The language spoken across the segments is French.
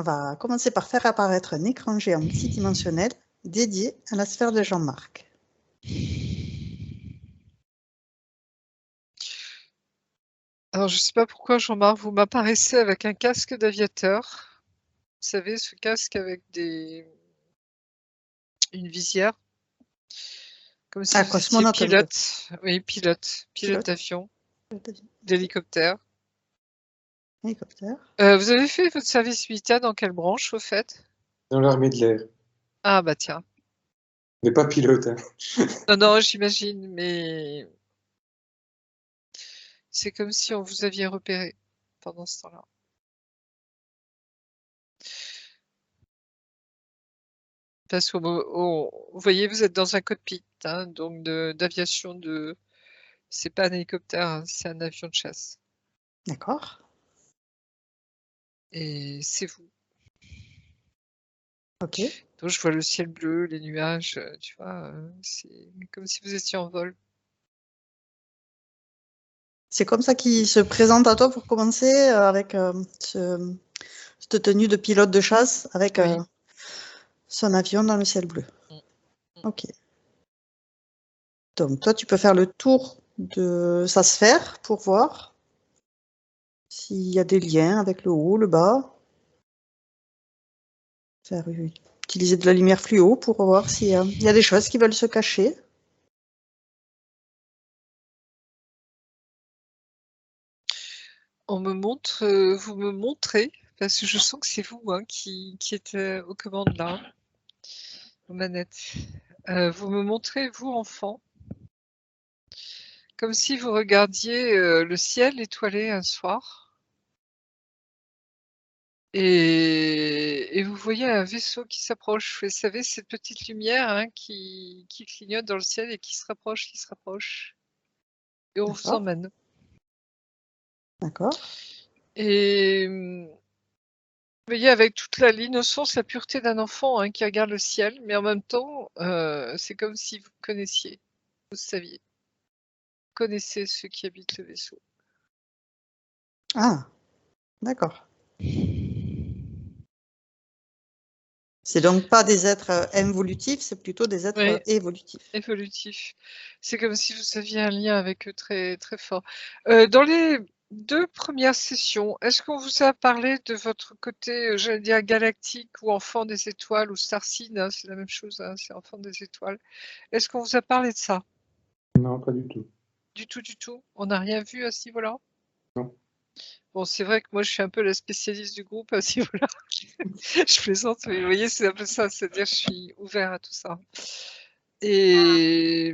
on va commencer par faire apparaître un écran géant multidimensionnel dédié à la sphère de Jean-Marc. Alors, je ne sais pas pourquoi, Jean-Marc, vous m'apparaissez avec un casque d'aviateur. Vous savez, ce casque avec une visière. Comme si Ah, vous étiez cosmonaute un peu. pilote. Oui, pilote d'avion, Pilote d'hélicoptère. hélicoptère. Vous avez fait votre service militaire dans quelle branche, au fait? Dans l'armée de l'air. Ah, bah tiens. Mais pas pilote. Hein. Non, non, j'imagine, mais c'est comme si on vous aviez repéré pendant ce temps-là. Parce que vous voyez, vous êtes dans un cockpit, hein, donc d'aviation de. C'est pas un hélicoptère, hein, c'est un avion de chasse. D'accord. Et c'est vous. Ok. Donc je vois le ciel bleu, les nuages, tu vois, c'est comme si vous étiez en vol. C'est comme ça qu'il se présente à toi pour commencer, avec cette tenue de pilote de chasse, avec Oui. son avion dans le ciel bleu. Mm. Ok. Donc toi, tu peux faire le tour de sa sphère pour voir s'il y a des liens avec le haut, le bas. Utiliser de la lumière fluo pour voir s'il y a des choses qui veulent se cacher. On me montre, vous me montrez, parce que je sens que c'est vous, hein, qui êtes aux commandes là, aux manettes. Vous me montrez, vous, enfant, comme si vous regardiez le ciel étoilé un soir. Et vous voyez un vaisseau qui s'approche. Vous savez, cette petite lumière, hein, qui clignote dans le ciel et qui se rapproche, Et on vous D'accord. emmène. D'accord. Et vous voyez, avec toute l'innocence, la pureté d'un enfant, hein, qui regarde le ciel, mais en même temps, c'est comme si vous connaissiez, vous saviez. Vous connaissez ceux qui habitent le vaisseau. Ah, d'accord. C'est donc pas des êtres involutifs, c'est plutôt des êtres Oui, évolutifs. évolutif. C'est comme si vous aviez un lien avec eux très, très fort. Dans les 2 premières sessions, est-ce qu'on vous a parlé de votre côté, j'allais dire galactique ou enfant des étoiles ou starseed, hein, c'est la même chose, hein, c'est enfant des étoiles. Est-ce qu'on vous a parlé de ça? Non, pas du tout. Du tout, du tout? On n'a rien vu à ce niveau-là? Non. Bon, c'est vrai que moi, je suis un peu la spécialiste du groupe à ce niveau-là. Je plaisante, mais vous voyez, c'est un peu ça, c'est-à-dire je suis ouvert à tout ça. Et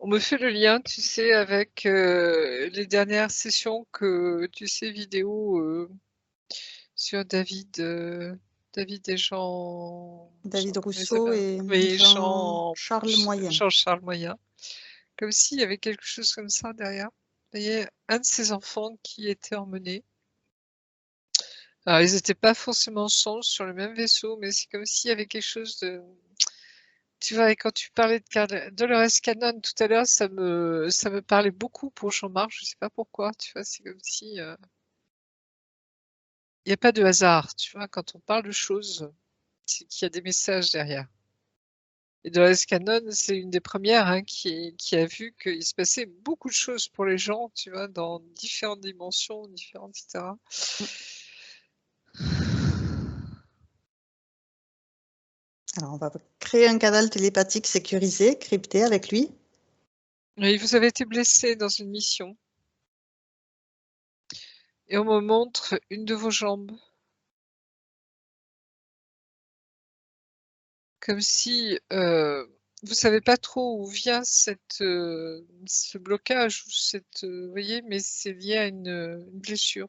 on me fait le lien, tu sais, avec les dernières sessions que tu sais vidéo sur David et Jean. David Comment il Rousseau s'appelle? et Oui, Jean Jean-Charles Moyen. Jean-Charles Moyen. Comme s'il y avait quelque chose comme ça derrière. Vous voyez, un de ses enfants qui était emmené. Alors, ils n'étaient pas forcément ensemble sur le même vaisseau, mais c'est comme s'il y avait quelque chose de. Tu vois, et quand tu parlais de Dolores Cannon tout à l'heure, ça me parlait beaucoup pour Jean-Marc, je sais pas pourquoi, tu vois, c'est comme si il n'y a pas de hasard, tu vois, quand on parle de choses, c'est qu'il y a des messages derrière. Et Dolores Cannon, c'est une des premières, hein, qui a vu qu'il se passait beaucoup de choses pour les gens, tu vois, dans différentes dimensions, différentes, etc. Alors, on va créer un canal télépathique sécurisé, crypté avec lui. Et vous avez été blessé dans une mission. Et on me montre une de vos jambes. Comme si vous savez pas trop où vient ce blocage ou vous voyez, mais c'est lié à une blessure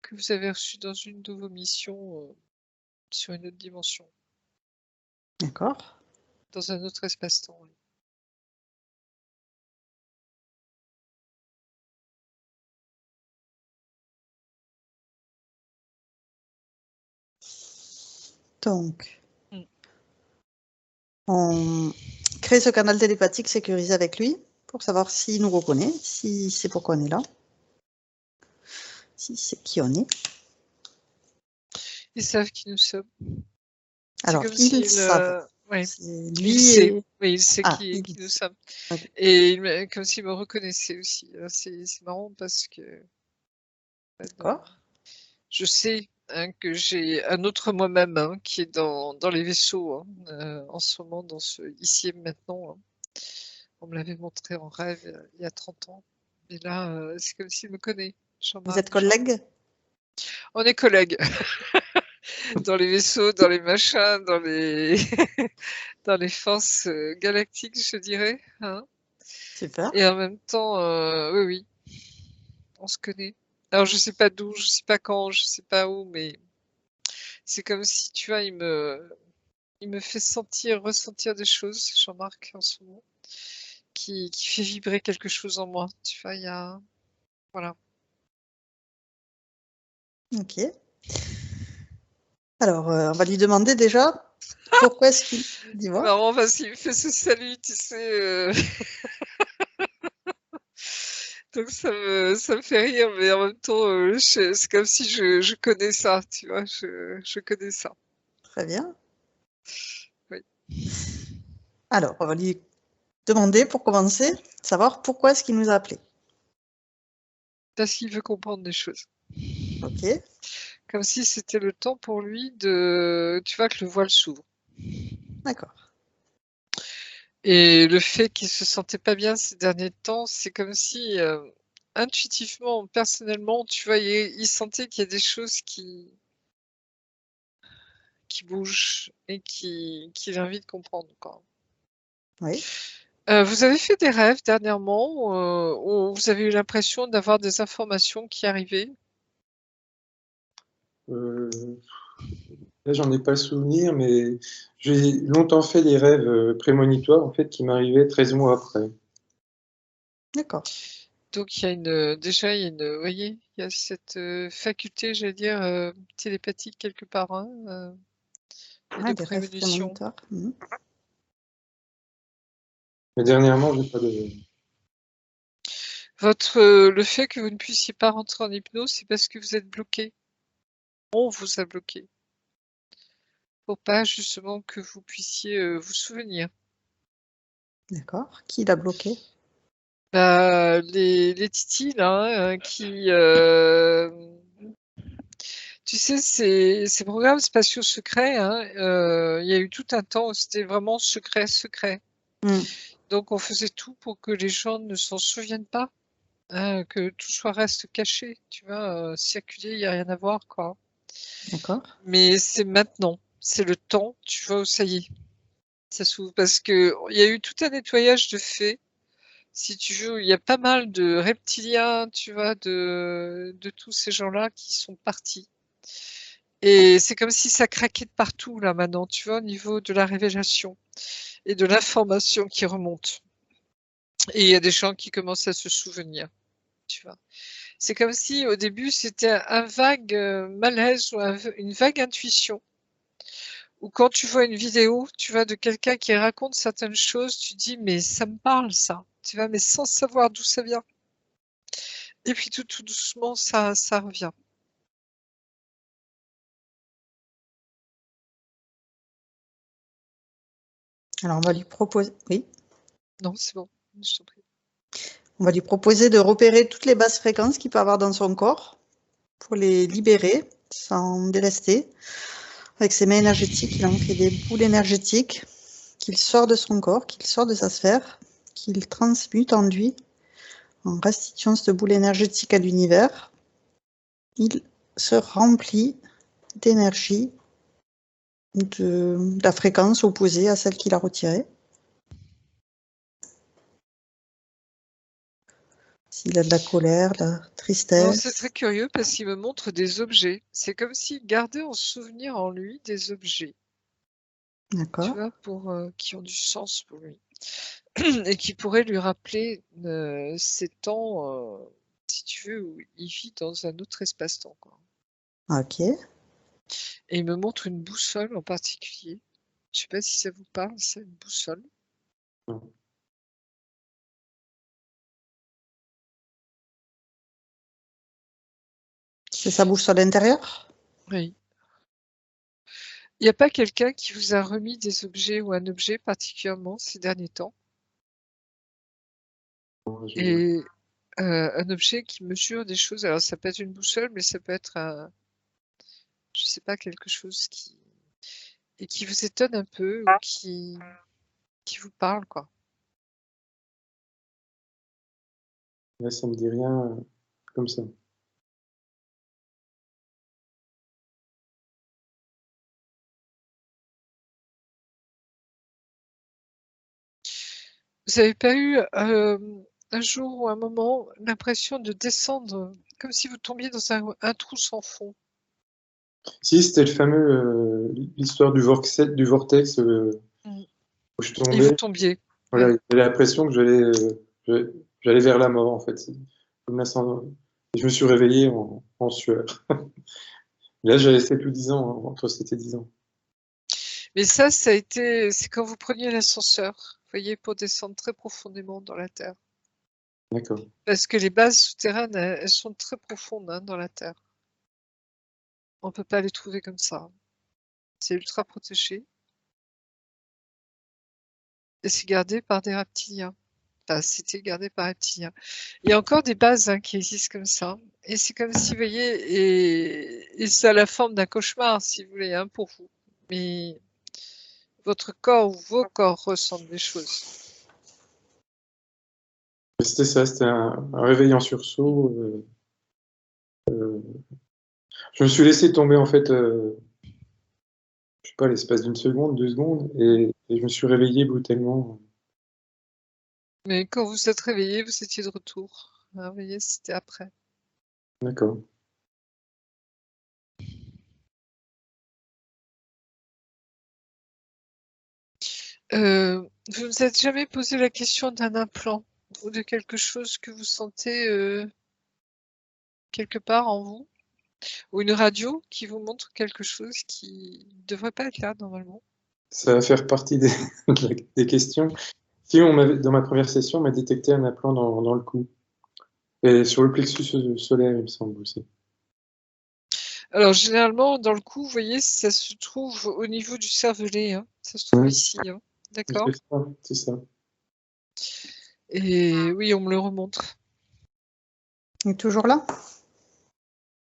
que vous avez reçue dans une de vos missions sur une autre dimension, D'accord. dans un autre espace-temps. Oui. Donc, Mm. on crée ce canal télépathique sécurisé avec lui pour savoir s'il nous reconnaît, si c'est pourquoi on est là, si c'est qui on est. Ils savent qui nous sommes. C'est Alors, comme ils s'il savent. ouais, C'est il lui sait. et... Oui, il sait Ah, qui il nous sait. sommes. Ok. Et comme s'il me reconnaissait aussi. C'est marrant parce que D'accord. je sais que j'ai un autre moi-même qui est dans les vaisseaux en ce moment, ici et maintenant. On me l'avait montré en rêve il y a 30 ans. Et là, c'est comme s'il me connaît. Vous êtes Jean-Marc. collègues? On est collègues. Dans les vaisseaux, dans les machins, dans les dans les forces galactiques, je dirais. Hein. Super. Et en même temps, oui, oui, on se connaît. Alors, je sais pas d'où, je sais pas quand, je sais pas où, mais c'est comme si, tu vois, il me fait ressentir des choses, Jean-Marc, en ce moment, qui fait vibrer quelque chose en moi. Tu vois, il y a, voilà. Ok. Alors, on va lui demander déjà pourquoi est-ce qu'il... C'est Dis-moi. marrant parce qu'il me fait ce salut, tu sais. Donc ça me fait rire, mais en même temps, c'est comme si je connais ça, tu vois, je connais ça. Très bien. Oui. Alors, on va lui demander, pour commencer, savoir pourquoi est-ce qu'il nous a appelés. Parce qu'il veut comprendre des choses. Ok. Comme si c'était le temps pour lui tu vois, que le voile s'ouvre. D'accord. Et le fait qu'il se sentait pas bien ces derniers temps, c'est comme si, intuitivement, personnellement, tu vois, il sentait qu'il y a des choses qui bougent et qu'il a envie de comprendre, quoi. Oui. Vous avez fait des rêves dernièrement, où vous avez eu l'impression d'avoir des informations qui arrivaient? Euh, Là, j'en ai pas souvenir, mais j'ai longtemps fait des rêves prémonitoires, en fait, qui m'arrivaient 13 mois après. D'accord. Donc il y a déjà il y a vous voyez, il y a cette, faculté, j'allais dire, télépathique quelque part, hein, et de Ah, des rêves prémonition. prémonitoires. Mhm. Mais dernièrement, j'ai pas de... Le fait que vous ne puissiez pas rentrer en hypnose, c'est parce que vous êtes bloqué. On vous a bloqué. Pour pas justement que vous puissiez, vous souvenir. D'accord. Qui l'a bloqué? Bah, les titis là, tu sais, ces programmes spatiaux secrets, hein, il y a eu tout un temps où c'était vraiment secret, secret. Hmm. Donc on faisait tout pour que les gens ne s'en souviennent pas, hein, que tout reste caché, tu vois, circuler, il y a rien à voir, quoi. D'accord. Mais c'est maintenant, c'est le temps, tu vois, où ça y est, ça s'ouvre. Parce qu'il y a eu tout un nettoyage de fait, si tu veux, il y a pas mal de reptiliens, tu vois, de tous ces gens-là qui sont partis. Et c'est comme si ça craquait de partout là maintenant, tu vois, au niveau de la révélation et de l'information qui remonte. Et il y a des gens qui commencent à se souvenir, tu vois. C'est comme si au début c'était un vague malaise ou une vague intuition. Ou quand tu vois une vidéo, tu vois, de quelqu'un qui raconte certaines choses, tu dis mais ça me parle ça, tu vois, mais sans savoir d'où ça vient. Et puis tout doucement ça revient. Alors, on va lui proposer... Oui. Non, c'est bon, je t'en prie. On va lui proposer de repérer toutes les basses fréquences qu'il peut avoir dans son corps pour les libérer sans délester. Avec ses mains énergétiques, il en fait des boules énergétiques qu'il sort de son corps, qu'il sort de sa sphère, qu'il transmute en lui en restituant cette boule énergétique à l'univers. Il se remplit d'énergie de la fréquence opposée à celle qu'il a retirée. S'il a de la colère, de la Non, c'est très tristesse. curieux parce qu'il me montre des objets. C'est comme s'il gardait en souvenir en lui des objets, tu D'accord. vois, qui ont du sens pour lui et qui pourraient lui rappeler ces temps, si tu veux, où il vit dans un autre espace-temps, quoi. Ok. Et il me montre une boussole en particulier. Je sais pas si ça vous parle, c'est une boussole. Non. C'est sa boussole intérieure? Oui. Il n'y a pas quelqu'un qui vous a remis des objets ou un objet particulièrement ces derniers temps? Et un objet qui mesure des choses, alors ça peut être une boussole, mais ça peut être je sais pas, quelque chose qui vous étonne un peu ou qui vous parle, quoi. Là, ça me dit rien comme ça. Vous avez pas eu, un jour ou un moment l'impression de descendre, comme si vous tombiez dans un trou sans fond? Si, c'était le fameux, l'histoire du vortex Mmh. où je Et vous tombais. tombiez. Voilà, Ouais. j'avais l'impression que j'allais vers la mort, en fait. Comme et je me suis réveillé en sueur. Là, j'avais 7 ou 10 ans, hein, entre 7 et 10 ans. Mais ça a été c'est quand vous preniez l'ascenseur, vous voyez, pour descendre très profondément dans la terre. D'accord. Parce que les bases souterraines, elles sont très profondes, hein, dans la terre. On peut pas les trouver comme ça. C'est ultra protégé et c'est gardé par des reptiliens. Enfin, c'était gardé par reptiliens. Il y a encore des bases, hein, qui existent comme ça et c'est comme si, vous voyez et ça a la forme d'un cauchemar, si vous voulez, hein, pour vous. Mais votre corps ou vos corps ressentent des choses. Mais c'était ça, c'était un réveil en sursaut. Je me suis laissé tomber, en fait, je sais pas, l'espace d'une seconde, 2 secondes, et je me suis réveillé brutalement. Mais quand vous êtes réveillé, vous étiez de retour. Hein, vous voyez, c'était après. D'accord. Vous ne vous êtes jamais posé la question d'un implant ou de quelque chose que vous sentez, quelque part en vous? Ou une radio qui vous montre quelque chose qui ne devrait pas être là normalement? Ça va faire partie des questions. Si dans ma première session, on m'a détecté un implant dans le cou. Et sur le plexus solaire, il me semble aussi. Alors généralement dans le cou, vous voyez, ça se trouve au niveau du cervelet, hein. Ça se trouve Ouais, ici, hein. D'accord? c'est ça. Et oui, on me le remontre, Il est toujours là?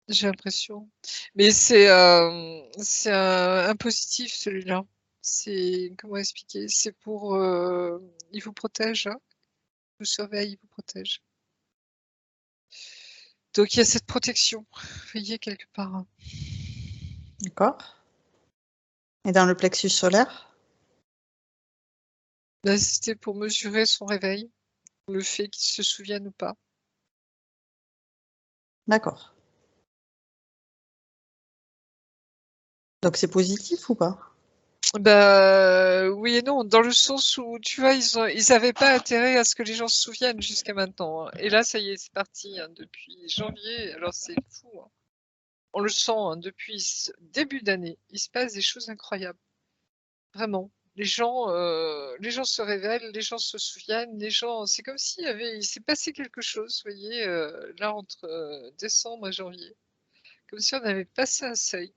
j'ai l'impression. Mais c'est un positif celui-là. C'est comment expliquer? C'est pour, il vous protège, hein. Il vous surveille, il vous protège. Donc il y a cette protection, vous voyez quelque part, hein. D'accord. Et dans le plexus solaire? Bah, c'était pour mesurer son réveil, le fait qu'il se souvienne ou pas. D'accord. Donc c'est positif ou pas? Bah, oui et non, dans le sens où, tu vois, ils avaient pas intérêt à ce que les gens se souviennent jusqu'à maintenant, hein. Et là, ça y est, c'est parti, hein, depuis janvier. Alors c'est fou, hein. On le sent, hein, depuis début d'année. Il se passe des choses incroyables, vraiment. Les gens se révèlent, les gens se souviennent, les gens c'est comme il s'est passé quelque chose, vous voyez, là entre, décembre et janvier. Comme si on avait passé un seuil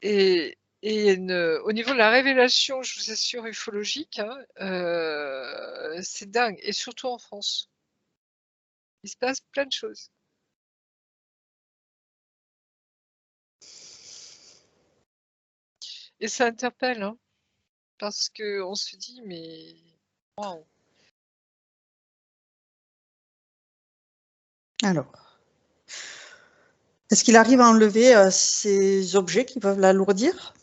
et au niveau de la révélation, je vous assure ufologique, hein, c'est dingue et surtout en France. Il se passe plein de choses. Et ça interpelle, hein, parce qu'on se dit: «Mais waouh!» Alors, est-ce qu'il arrive à enlever, ces objets qui peuvent l'alourdir?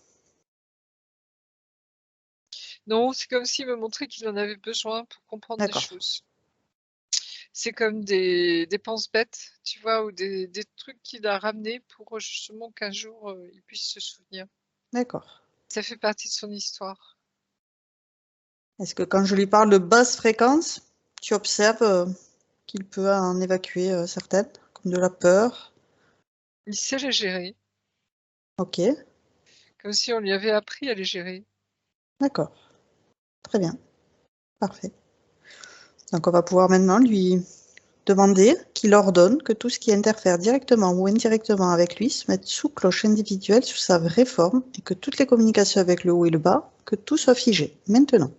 Non, c'est comme s'il me montrait qu'il en avait besoin pour comprendre des D'accord, choses. C'est comme des pense-bêtes, tu vois? Ou des trucs qu'il a ramenés pour, justement qu'un jour, il puisse se souvenir. d'accord. Ça fait partie de son histoire. Est-ce que quand je lui parle de basse fréquence, tu observes, qu'il peut en évacuer, certaines, comme de la peur? Il sait les gérer, OK, comme si on lui avait appris à les gérer. d'accord, très bien, parfait. Donc on va pouvoir maintenant lui Demandez qu'il ordonne que tout ce qui interfère directement ou indirectement avec lui se mette sous cloche individuelle sous sa vraie forme et que toutes les communications avec le haut et le bas, que tout soit figé. Maintenant.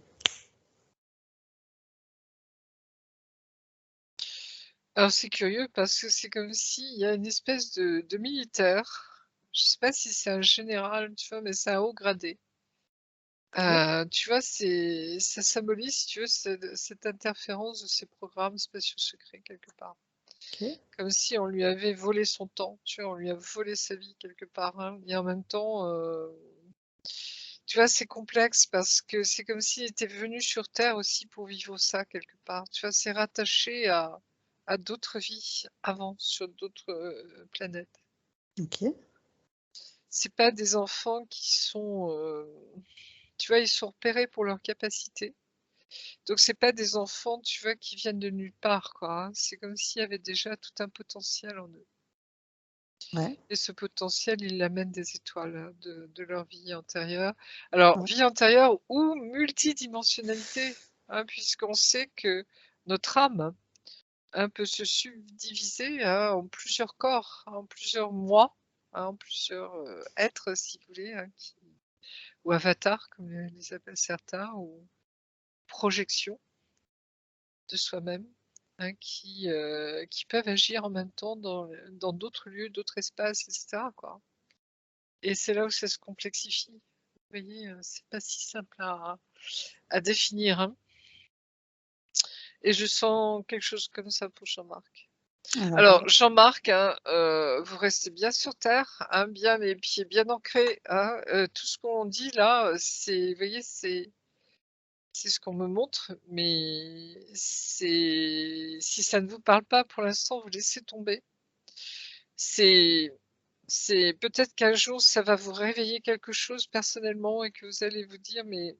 Alors c'est curieux parce que c'est comme s'il y a une espèce de militaire. Je sais pas si c'est un général, tu vois, mais c'est un haut gradé. Tu vois, ça symbolise, si tu veux, cette interférence de ces programmes spatiaux secrets quelque part. Ok. Comme si on lui avait volé son temps, tu vois, on lui a volé sa vie quelque part, hein. Et en même temps, tu vois, c'est complexe parce que c'est comme s'il était venu sur Terre aussi pour vivre ça quelque part. Tu vois, c'est rattaché à d'autres vies avant sur d'autres planètes. Ok. C'est pas des enfants qui sont, tu vois, ils sont repérés pour leur capacité. Donc c'est pas des enfants, tu vois, qui viennent de nulle part, quoi, hein. C'est comme s'il y avait déjà tout un potentiel en eux. Ouais. Et ce potentiel, ils l'amènent des étoiles de leur vie antérieure. Alors, Ouais. vie antérieure ou multidimensionnalité, hein, puisqu'on sait que notre âme, hein, peut se subdiviser, hein, en plusieurs corps, en plusieurs moi, hein, en plusieurs êtres, si vous voulez, hein, ou avatars, comme les appellent certains, ou projections de soi-même, hein, qui peuvent agir en même temps dans d'autres lieux, d'autres espaces, etc., quoi. Et c'est là où ça se complexifie. Vous voyez, c'est pas si simple à définir, hein. Et je sens quelque chose comme ça pour Jean-Marc. Alors, Jean-Marc, hein, vous restez bien sur terre, hein, bien les pieds bien ancrés, hein. Tout ce qu'on dit là, vous voyez, c'est ce qu'on me montre, mais si ça ne vous parle pas pour l'instant, vous laissez tomber. C'est peut-être qu'un jour, ça va vous réveiller quelque chose personnellement et que vous allez vous dire: «Mais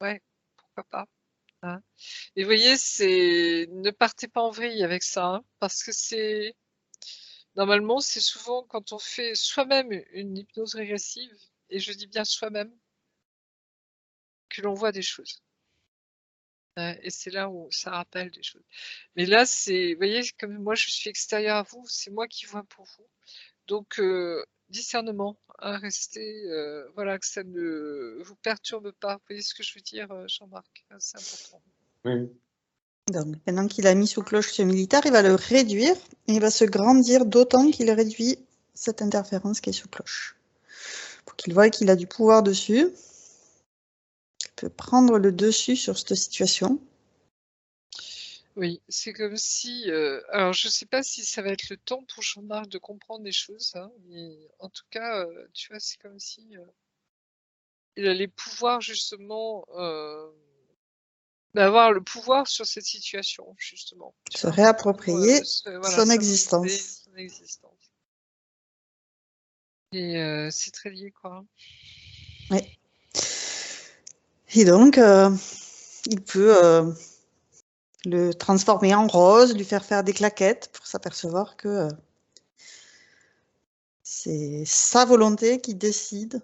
ouais, pourquoi pas?» hein. Et vous voyez, ne partez pas en vrille avec ça, hein, parce que normalement, c'est souvent quand on fait soi-même une hypnose régressive, et je dis bien soi-même, que l'on voit des choses. Et c'est là où ça rappelle des choses. Mais là, vous voyez, comme moi je suis extérieure à vous, c'est moi qui vois pour vous. Donc, discernement, hein, restez, voilà, que ça ne vous perturbe pas. Vous voyez ce que je veux dire, Jean-Marc? C'est important. Oui. Donc, maintenant qu'il a mis sous cloche ce militaire, il va le réduire et il va se grandir d'autant qu'il réduit cette interférence qui est sous cloche. Pour qu'il voie qu'il a du pouvoir dessus, qu'il peut prendre le dessus sur cette situation. Oui, c'est comme si, alors je sais pas si ça va être le temps pour Jean-Marc de comprendre les choses, hein, mais en tout cas, tu vois, c'est comme si, il allait pouvoir justement, avoir le pouvoir sur cette situation, justement, tu Se vois? réapproprier Voilà, son s'approprier existence. son existence. Et c'est très lié, quoi, hein. Oui. Et donc, il peut le transformer en rose, lui faire des claquettes pour s'apercevoir que c'est sa volonté qui décide.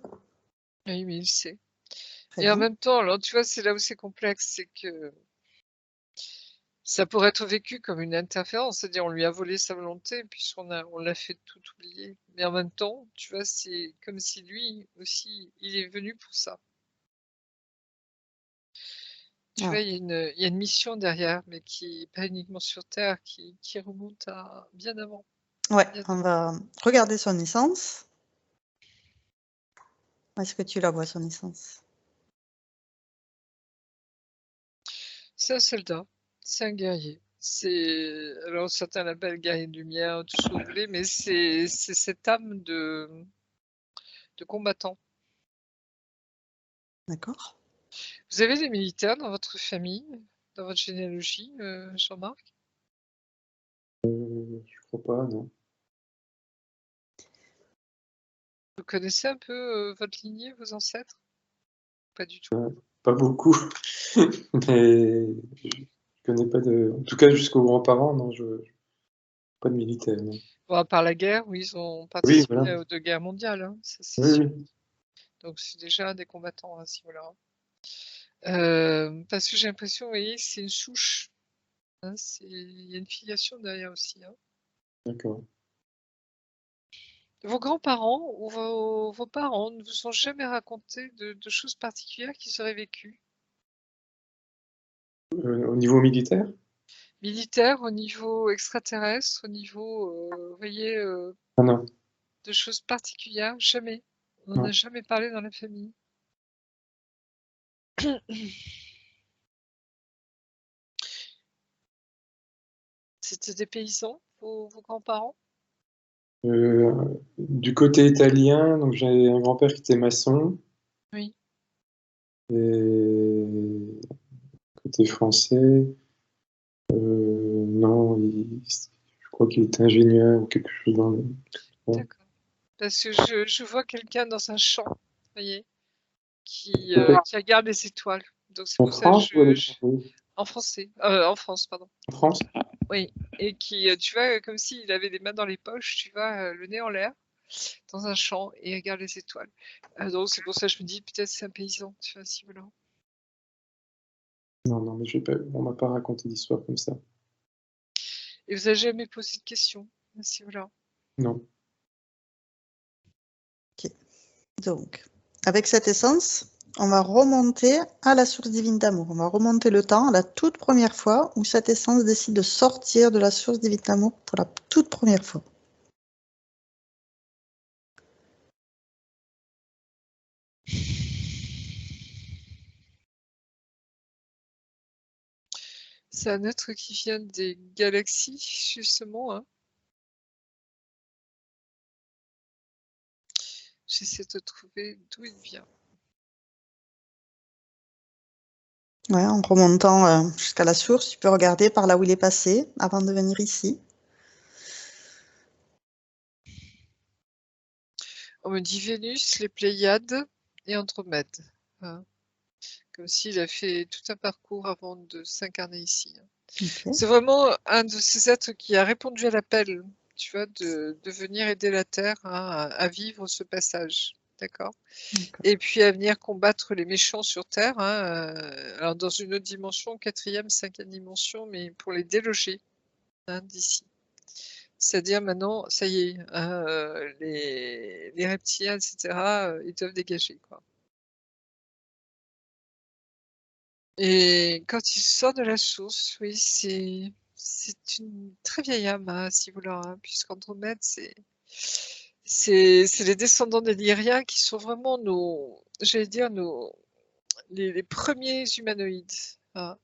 Oui, oui, il sait. Très Et en bien. même temps, alors tu vois, c'est là où c'est complexe, c'est que ça pourrait être vécu comme une interférence, c'est-à-dire on lui a volé sa volonté on l'a fait tout oublier. Mais en même temps, tu vois, c'est comme si lui aussi, il est venu pour ça. Tu Ah, vois, il y a une mission derrière, mais qui est pas uniquement sur Terre, qui remonte à bien avant. ouais, Bien on avant. va regarder son naissance. Où est-ce que tu la vois, son naissance? C'est un soldat, c'est un guerrier. Alors certains l'appellent guerrier de lumière, tout ce que vous voulez, mais c'est cette âme de combattant. D'accord. Vous avez des militaires dans votre famille, dans votre généalogie, Jean-Marc? Je crois pas, non. Vous connaissez un peu votre lignée, vos ancêtres? Pas du tout. Pas beaucoup. Mais je connais pas de. En tout cas, jusqu'aux grands-parents, non, pas de militaire, non. Bon, à part la guerre, où ils ont Oui, voilà. participé aux 2 guerres mondiales, hein, ça c'est Oui, sûr. oui. Donc c'est déjà des combattants à ce niveau-là. Parce que j'ai l'impression, vous voyez, que c'est une souche. Hein, il y a une filiation derrière aussi. Hein. D'accord. Vos grands-parents ou vos parents ne vous ont jamais raconté de choses particulières qu'ils auraient vécues? Au niveau militaire? Militaire, au niveau extraterrestre, au niveau, vous voyez, Ah non. de choses particulières? Jamais. On n'en a Non. jamais parlé dans la famille. C'était des paysans, vos grands-parents? Du côté italien, donc j'ai un grand-père qui était maçon, Oui. et côté français, non, je crois qu'il était ingénieur ou quelque chose dans le... Ouais. D'accord. Parce que je vois quelqu'un dans un champ, vous voyez, qui regarde les étoiles. Donc c'est En pour ça que France ou à l'étranger? en français, en France, pardon. En France? Oui, et qui, tu vois, comme s'il avait les mains dans les poches, tu vois, le nez en l'air, dans un champ, et il regarde les étoiles. Donc c'est pour ça que je me dis, peut-être c'est un paysan, tu vois, si voilà. Non, non, mais on m'a pas raconté d'histoire comme ça. Et vous avez jamais posé de questions, si voilà. Non. Donc, avec cette essence, on va remonter à la source divine d'amour. On va remonter le temps à la toute première fois où cette essence décide de sortir de la source divine d'amour pour la toute première fois. C'est un être qui vient des galaxies, justement. Hein. J'essaie de trouver d'où il vient. Ouais, en remontant jusqu'à la source, tu peux regarder par là où il est passé avant de venir ici. On me dit Vénus, les Pléiades et Andromède. Hein. Comme s'il a fait tout un parcours avant de s'incarner ici. Hein. Okay. C'est vraiment un de ces êtres qui a répondu à l'appel, tu vois, de venir aider la Terre hein, à vivre ce passage. D'accord. Et puis à venir combattre les méchants sur Terre, hein, alors dans une autre dimension, 4e, 5e dimension, mais pour les déloger hein, d'ici. C'est-à-dire maintenant, ça y est, les reptiliens, etc., ils doivent dégager. Quoi. Et quand il sort de la source, oui, c'est une très vieille âme, hein, si vous voulez, hein, puisqu'Andromède, c'est les descendants des Lyriens qui sont vraiment j'allais dire, les premiers humanoïdes. Hein.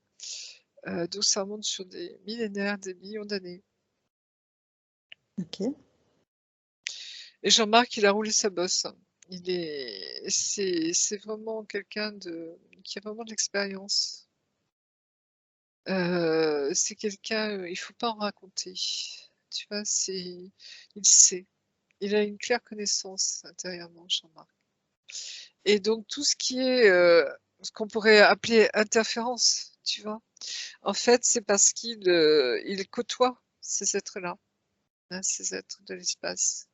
Donc ça remonte sur des millénaires, des millions d'années. Ok. Et Jean-Marc, il a roulé sa bosse. Hein. C'est vraiment quelqu'un qui a vraiment de l'expérience. C'est quelqu'un, il faut pas en raconter. Tu vois, il sait. Il a une claire connaissance intérieurement, Jean-Marc. Et donc tout ce qui est ce qu'on pourrait appeler interférence, tu vois. En fait, c'est parce il côtoie ces êtres-là, hein, ces êtres de l'espace,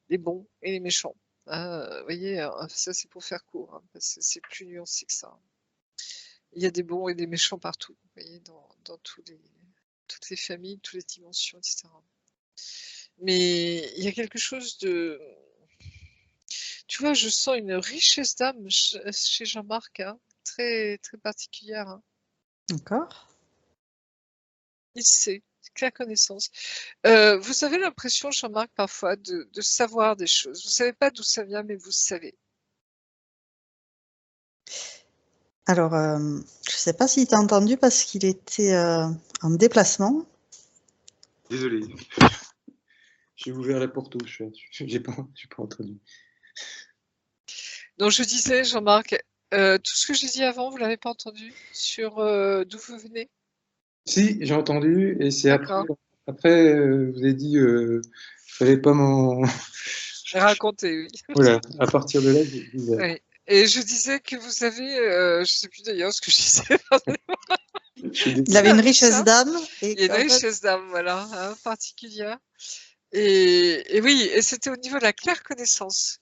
les bons et les méchants. Hein, vous voyez, ça c'est pour faire court, hein, parce que c'est plus nuancé que ça. Il y a des bons et des méchants partout, vous voyez, dans toutes les familles, toutes les dimensions, etc. Mais il y a quelque chose de... Tu vois, je sens une richesse d'âme chez Jean-Marc, hein, très, très particulière. Hein. D'accord. Il sait, claire connaissance. Vous avez l'impression, Jean-Marc, parfois, de savoir des choses. Vous savez pas d'où ça vient, mais vous savez. Alors, je sais pas s'il t'a entendu parce qu'il était en déplacement. Désolé. J'ai ouvert la porte au chat. J'ai pas entendu. Donc, je disais, Jean-Marc, tout ce que j'ai dit avant, vous l'avez pas entendu sur d'où vous venez? Si, j'ai entendu, et c'est D'accord. après vous avez dit, fallait pas m'en... Racontez, oui. Voilà, à partir de là, j'ai dit, Oui. Et je disais que vous avez, je sais plus d'ailleurs ce que je disais. Il avait une richesse Ça. d'âme Il y a et une qu'en fait, richesse d'âme, voilà, hein, particulière. Et oui, et c'était au niveau de la claire connaissance.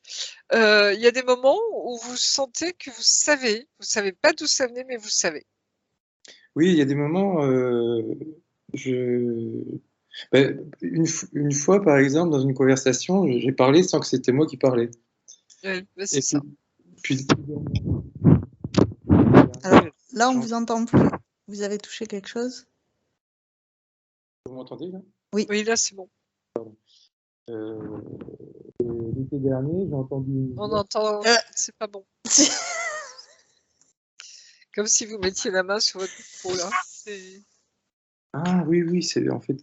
Il y a des moments où vous sentez que vous savez pas d'où ça venait, mais vous savez. oui, il y a des moments, je... Ben, une fois, par exemple, dans une conversation, j'ai parlé sans que c'était moi qui parlais. Ouais, bah, c'est Et ça. puis, Alors là, on vous entend plus. Vous avez touché quelque chose? vous m'entendez là? Oui. Oui, là, c'est bon. Euh, L'été dernier, j'ai entendu une On voix. entend, c'est pas bon. Comme si vous mettiez la main sur votre micro, là. Ah oui, oui, c'est en fait.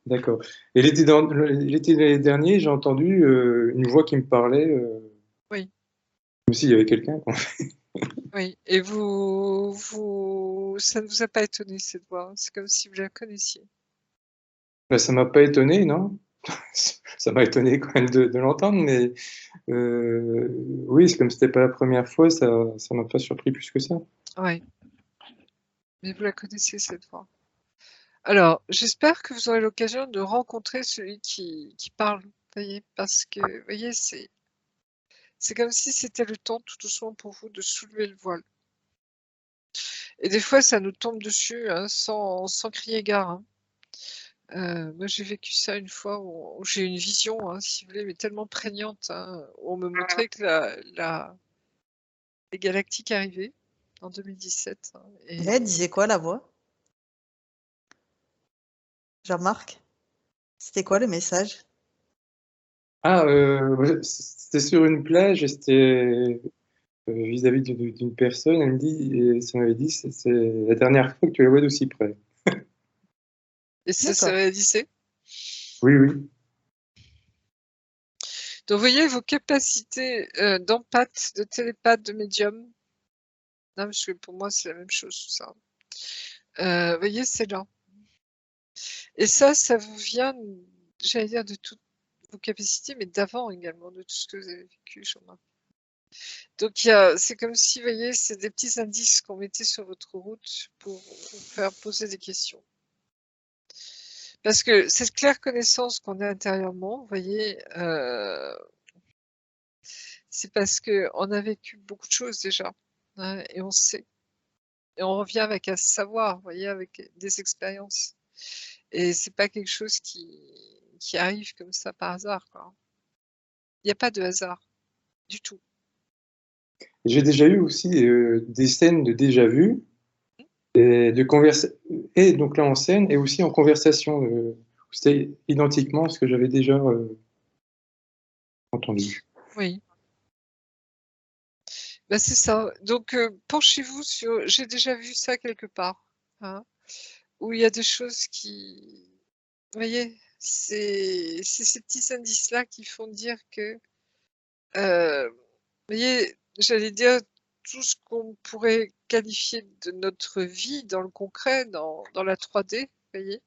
D'accord. Et l'été de l'année dernier, j'ai entendu une voix qui me parlait, Oui, comme s'il y avait quelqu'un, quoi. oui. Et ça ne vous a pas étonné, cette voix. C'est comme si vous la connaissiez. Ben, ça m'a pas étonné, non? Ça m'a étonné quand même de l'entendre, mais oui, c'est comme c'était pas la première fois, ça m'a pas surpris plus que ça. Oui. Mais vous la connaissez, cette voix. Alors, j'espère que vous aurez l'occasion de rencontrer celui qui parle, voyez, parce que, vous voyez, c'est comme si c'était le temps, tout doucement, pour vous de soulever le voile. Et des fois, ça nous tombe dessus, hein, sans crier gare, hein. Moi, j'ai vécu ça une fois où j'ai eu une vision, hein, si vous voulez, mais tellement prégnante, hein, où on me montrait que les galactiques arrivaient en 2017. Hein, Et là, elle disait quoi, la voix? Jean-Marc? C'était quoi le message? Ah, ouais, c'était sur une plage et c'était vis-à-vis d'une personne, elle me dit, et ça m'avait dit, c'est la dernière fois que tu la vois d'aussi près. Et ça s'est D'accord. réalisé. Oui, oui. Donc, vous voyez vos capacités d'empathie, de télépathe, de médium. Non, parce que pour moi, c'est la même chose, tout ça. Vous voyez, c'est là. Et ça vous vient, j'allais dire, de toutes vos capacités, mais d'avant également, de tout ce que vous avez vécu, Jean-Marc. Donc, c'est comme si, vous voyez, c'est des petits indices qu'on mettait sur votre route pour vous faire poser des questions. Parce que cette claire connaissance qu'on a intérieurement, vous voyez, c'est parce qu'on a vécu beaucoup de choses déjà, hein, et on sait. Et on revient avec un savoir, vous voyez, avec des expériences. Et c'est pas quelque chose qui arrive comme ça par hasard, quoi. Il n'y a pas de hasard, du tout. J'ai déjà eu aussi des scènes de déjà vu et et donc là en scène et aussi en conversation. C'était identiquement ce que j'avais déjà entendu. Oui, bah, c'est ça. Donc, penchez-vous sur. J'ai déjà vu ça quelque part, hein, où il y a des choses qui. Vous voyez, c'est ces petits indices-là qui font dire que. Vous voyez, j'allais dire tout ce qu'on pourrait qualifier de notre vie dans le concret, dans la 3D, vous voyez.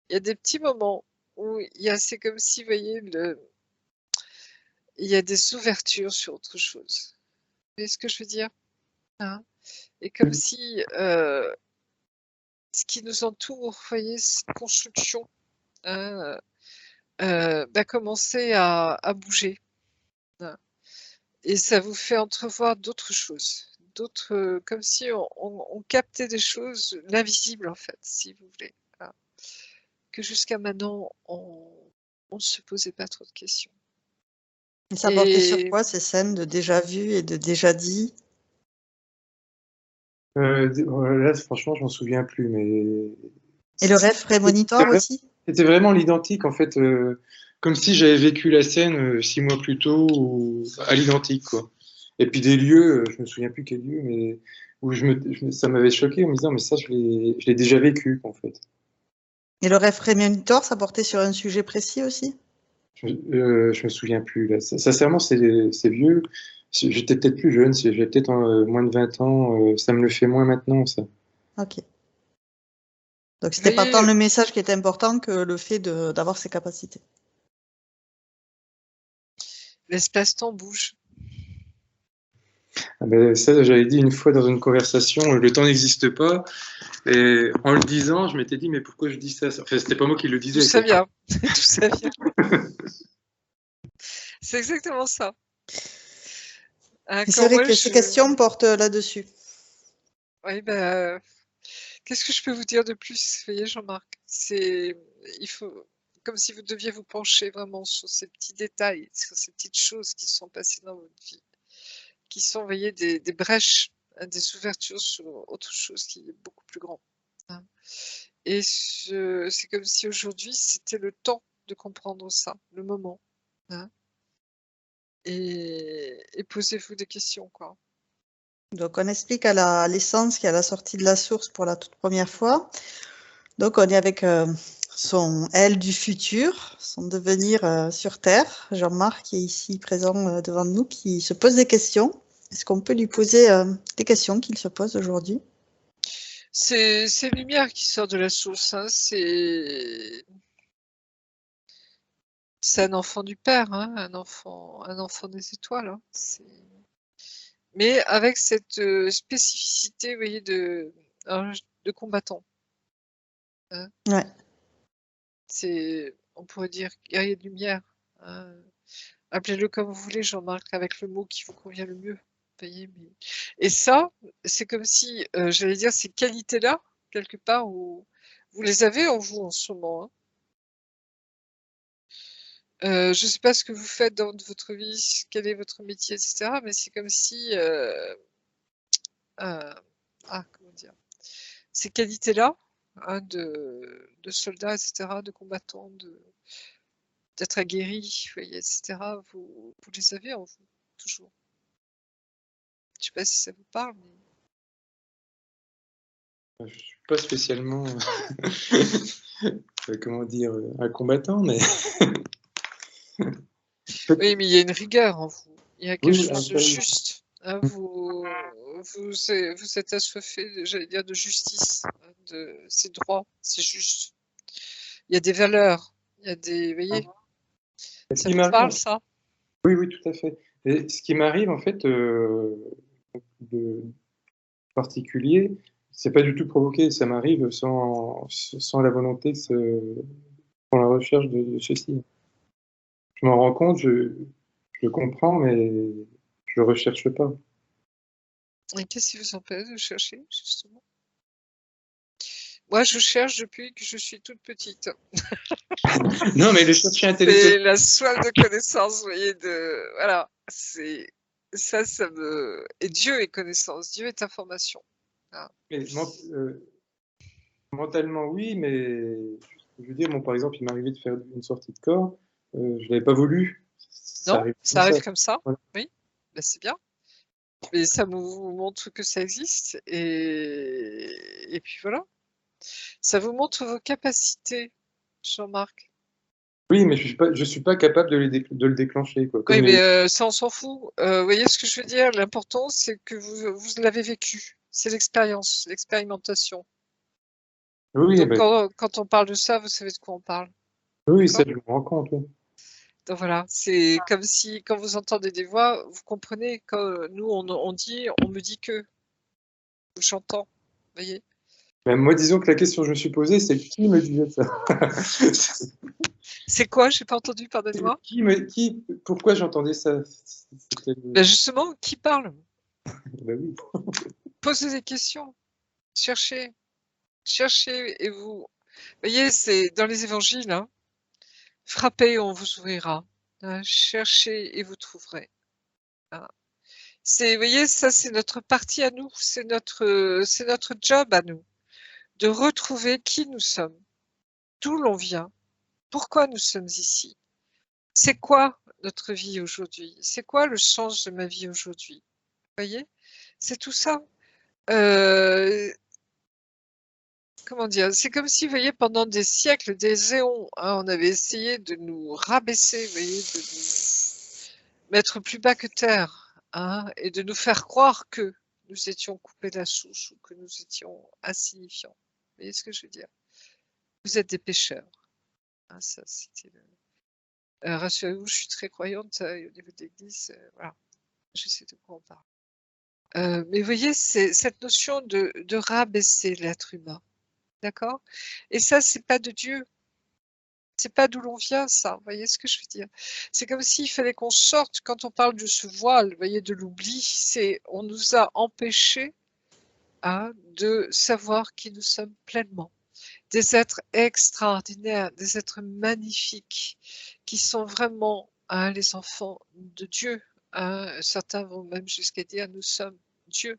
Il y a des petits moments où c'est comme si, vous voyez, il y a des ouvertures sur autre chose. Vous voyez ce que je veux dire? Hein? Et comme si ce qui nous entoure, vous voyez, cette construction, hein, commençait à bouger. Hein. Et ça vous fait entrevoir d'autres choses, comme si on captait des choses, l'invisible en fait, si vous voulez. Hein. Que jusqu'à maintenant, on ne se posait pas trop de questions. Et ça portait sur Et quoi, ces scènes de déjà vu et de déjà dit? Là, franchement, je m'en souviens plus, mais Et le rêve prémonitoire aussi? c'était vraiment l'identique en fait, comme si j'avais vécu la scène 6 mois plus tôt ou à l'identique quoi. Et puis des lieux, je me souviens plus quel lieu, mais où ça m'avait choqué en me disant mais ça je l'ai déjà vécu en fait. Et le rêve prémonitoire, ça portait sur un sujet précis aussi? Je me souviens plus là. Sincèrement, c'est vieux. J'étais peut-être plus jeune, j'avais peut-être moins de 20 ans. Ça me le fait moins maintenant ça. Ok. Donc vous c'était pas tant voyez, le message qui était important que le fait d'avoir ces capacités. l'espace-temps bouge. Ah ben, ça, j'avais dit une fois dans une conversation, le temps n'existe pas. Et en le disant, je m'étais dit, mais pourquoi je dis ça? Enfin, c'était pas moi qui le D'où disais, ça quoi. vient? D'où ça vient? C'est exactement ça. Hein, Et c'est quand vrai moi que ces questions portent là-dessus. oui, bah, Qu'est-ce que je peux vous dire de plus? Vous voyez, Jean-Marc, il faut, comme si vous deviez vous pencher vraiment sur ces petits détails, sur ces petites choses qui se sont passées dans votre vie, qui sont, vous voyez, des brèches, hein, des ouvertures sur autre chose qui est beaucoup plus grand, hein. Et c'est comme si aujourd'hui, c'était le temps de comprendre ça, le moment, hein. Et posez-vous des questions, quoi. Donc, on explique à l'essence qui est à la sortie de la source pour la toute première fois. Donc, on est avec son elle du futur, son devenir sur Terre. Jean-Marc qui est ici présent devant nous, qui se pose des questions. Est-ce qu'on peut lui poser des questions qu'il se pose aujourd'hui? C'est une lumière qui sort de la source, hein. C'est un enfant du Père, hein, un enfant des étoiles, hein. Mais avec cette spécificité, vous voyez, de combattant, hein. Ouais. On pourrait dire guerrier de lumière, hein. Appelez-le comme vous voulez, Jean-Marc, avec le mot qui vous convient le mieux. Vous voyez, et ça, c'est comme si, j'allais dire, ces qualités-là, quelque part, où vous les avez en vous en ce moment, hein. Je ne sais pas ce que vous faites dans votre vie, quel est votre métier, etc. Mais c'est comme si, comment dire, ces qualités-là, hein, de soldats, etc., de combattants, d'être aguerri, vous voyez, etc., vous les avez en vous, toujours. Je ne sais pas si ça vous parle, mais... Je suis pas spécialement, comment dire, un combattant, mais Oui, mais il y a une rigueur en vous. Il y a quelque oui, chose de absolument. juste, hein. Vous êtes assoiffé, j'allais dire, de justice, hein, c'est droit, c'est juste. Il y a des valeurs, il y a des... Vous voyez, Ce ça qui vous m'arrive, parle, ça? oui, oui, tout à fait. Et ce qui m'arrive, en fait, de particulier, c'est pas du tout provoqué, ça m'arrive sans la volonté, sans la recherche de ceci. Je m'en rends compte, je le comprends, mais je le recherche pas. Et qu'est-ce qui vous empêche de chercher, justement? Moi, je cherche depuis que je suis toute petite. Non, mais le chercher C'est intellectuellement. la soif de connaissance, vous voyez, voilà, ça me... Et Dieu est connaissance, Dieu est information. Ah. Mais mentalement, oui, mais je veux dire, bon, par exemple, il m'arrivait de faire une sortie de corps, je l'avais pas voulu. Ça Non, arrive comme ça ça. arrive comme ça, Voilà. oui, ben, c'est bien. Mais ça vous montre que ça existe, et puis voilà. Ça vous montre vos capacités, Jean-Marc. Oui, mais je suis pas capable de le déclencher, quoi. Oui, Comme mais ça, on s'en fout. Vous voyez ce que je veux dire? L'important, c'est que vous l'avez vécu. C'est l'expérience, l'expérimentation. oui, Donc, ben, quand on parle de ça, vous savez de quoi on parle. oui, ça, D'accord? je me rends compte. Oui. Donc voilà, c'est comme si quand vous entendez des voix, vous comprenez, quand nous on dit, on me dit que, j'entends, vous voyez? Ben, moi, disons que la question que je me suis posée, c'est qui me disait ça? C'est quoi? J'ai pas entendu, pardonnez-moi. Pourquoi j'entendais ça? Ben justement, qui parle? Ben oui. Posez des questions, cherchez, cherchez, et vous voyez, c'est dans les évangiles, hein, frappez, on vous ouvrira, hein, cherchez et vous trouverez, hein. Vous voyez, ça c'est notre partie à nous, c'est notre job à nous, de retrouver qui nous sommes, d'où l'on vient, pourquoi nous sommes ici, c'est quoi notre vie aujourd'hui, c'est quoi le sens de ma vie aujourd'hui, vous voyez, c'est tout ça. Comment dire? C'est comme si, vous voyez, pendant des siècles, des éons, hein, on avait essayé de nous rabaisser, vous voyez, de nous mettre plus bas que terre, hein, et de nous faire croire que nous étions coupés de la souche ou que nous étions insignifiants. Vous voyez ce que je veux dire? Vous êtes des pécheurs, hein, ça, c'était rassurez-vous, je suis très croyante au niveau de l'Église, voilà, je sais de quoi on parle. Mais vous voyez, c'est cette notion de rabaisser l'être humain. D'accord? Et ça, c'est pas de Dieu. C'est pas d'où l'on vient, ça. Vous voyez ce que je veux dire? C'est comme s'il fallait qu'on sorte, quand on parle de ce voile, vous voyez, de l'oubli, on nous a empêchés de savoir qui nous sommes pleinement. Des êtres extraordinaires, des êtres magnifiques, qui sont vraiment les enfants de Dieu. Certains vont même jusqu'à dire nous sommes Dieu.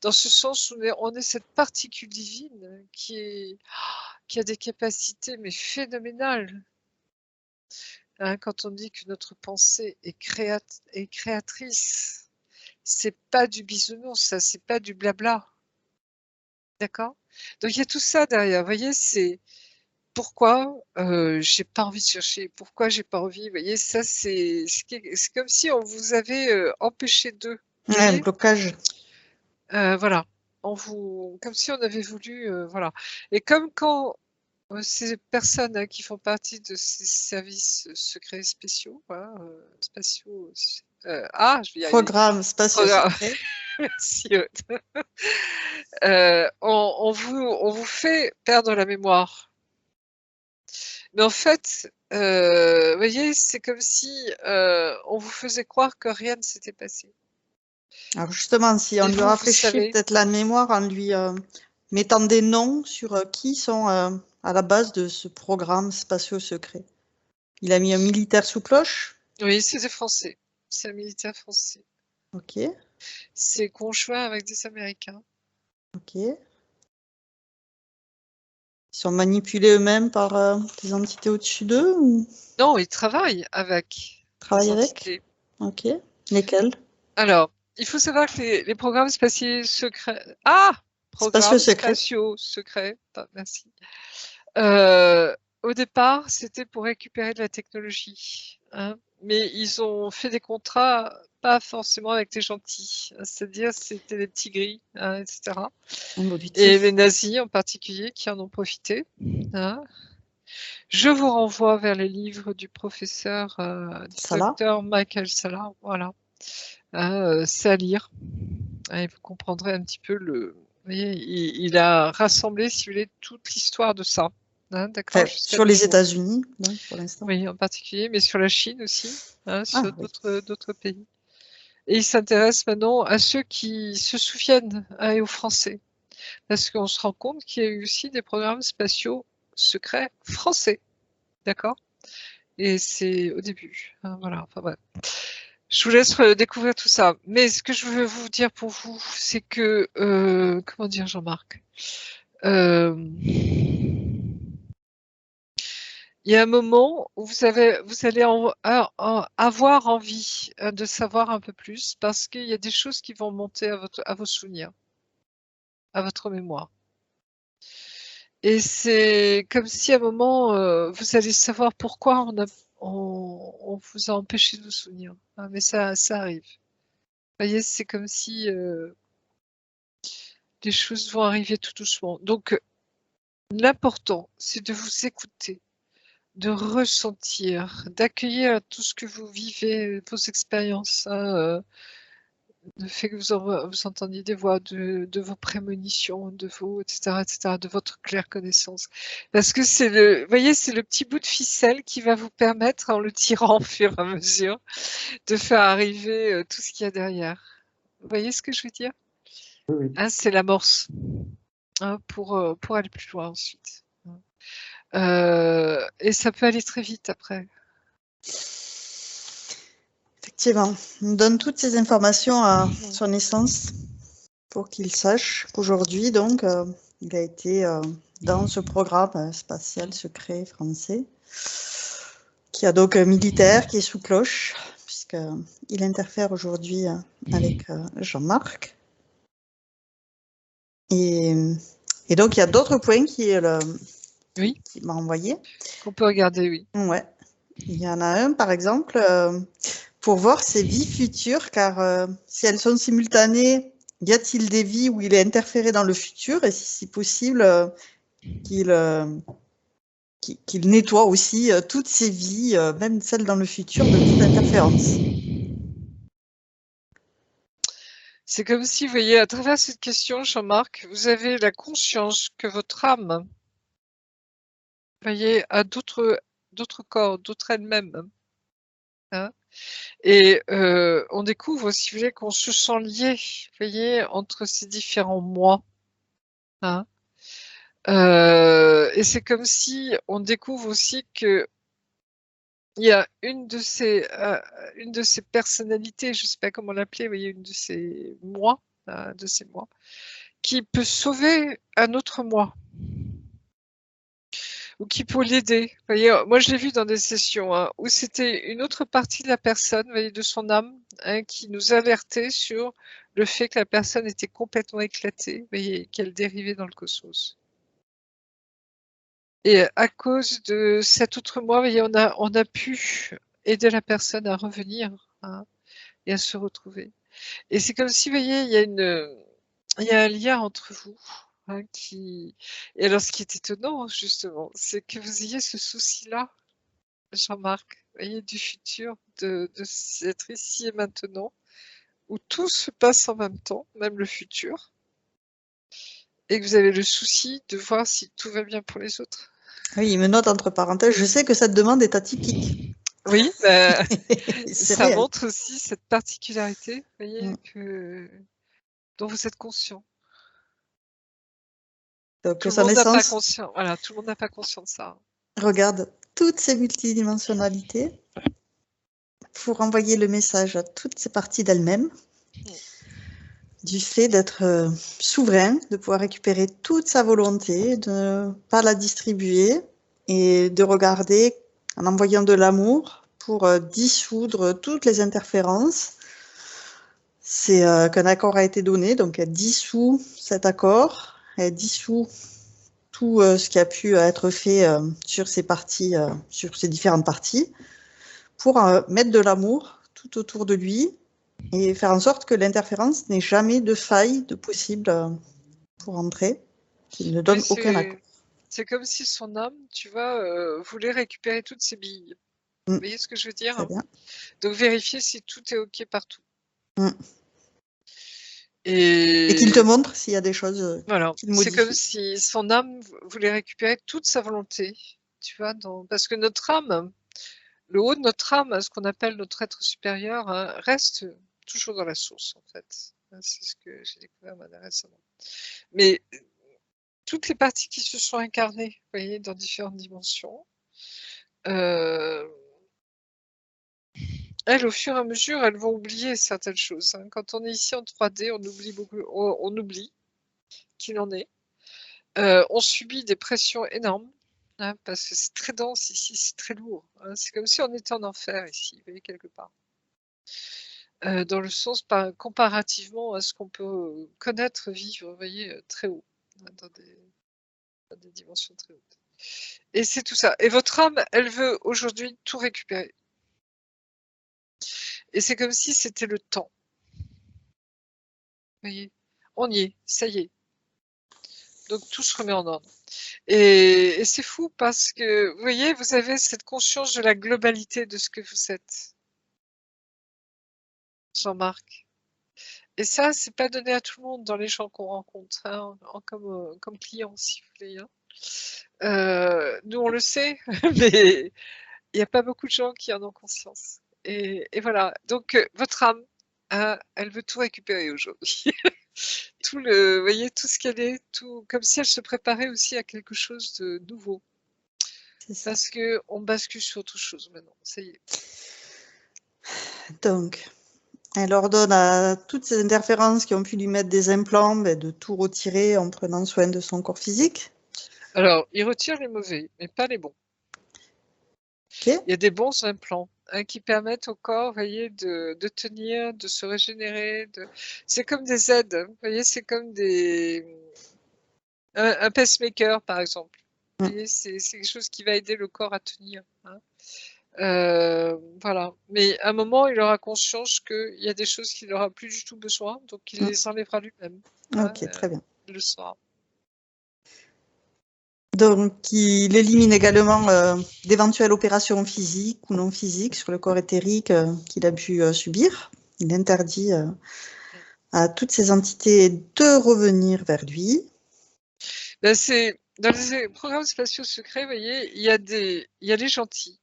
Dans ce sens où on est cette particule divine qui a des capacités mais phénoménales. Quand on dit que notre pensée est créatrice, c'est pas du bisounours, ça, c'est pas du blabla. D'accord? Donc il y a tout ça derrière. Vous voyez, c'est pourquoi j'ai pas envie de chercher, pourquoi j'ai pas envie. Vous voyez, ça c'est comme si on vous avait empêché d'eux. Vous Ouais, un voyez? blocage. Voilà. Comme si on avait voulu, voilà. Et comme quand ces personnes qui font partie de ces services secrets spéciaux, voilà, spatiaux, je vais y arriver. Programme spatial Programme. secret. Merci, Aude. On vous fait perdre la mémoire. Mais en fait, vous voyez, c'est comme si on vous faisait croire que rien ne s'était passé. Alors justement, si on Et lui vous rafraîchit savez. peut-être la mémoire en lui mettant des noms sur qui sont à la base de ce programme spatio secret. Il a mis un militaire sous cloche. Oui, c'est des Français. C'est un militaire français. Ok, C'est conjoint avec des Américains. ok. Ils sont manipulés eux-mêmes par des entités au-dessus d'eux ou Non, ils travaillent avec des travaillent avec? entités. Ok. Lesquels? Alors, il faut savoir que les programmes spatiaux secrets. Spatiaux Programmes secrets. spatiaux secrets. Merci. Au départ, c'était pour récupérer de la technologie, mais ils ont fait des contrats pas forcément avec les gentils, c'est-à-dire c'était des petits gris, etc. Et Évolutifs. les nazis en particulier qui en ont profité. Je vous renvoie vers les livres du professeur Salah. Dr Michael Salah, voilà. C'est à lire. Et vous comprendrez un petit peu le. Vous voyez, il a rassemblé, si vous voulez, toute l'histoire de ça. D'accord, Enfin, jusqu'à sur nos les jours. États-Unis, là, pour l'instant. Oui, en particulier, mais sur la Chine aussi, sur Oui. d'autres pays. Et il s'intéresse maintenant à ceux qui se souviennent et aux Français. Parce qu'on se rend compte qu'il y a eu aussi des programmes spatiaux secrets français. D'accord? Et c'est au début. Voilà, enfin bref. Je vous laisse découvrir tout ça. Mais ce que je veux vous dire pour vous, c'est que, comment dire, Jean-Marc, il y a un moment où vous allez avoir envie de savoir un peu plus parce qu'il y a des choses qui vont monter à vos souvenirs, à votre mémoire. Et c'est comme si à un moment, vous allez savoir pourquoi on vous a empêché de vous souvenir. Mais ça arrive. Vous voyez, c'est comme si les choses vont arriver tout doucement. Donc, l'important, c'est de vous écouter, de ressentir, d'accueillir tout ce que vous vivez, vos expériences, le fait que vous entendiez des voix, de vos prémonitions, de vos, etc., de votre claire connaissance. Parce que vous voyez, c'est le petit bout de ficelle qui va vous permettre, en le tirant au fur et à mesure, de faire arriver tout ce qu'il y a derrière. Vous voyez ce que je veux dire? Oui. C'est l'amorce, pour aller plus loin ensuite. Et ça peut aller très vite après. Effectivement. On nous donne toutes ces informations à son naissance pour qu'il sache qu'aujourd'hui, donc, il a été dans ce programme spatial secret français, qui a donc un militaire qui est sous cloche, puisqu'il interfère aujourd'hui avec Jean-Marc. Et donc, il y a d'autres points qui m'a envoyé. Qu'on peut regarder, oui. Ouais. Il y en a un, par exemple, pour voir ses vies futures, car si elles sont simultanées, y a-t-il des vies où il est interféré dans le futur, et si possible, qu'il nettoie aussi toutes ses vies, même celles dans le futur, de toute interférence. C'est comme si, vous voyez, à travers cette question, Jean-Marc, vous avez la conscience que votre âme, vous voyez, a d'autres corps, d'autres elles-mêmes. Et on découvre, si vous voulez, qu'on se sent lié, vous voyez, entre ces différents moi. Hein. Et c'est comme si on découvre aussi que il y a une de ces personnalités, je ne sais pas comment l'appeler, vous voyez, une de ces moi, qui peut sauver un autre moi. Ou qui peut l'aider. Vous voyez, moi je l'ai vu dans des sessions hein, où c'était une autre partie de la personne, vous voyez, de son âme, hein, qui nous alertait sur le fait que la personne était complètement éclatée, vous voyez, qu'elle dérivait dans le cosmos. Et à cause de cet autre moi, vous voyez, on a pu aider la personne à revenir hein, et à se retrouver. Et c'est comme si, vous voyez, il y a un lien entre vous. Hein, Et alors, ce qui est étonnant, justement, c'est que vous ayez ce souci-là, Jean-Marc, vous voyez, du futur, de d'être ici et maintenant, où tout se passe en même temps, même le futur, et que vous avez le souci de voir si tout va bien pour les autres. Oui, il me note entre parenthèses, je sais que cette demande est atypique. Oui, C'est ça réel. montre aussi cette particularité, vous voyez, dont vous êtes conscient. Donc, Tout le sa monde n'a pas naissance conscience. Voilà, tout le monde n'a pas conscience de ça. regarde toutes ces multidimensionnalités pour envoyer le message à toutes ces parties d'elle-même du fait d'être souverain, de pouvoir récupérer toute sa volonté, de ne pas la distribuer et de regarder en envoyant de l'amour pour dissoudre toutes les interférences. C'est qu'un accord a été donné, donc elle dissout cet accord, elle dissout tout ce qui a pu être fait sur ces parties, sur ces différentes parties, pour mettre de l'amour tout autour de lui et faire en sorte que l'interférence n'ait jamais de faille de possible pour entrer, qu'il ne donne aucun accord. C'est comme si son âme, tu vois, voulait récupérer toutes ses billes. Vous voyez ce que je veux dire? Très bien. Donc vérifier si tout est OK partout. Et qu'il te montre s'il y a des choses voilà. qu'il C'est comme modifie. si son âme voulait récupérer toute sa volonté, tu vois, parce que notre âme, le haut de notre âme, ce qu'on appelle notre être supérieur, hein, reste toujours dans la source, en fait. C'est ce que j'ai découvert récemment. Mais toutes les parties qui se sont incarnées, vous voyez, dans différentes dimensions, elles, au fur et à mesure, elles vont oublier certaines choses. Hein. Quand on est ici en 3D, on oublie beaucoup, on oublie qu'il en est. On subit des pressions énormes, hein, parce que c'est très dense ici, c'est très lourd. Hein. C'est comme si on était en enfer ici, vous voyez, quelque part. Dans le sens, comparativement à ce qu'on peut connaître, vivre, vous voyez, très haut, hein, dans des dimensions très hautes. Et c'est tout ça. Et votre âme, elle veut aujourd'hui tout récupérer. Et c'est comme si c'était le temps. Vous voyez, on y est, ça y est. Donc tout se remet en ordre. Et c'est fou parce que, vous voyez, vous avez cette conscience de la globalité de ce que vous êtes. Jean-Marc. Et ça, c'est pas donné à tout le monde dans les gens qu'on rencontre, hein, comme clients, si vous voulez. Hein. Nous, on le sait, mais il n'y a pas beaucoup de gens qui en ont conscience. Et voilà. Donc, votre âme, elle veut tout récupérer aujourd'hui. Vous voyez, tout ce qu'elle est, tout, comme si elle se préparait aussi à quelque chose de nouveau. Parce qu'on bascule sur autre chose maintenant. Ça y est. Donc, elle ordonne à toutes ces interférences qui ont pu lui mettre des implants de tout retirer en prenant soin de son corps physique. Alors, il retire les mauvais, mais pas les bons. Okay. Il y a des bons implants hein, qui permettent au corps, vous voyez, de tenir, de se régénérer. C'est comme des aides, vous voyez, c'est comme un pacemaker, par exemple. Vous voyez, c'est quelque chose qui va aider le corps à tenir. Hein. Voilà. Mais à un moment, il aura conscience qu'il y a des choses qu'il n'aura plus du tout besoin, donc il les enlèvera lui-même. Ok, très bien. Le soir. Donc, il élimine également d'éventuelles opérations physiques ou non physiques sur le corps éthérique qu'il a pu subir. Il interdit à toutes ces entités de revenir vers lui. Ben, dans les programmes spatiaux secrets, vous voyez, il y a les gentils.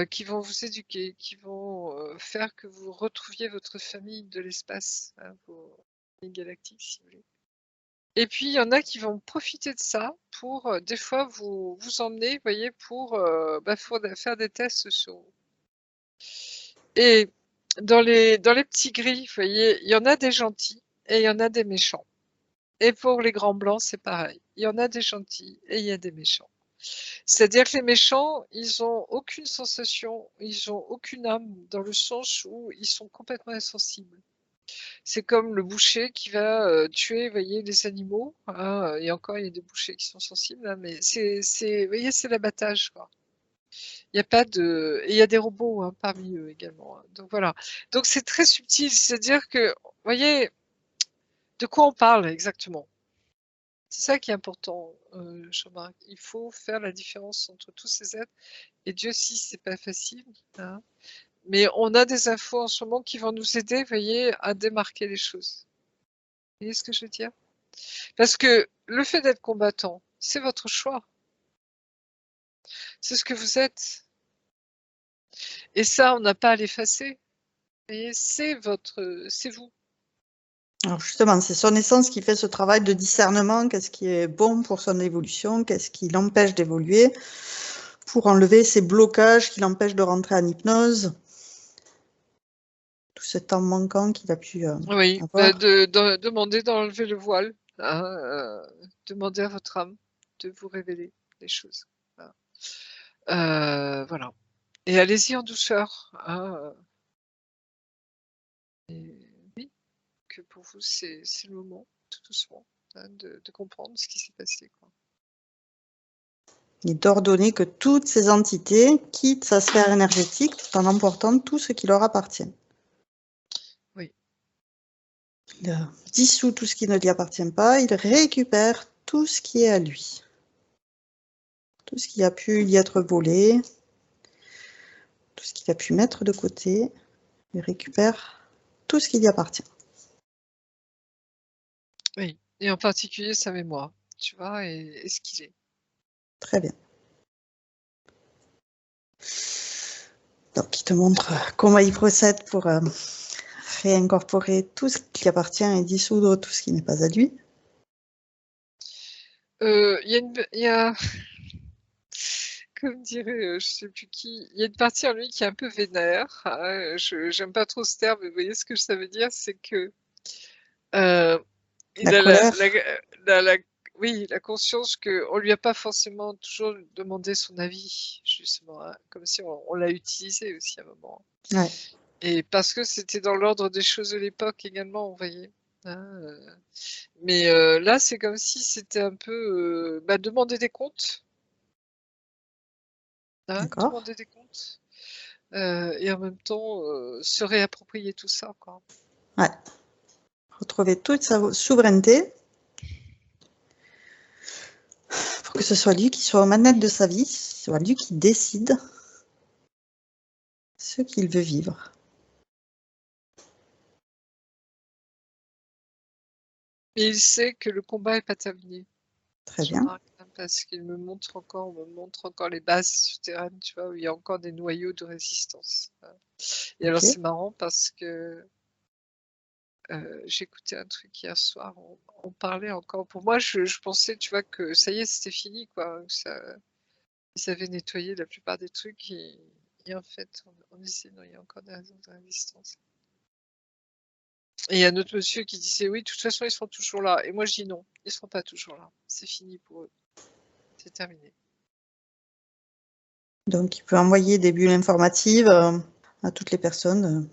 qui vont vous éduquer, qui vont faire que vous retrouviez votre famille de l'espace, hein, vos familles galactiques, si vous voulez. Et puis, il y en a qui vont profiter de ça pour, des fois, vous emmener, vous voyez, pour faire des tests sur vous. Et dans les petits gris, vous voyez, il y en a des gentils et il y en a des méchants. Et pour les grands blancs, c'est pareil. Il y en a des gentils et il y a des méchants. C'est-à-dire que les méchants, ils ont aucune sensation, ils ont aucune âme, dans le sens où ils sont complètement insensibles. C'est comme le boucher qui va tuer, vous voyez, les animaux, hein, et encore, il y a des bouchers qui sont sensibles, hein, mais vous voyez, c'est l'abattage, quoi. Il y a pas de, et il y a des robots, hein, parmi eux également, hein. Donc voilà. Donc c'est très subtil, c'est-à-dire que, vous voyez, de quoi on parle exactement? C'est ça qui est important, Jean-Marc. Il faut faire la différence entre tous ces êtres. Et Dieu sait, c'est pas facile, hein. Mais on a des infos en ce moment qui vont nous aider, vous voyez, à démarquer les choses. Vous voyez ce que je veux dire? Parce que le fait d'être combattant, c'est votre choix. C'est ce que vous êtes. Et ça, on n'a pas à l'effacer. Vous voyez, c'est vous. Alors justement, c'est son essence qui fait ce travail de discernement, qu'est-ce qui est bon pour son évolution, qu'est-ce qui l'empêche d'évoluer, pour enlever ces blocages qui l'empêchent de rentrer en hypnose, tout ce temps manquant qu'il a pu Oui, avoir. demander d'enlever le voile, hein, demandez à votre âme de vous révéler les choses. Voilà. Et allez-y en douceur, hein, et oui, que pour vous, c'est le moment, tout doucement, hein, de comprendre ce qui s'est passé, quoi. Et d'ordonner que toutes ces entités quittent sa sphère énergétique tout en emportant tout ce qui leur appartient. Oui. Il dissout tout ce qui ne lui appartient pas, il récupère tout ce qui est à lui. Tout ce qui a pu y être volé, tout ce qu'il a pu mettre de côté, il récupère tout ce qui lui appartient. Oui, et en particulier sa mémoire, tu vois, et ce qu'il est. Très bien. Donc, il te montre comment il procède pour réincorporer tout ce qui appartient et dissoudre tout ce qui n'est pas à lui. Il y a, comme dirait, je sais plus qui, il y a une partie en lui qui est un peu vénère, hein, j'aime pas trop ce terme, mais vous voyez ce que ça veut dire, c'est que il La a colère. oui, la conscience qu'on lui a pas forcément toujours demandé son avis, justement, hein, comme si on l'a utilisé aussi à un moment. Ouais. Et parce que c'était dans l'ordre des choses de l'époque également, vous voyez, hein, mais là, c'est comme si c'était un peu demander des comptes, hein, D'accord. demander des comptes, et en même temps se réapproprier tout ça, quoi. Ouais. Retrouver toute sa souveraineté pour que ce soit lui qui soit aux manettes de sa vie, ce soit lui qui décide ce qu'il veut vivre. Et il sait que le combat est pas terminé. Très Je bien. remarque, hein, parce qu'il on me montre encore les bases souterraines, tu vois, où il y a encore des noyaux de résistance. Et alors Ok. c'est marrant parce que j'écoutais un truc hier soir, on parlait encore. Pour moi, je pensais, tu vois, que ça y est, c'était fini, quoi. Ils avaient nettoyé la plupart des trucs et en fait, on disait non, il y a encore des raisons de résistance. Et il y a un autre monsieur qui disait oui, de toute façon, ils seront toujours là. Et moi, je dis non, ils seront pas toujours là. C'est fini pour eux. C'est terminé. Donc, il peut envoyer des bulles informatives à toutes les personnes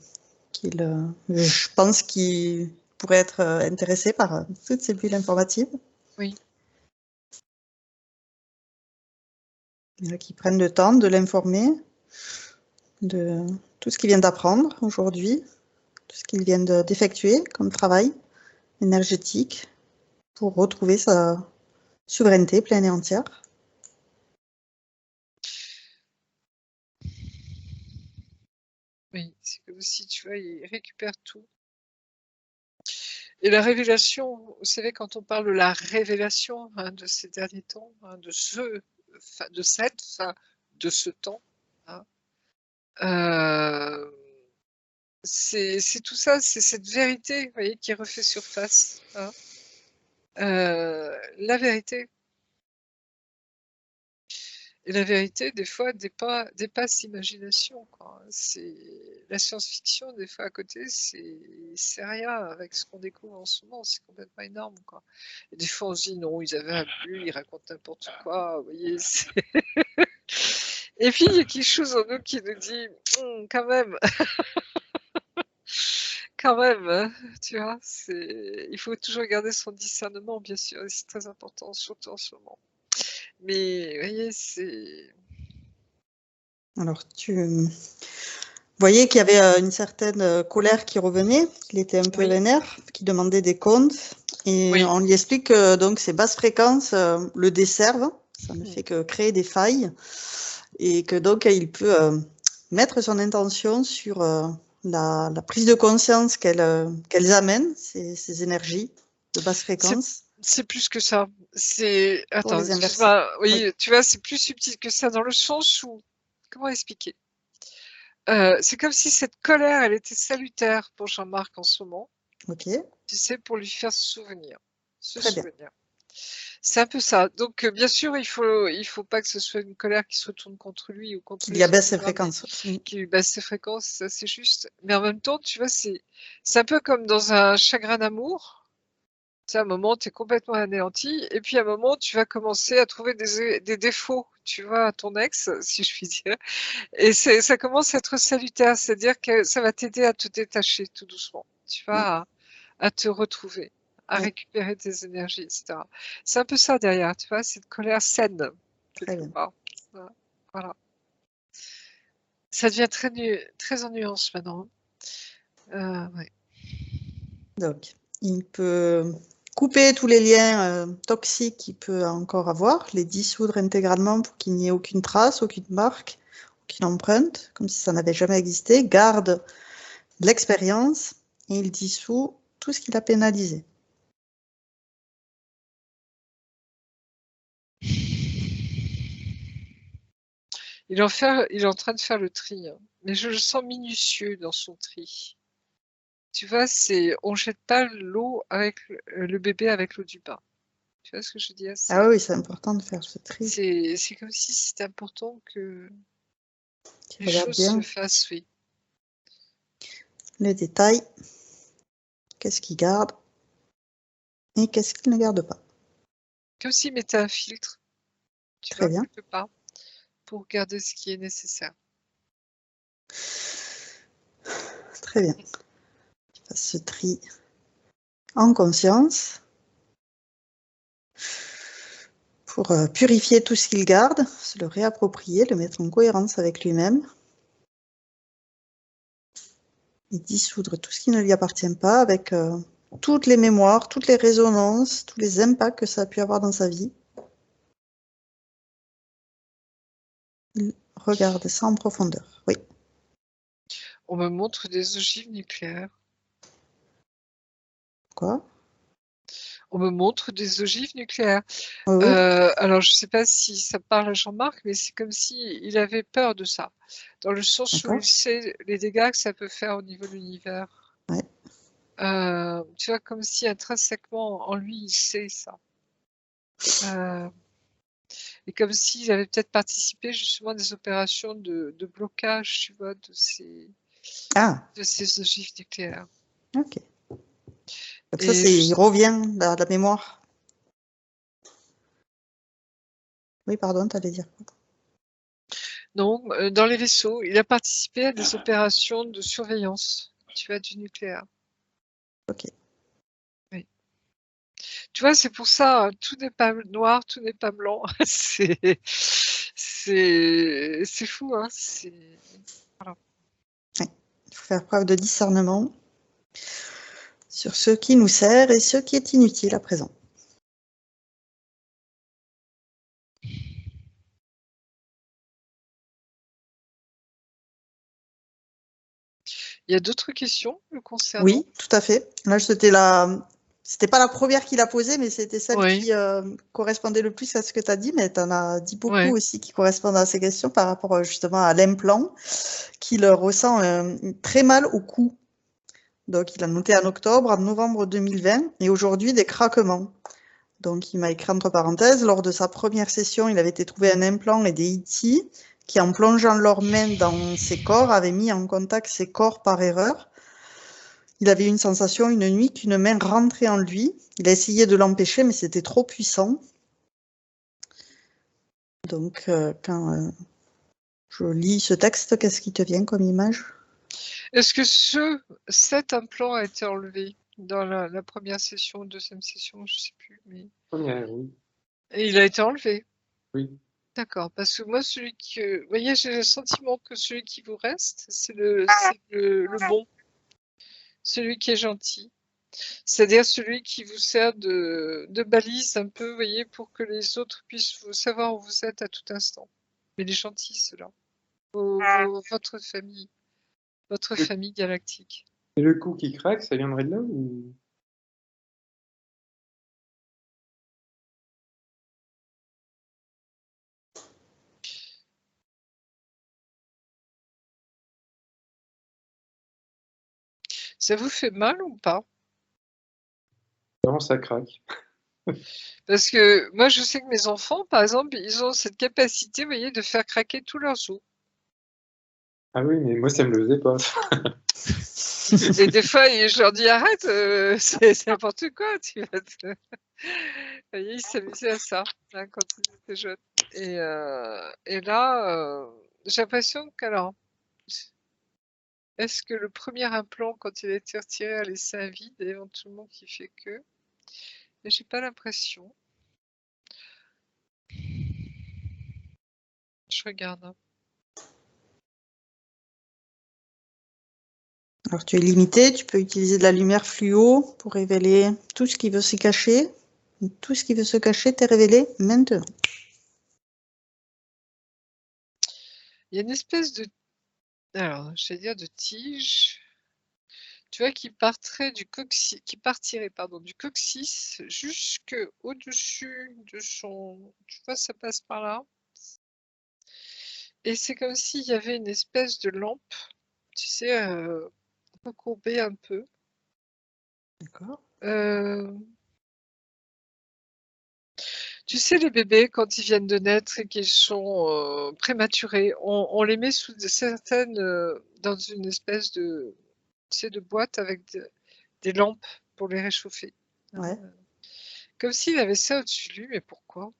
je pense qu'ils pourraient être intéressés par toutes ces bulles informatives. Oui. Qui prennent le temps de l'informer de tout ce qu'il vient d'apprendre aujourd'hui, tout ce qu'il vient d'effectuer comme travail énergétique pour retrouver sa souveraineté pleine et entière. Oui, c'est comme si, tu vois, il récupère tout. Et la révélation, vous savez, quand on parle de la révélation, hein, de ces derniers temps, hein, de ce temps, hein, C'est tout ça, c'est cette vérité, vous voyez, qui refait surface, hein. La vérité. Et la vérité, des fois, dépasse l'imagination, quoi. C'est la science-fiction, des fois, à côté, c'est rien avec ce qu'on découvre en ce moment. C'est complètement énorme, quoi. Et des fois, on se dit, non, ils avaient un but, ils racontent n'importe quoi, vous voyez. Et puis, il y a quelque chose en nous qui nous dit, quand même, quand même, hein, tu vois, il faut toujours garder son discernement, bien sûr, et c'est très important, surtout en ce moment. Mais, vous voyez, c'est... Alors, tu voyais qu'il y avait une certaine colère qui revenait, qu'il était un peu Oui, vénère, qui demandait des comptes. Et oui. on lui explique que donc, ces basses fréquences le desservent, ça ne fait que créer des failles. Et que donc, il peut mettre son intention sur la prise de conscience qu'elles amènent, ces énergies de basse fréquence, C'est plus que ça. pour Attends, les inverser. excuse-moi. Oui. Oui, tu vois, c'est plus subtil que ça dans le sens où... Comment expliquer? C'est comme si cette colère, elle était salutaire pour Jean-Marc en ce moment, Ok, tu sais, pour lui faire se souvenir. Se très bien. souvenir. C'est un peu ça. Donc, bien sûr, il faut pas que ce soit une colère qui se retourne contre lui ou contre Qu'il y les abaisse autres, ses tu vois, mais fréquences. Mm. qui lui baisse ses fréquences, ça c'est juste. Mais en même temps, tu vois, c'est un peu comme dans un chagrin d'amour. Tu sais, à un moment, tu es complètement anéanti, et puis à un moment, tu vas commencer à trouver des défauts, tu vois, à ton ex, si je puis dire. Et ça commence à être salutaire, c'est-à-dire que ça va t'aider à te détacher tout doucement, tu Mm. vois, à te retrouver, à Oui, récupérer tes énergies, etc. C'est un peu ça derrière, tu vois, cette colère saine, très quelque bien. part. Voilà. Ça devient très en nuance maintenant. Ouais. Donc, il peut couper tous les liens toxiques qu'il peut encore avoir, les dissoudre intégralement pour qu'il n'y ait aucune trace, aucune marque, aucune empreinte, comme si ça n'avait jamais existé, garde l'expérience et il dissout tout ce qu'il a pénalisé. Il est en train de faire le tri, hein. Mais je le sens minutieux dans son tri. Tu vois, on jette pas l'eau avec le bébé avec l'eau du bain. Tu vois ce que je veux dire? Ah oui, c'est important de faire ce tri. C'est comme si c'était important que Tu les regardes choses se bien fassent, oui. les détails, qu'est-ce qu'il garde et qu'est-ce qu'il ne garde pas. Comme s'il mettait un filtre, tu Très vois, bien, quelque part, pour garder ce qui est nécessaire. très bien. Tu fasses ce tri en conscience pour purifier tout ce qu'il garde, se le réapproprier, le mettre en cohérence avec lui-même et dissoudre tout ce qui ne lui appartient pas avec toutes les mémoires, toutes les résonances, tous les impacts que ça a pu avoir dans sa vie. Regarde ça en profondeur. Oui. On me montre des ogives nucléaires. Quoi? On me montre des ogives nucléaires. Oui, oui. Alors, je ne sais pas si ça parle à Jean-Marc, mais c'est comme s'il avait peur de ça, dans le sens où il D'accord. sait les dégâts que ça peut faire au niveau de l'univers. Ouais. Tu vois, comme si intrinsèquement en lui, il sait ça. Et comme s'il avait peut-être participé justement à des opérations de blocage, tu vois, Ah, de ces ogives nucléaires. ok. Donc ça, Et il revient à la mémoire. Oui, pardon, tu allais dire quoi? non, dans les vaisseaux, il a participé à des opérations de surveillance, tu vois, du nucléaire. Ok. Oui. Tu vois, c'est pour ça, tout n'est pas noir, tout n'est pas blanc. C'est fou, hein. Voilà. Ouais. Il faut faire preuve de discernement sur ce qui nous sert et ce qui est inutile à présent. Il y a d'autres questions le concernant? Oui, tout à fait. Là, c'était C'était pas la première qu'il a posée, mais c'était celle Oui. qui correspondait le plus à ce que tu as dit, mais tu en as dit beaucoup Ouais. aussi qui correspondent à ces questions par rapport justement à l'implant, qu'il ressent très mal au cou. Donc, il a noté en octobre, en novembre 2020, et aujourd'hui, des craquements. Donc, il m'a écrit entre parenthèses, lors de sa première session, il avait été trouvé un implant et des ITI qui, en plongeant leurs mains dans ses corps, avaient mis en contact ses corps par erreur. Il avait eu une sensation une nuit qu'une main rentrait en lui. Il a essayé de l'empêcher, mais c'était trop puissant. Donc, quand je lis ce texte, qu'est-ce qui te vient comme image? Est-ce que cet implant a été enlevé dans la première session, deuxième session, je sais plus, mais Première, oui. et il a été enlevé? Oui. D'accord, parce que moi, celui que, vous voyez, j'ai le sentiment que celui qui vous reste, c'est le bon, celui qui est gentil. C'est-à-dire celui qui vous sert de balise un peu, vous voyez, pour que les autres puissent vous savoir où vous êtes à tout instant. Mais il est gentil, ceux-là. Votre famille galactique. Et le cou qui craque, ça viendrait de là ou... Ça vous fait mal ou pas? Non, ça craque. Parce que moi, je sais que mes enfants, par exemple, ils ont cette capacité, vous voyez, de faire craquer tous leurs os. Ah oui, mais moi, ça me le faisait pas. Et des fois, je leur dis arrête, c'est n'importe quoi, tu vas te... Vous voyez, ils s'amusaient à ça hein, quand ils étaient jeunes. Et là, j'ai l'impression qu'alors, est-ce que le premier implant, quand il a été retiré, a laissé un vide, éventuellement qui fait que... Mais j'ai pas l'impression. Je regarde. Hein. Alors, tu es limité, tu peux utiliser de la lumière fluo pour révéler tout ce qui veut se cacher. Tout ce qui veut se cacher t'est révélé maintenant. Il y a une espèce de... Alors, je vais dire de tige... Tu vois, qui partirait du coccyx, du coccyx jusque au-dessus de son... Tu vois, ça passe par là. Et c'est comme s'il y avait une espèce de lampe, tu sais, recourbée un peu. D'accord. Tu sais, les bébés, quand ils viennent de naître et qu'ils sont prématurés, on les met sous certaines, dans une espèce de, tu sais, de boîte avec des lampes pour les réchauffer. Ouais. Comme s'il avait ça au-dessus de lui, mais pourquoi?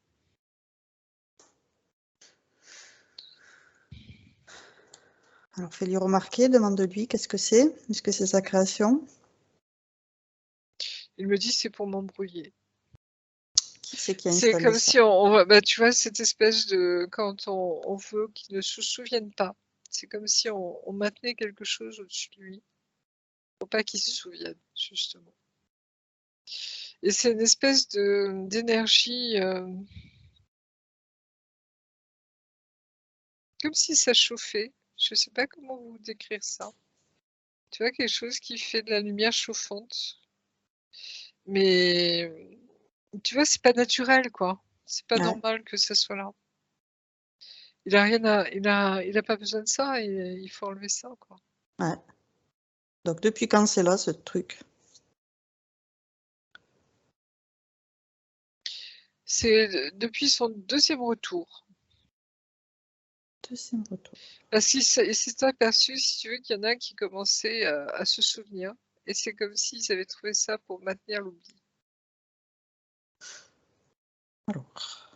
Alors, fais-lui remarquer, demande-lui qu'est-ce que c'est. Est-ce que c'est sa création? Il me dit c'est pour m'embrouiller. Qui c'est qui a C'est installé comme ça? si bah, tu vois, cette espèce de, quand on veut qu'il ne se souvienne pas, c'est comme si on maintenait quelque chose au-dessus de lui, pour pas qu'il se souvienne, justement. Et c'est une espèce d'énergie, comme si ça chauffait. Je sais pas comment vous décrire ça. Tu vois, quelque chose qui fait de la lumière chauffante. Mais tu vois, c'est pas naturel, quoi. C'est pas Ouais. normal que ça soit là. Il a rien à, il a pas besoin de ça et il faut enlever ça, quoi. Ouais. Donc, depuis quand c'est là, ce truc? C'est depuis son deuxième retour. Deuxième retour. Parce qu'il s'est aperçu, si tu veux, qu'il y en a qui commençaient à se souvenir. Et c'est comme s'ils avaient trouvé ça pour maintenir l'oubli. Alors.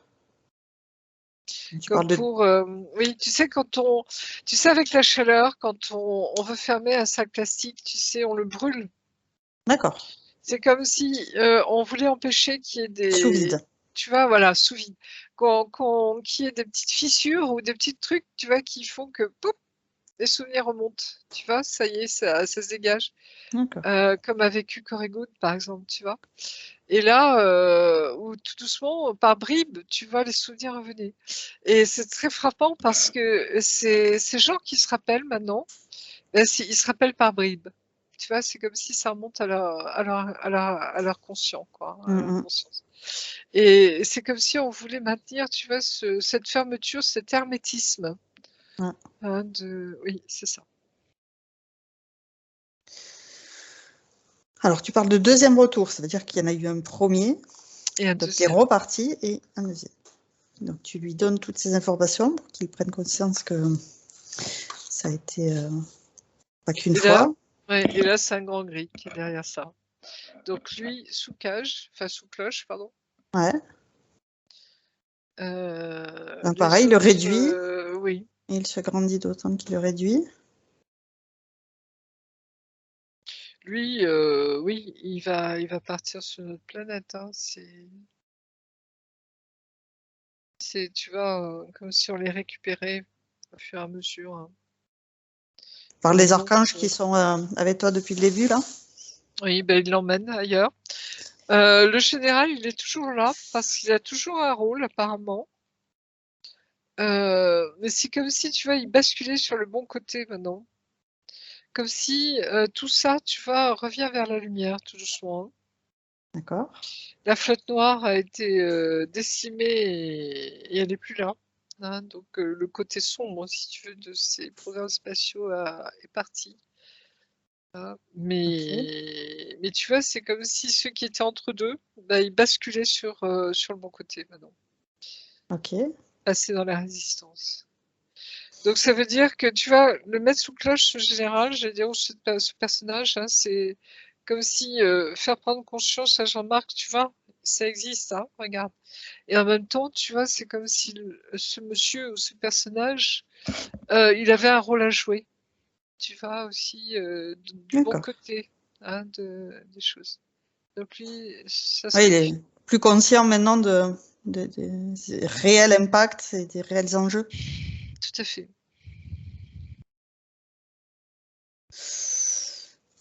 Tu Comme parles de... pour, oui, tu sais, tu sais, avec la chaleur, quand on veut fermer un sac plastique, tu sais, on le brûle. D'accord. C'est comme si on voulait empêcher qu'il y ait Sous des, vide. tu vois, voilà, sous vide, qu'il y ait des petites fissures ou des petits trucs, tu vois, qui font que, pouf, les souvenirs remontent. Tu vois, ça y est, ça se dégage. D'accord. Comme a vécu Corégoud, par exemple, tu vois. Et là, où tout doucement, par bribes, tu vois les souvenirs revenir. Et c'est très frappant parce que ces gens qui se rappellent maintenant, ben, ils se rappellent par bribes. Tu vois, c'est comme si ça remonte à leur conscient, quoi, à leur conscience. Et c'est comme si on voulait maintenir, tu vois, cette fermeture, cet hermétisme. Ouais. Hein, oui, c'est ça. Alors, tu parles de deuxième retour, ça veut dire qu'il y en a eu un premier, Et un donc il est deuxième. reparti, et un deuxième. Donc, tu lui donnes toutes ces informations pour qu'il prenne conscience que ça a été pas qu'une fois. Et là, c'est un grand gris qui est derrière ça. Donc lui, sous cloche, pardon. Ouais. Les Pareil, il le autres, réduit. oui. Et il se grandit d'autant qu'il le réduit. Lui, oui, il va partir sur notre planète. Hein. C'est, tu vois, comme si on les récupérait au fur et à mesure. Hein. Par Et les donc, archanges qui sont avec toi depuis le début, là. oui, ben, il l'emmène ailleurs. Le général, il est toujours là parce qu'il a toujours un rôle apparemment. Mais c'est comme si, tu vois, il basculait sur le bon côté maintenant. Comme si tout ça, tu vois, revient vers la lumière tout doucement. Hein. D'accord. La flotte noire a été décimée et elle n'est plus là. Hein. Donc le côté sombre, si tu veux, de ces programmes spatiaux est parti. Hein. Mais tu vois, c'est comme si ceux qui étaient entre deux, bah, ils basculaient sur le bon côté maintenant. Ok. Passer dans la résistance. Donc ça veut dire que tu vois, le mettre sous cloche en général, je vais dire ce personnage, hein, c'est comme si faire prendre conscience à Jean-Marc, tu vois, ça existe, hein, regarde. Et en même temps, tu vois, c'est comme si ce monsieur ou ce personnage, il avait un rôle à jouer, tu vois, aussi du bon D'accord. côté hein, des choses. Donc lui, ça Oui, il serait... est plus conscient maintenant des réels impacts et des réels enjeux. Tout à fait.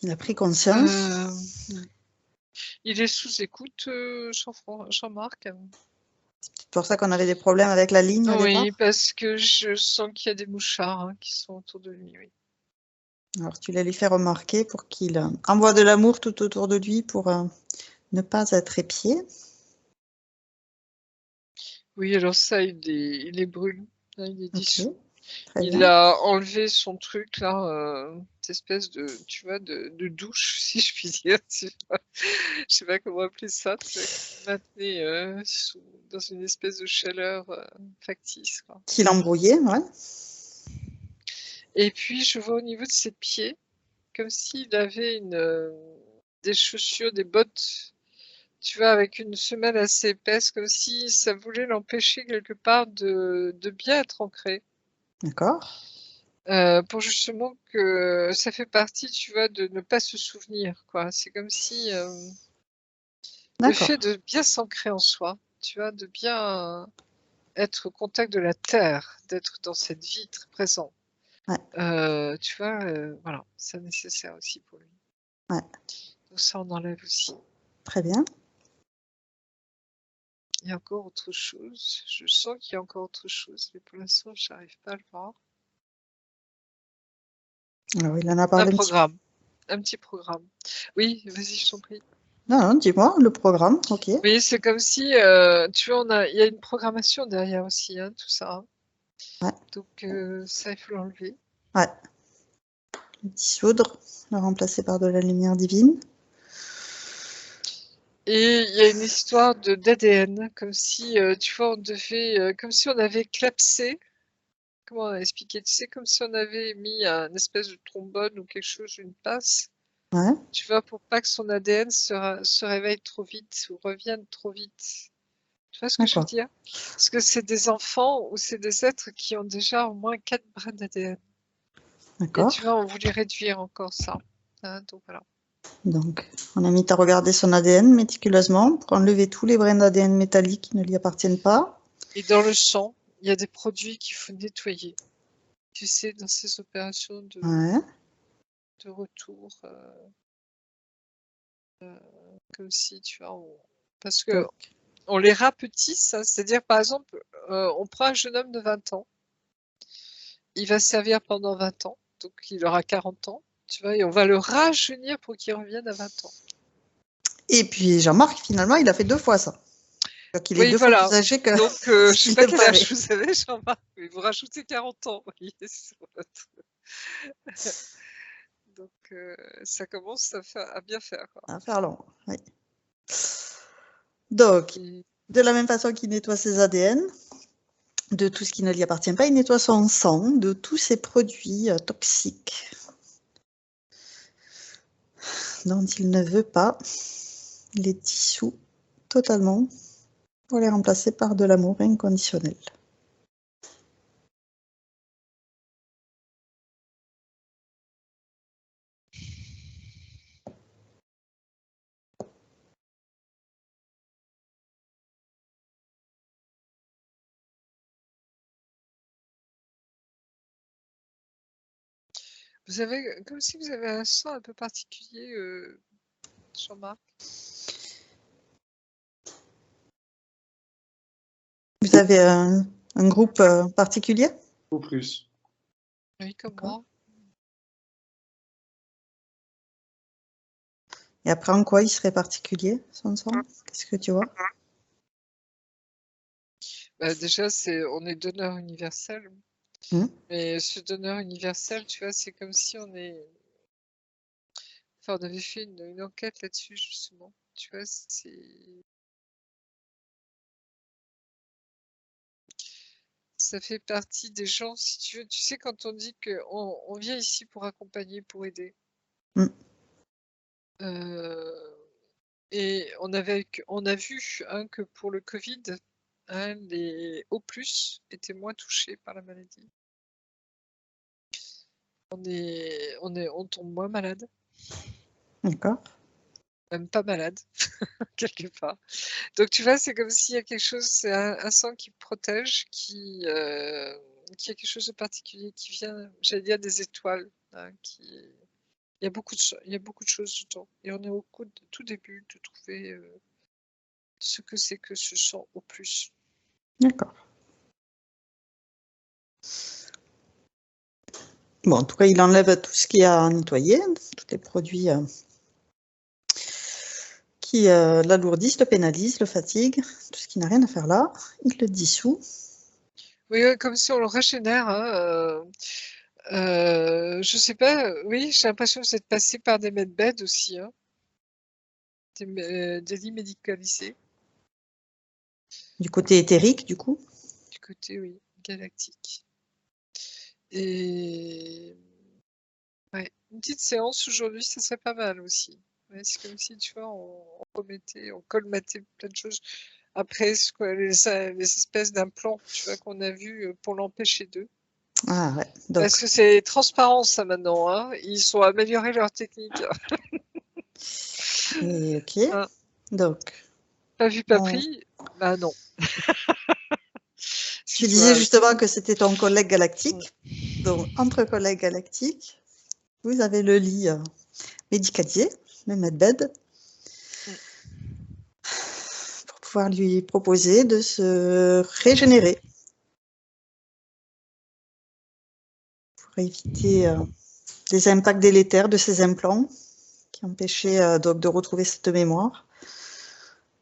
Il a pris conscience. Il est sous écoute, Jean-Marc. C'est pour ça qu'on avait des problèmes avec la ligne au départ. Oui, parce que je sens qu'il y a des mouchards hein, qui sont autour de lui, oui. Alors, tu l'as lui fait remarquer pour qu'il envoie de l'amour tout autour de lui pour ne pas être épié. Oui, alors ça, il les brûle. Hein, il les dissout. Très Il bien. a enlevé son truc, là, cette espèce de, tu vois, de douche, si je puis dire. Tu vois. Je sais pas comment appeler ça, tu vois, qui maintenait dans une espèce de chaleur factice, quoi. Qu'il embrouillait, ouais. Et puis, je vois au niveau de ses pieds, comme s'il avait des chaussures, des bottes, tu vois, avec une semelle assez épaisse, comme si ça voulait l'empêcher quelque part de bien être ancré. D'accord. Pour justement que ça fait partie, tu vois, de ne pas se souvenir, quoi. C'est comme si le D'accord. fait de bien s'ancrer en soi, tu vois, de bien être au contact de la terre, d'être dans cette vie très présent. Ouais. Tu vois, voilà, c'est nécessaire aussi pour lui. Ouais. Donc ça, on enlève aussi. Très bien. Il y a encore autre chose. Je sens qu'il y a encore autre chose, mais pour l'instant, je n'arrive pas à le voir. Alors, il en a Un parlé programme. Un petit programme. Oui, vas-y, je t'en prie. Non, non, dis-moi, le programme, ok. Oui, c'est comme si, tu vois, il y a une programmation derrière aussi, hein, tout ça. Hein. Ouais. Donc ça, il faut l'enlever. Ouais. Le dissoudre, le remplacer par de la lumière divine. Et il y a une histoire d'ADN, comme si, tu vois, on devait, comme si on avait clapsé, comment on a expliqué, tu sais, comme si on avait mis un espèce de trombone ou quelque chose, une passe, Ouais. tu vois, pour pas que son ADN se réveille trop vite ou revienne trop vite. Tu vois ce que je veux D'accord. dire? Parce que c'est des enfants ou c'est des êtres qui ont déjà au moins 4 brins d'ADN. Et D'accord. tu vois, on voulait réduire encore ça. Hein, donc voilà. Donc, on a mis à regarder son ADN méticuleusement pour enlever tous les brins d'ADN métalliques qui ne lui appartiennent pas. Et dans le sang, il y a des produits qu'il faut nettoyer. Tu sais, dans ces opérations Ouais. de retour, comme si, tu vois, parce que Donc, on les rapetisse, hein, c'est-à-dire, par exemple, on prend un jeune homme de 20 ans, il va servir pendant 20 ans, donc il aura 40 ans. Tu vois, et on va le rajeunir pour qu'il revienne à 20 ans. Et puis Jean-Marc, finalement, il a fait 2 fois ça. Donc il est Oui, 2 fois voilà. plus âgé que Donc, je ce sais qu'il pas ne quel paraît. âge vous avez, Jean-Marc, mais vous rajoutez 40 ans, vous voyez, sur votre- Donc, ça commence à bien faire, quoi. À faire long, oui. Donc, Et- de la même façon qu'il nettoie ses ADN, de tout ce qui ne lui appartient pas, il nettoie son sang, de tous ces produits toxiques dont il ne veut pas. Il les dissout totalement pour les remplacer par de l'amour inconditionnel. Vous avez, comme si vous avez un sang un peu particulier, Jean-Marc. Vous avez un groupe particulier? Au plus. Oui, comme D'accord. moi. Et après, en quoi il serait particulier, son sang? Qu'est-ce que tu vois? Bah, déjà, on est donneur universel. Mais ce donneur universel, tu vois, c'est comme si on avait fait une enquête là-dessus, justement. Tu vois, ça fait partie des gens, si tu veux. Tu sais, quand on dit qu'on vient ici pour accompagner, pour aider. Et on a vu que pour le Covid, les O+, étaient moins touchés par la maladie. On tombe moins malade, D'accord. même pas malade, quelque part. Donc tu vois, c'est comme s'il y a quelque chose, c'est un sang qui protège, qui a quelque chose de particulier, qui vient, j'allais dire, des étoiles, hein, il y a beaucoup de choses dedans. Et on est au tout début de trouver ce que c'est que ce sang au plus. D'accord. Bon, en tout cas, il enlève tout ce qu'il y a à nettoyer, tous les produits qui l'alourdissent, le pénalisent, le fatiguent, tout ce qui n'a rien à faire là. Il le dissout. Oui, comme si on le régénère. Hein, je sais pas, oui, j'ai l'impression que vous êtes passé par des medbeds aussi, hein, des lits médicalisés, Du côté éthérique, du coup. du côté, oui, galactique. Et ouais, une petite séance aujourd'hui, ça serait pas mal aussi. Ouais, c'est comme si, tu vois, on colmatait plein de choses. Après, les espèces d'implants, tu vois, qu'on a vus pour l'empêcher d'eux. Ah ouais. Donc, Parce que c'est transparent, ça, maintenant, hein. Ils ont amélioré leur technique. et ok. Hein. Donc, Pas vu, pas on- pris? Bah non. tu disais justement que c'était ton collègue galactique. Donc, entre collègues galactiques, vous avez le lit médicalisé, le medbed, pour pouvoir lui proposer de se régénérer. Pour éviter des impacts délétères de ces implants qui empêchaient donc de retrouver cette mémoire.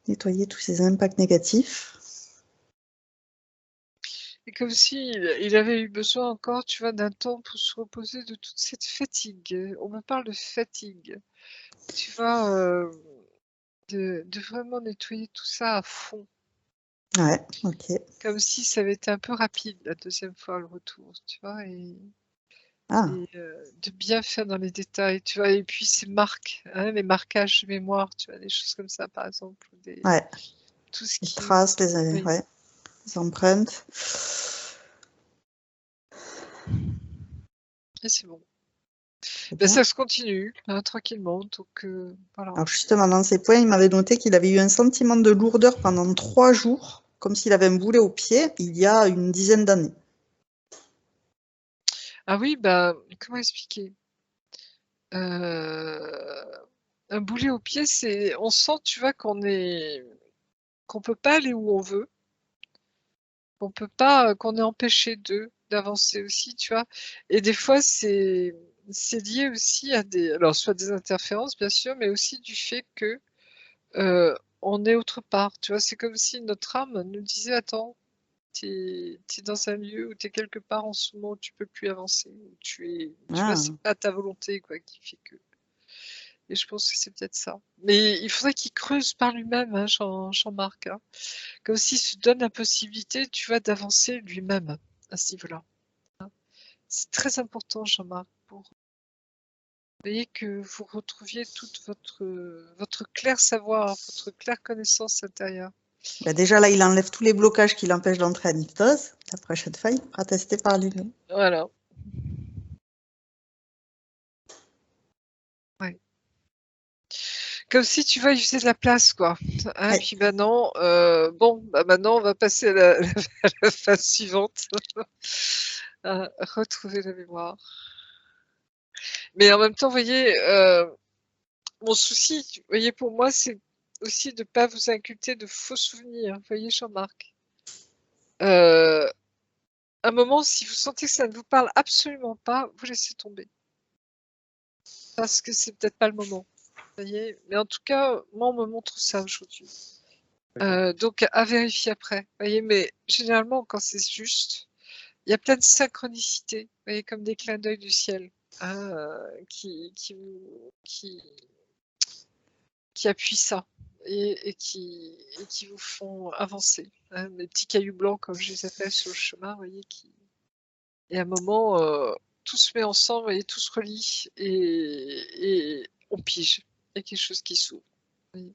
Nettoyer tous ces impacts négatifs. Et comme si il avait eu besoin encore, tu vois, d'un temps pour se reposer de toute cette fatigue. On me parle de fatigue. Tu vois, de vraiment nettoyer tout ça à fond. Ouais, ok. Comme si ça avait été un peu rapide la deuxième fois le retour, tu vois, et de bien faire dans les détails, tu vois. Et puis ces marques, hein, les marquages de mémoire, tu vois, des choses comme ça, par exemple, Ouais. tout ce Les qui, traces, oui. ouais, les empreintes. Et c'est bon. Très Ben, bien. ça se continue, hein, tranquillement. Donc voilà. Alors justement, dans ces points, il m'avait noté qu'il avait eu un sentiment de lourdeur pendant 3 jours, comme s'il avait un boulet au pied, il y a une dizaine d'années. Ah oui, bah, comment expliquer? Un boulet au pied, on sent, tu vois, qu'on peut pas aller où on veut, qu'on est empêché d'avancer aussi, tu vois. Et des fois, c'est lié aussi à alors soit des interférences bien sûr, mais aussi du fait que on est autre part. Tu vois, c'est comme si notre âme nous disait attends, t'es dans un lieu où t'es quelque part en ce moment où tu peux plus avancer, où tu vois, Ah, c'est pas ta volonté quoi qui fait que. Et je pense que c'est peut-être ça. Mais il faudrait qu'il creuse par lui-même, hein, Jean-Marc, hein. Comme s'il se donne la possibilité, tu vois, d'avancer lui-même à ce niveau-là. Hein. C'est très important, Jean-Marc, pour voyez, que vous retrouviez toute votre clair savoir, votre claire connaissance intérieure. bah déjà là, il enlève tous les blocages qui l'empêchent d'entrer à l'hypnose. La prochaine fois, il pourra tester par lui-même. Voilà. Ouais. Comme si tu vois, il faisait de la place, quoi. Hein, Ouais. puis maintenant, bon, bah maintenant, on va passer à à la phase suivante. Retrouver la mémoire. Mais en même temps, vous voyez, mon souci, vous voyez, pour moi, c'est aussi de ne pas vous inculter de faux souvenirs. Vous voyez, Jean-Marc. Un moment, si vous sentez que ça ne vous parle absolument pas, vous laissez tomber. Parce que c'est peut-être pas le moment. Vous voyez, mais en tout cas, moi, on me montre ça aujourd'hui. Donc, à vérifier après. Vous voyez, mais généralement, quand c'est juste, il y a plein de synchronicités. Vous voyez, comme des clins d'œil du ciel, hein, qui appuient ça et qui vous font avancer. Hein, mes petits cailloux blancs, comme je les appelle sur le chemin, vous voyez, et à un moment, tout se met ensemble, vous voyez, tout se relie et on pige. Il y a quelque chose qui s'ouvre. Oui.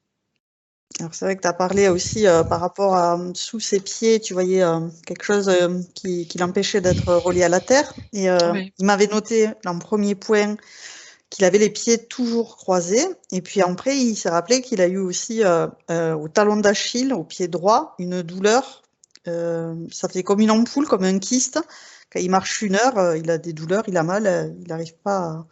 Alors c'est vrai que tu as parlé aussi par rapport à sous ses pieds, tu voyais quelque chose qui l'empêchait d'être relié à la terre. Et Oui. il m'avait noté en premier point qu'il avait les pieds toujours croisés. Et puis après, il s'est rappelé qu'il a eu aussi au talon d'Achille, au pied droit, une douleur. Ça fait comme une ampoule, comme un kyste. Quand il marche 1 heure, il a des douleurs, il a mal, il n'arrive pas à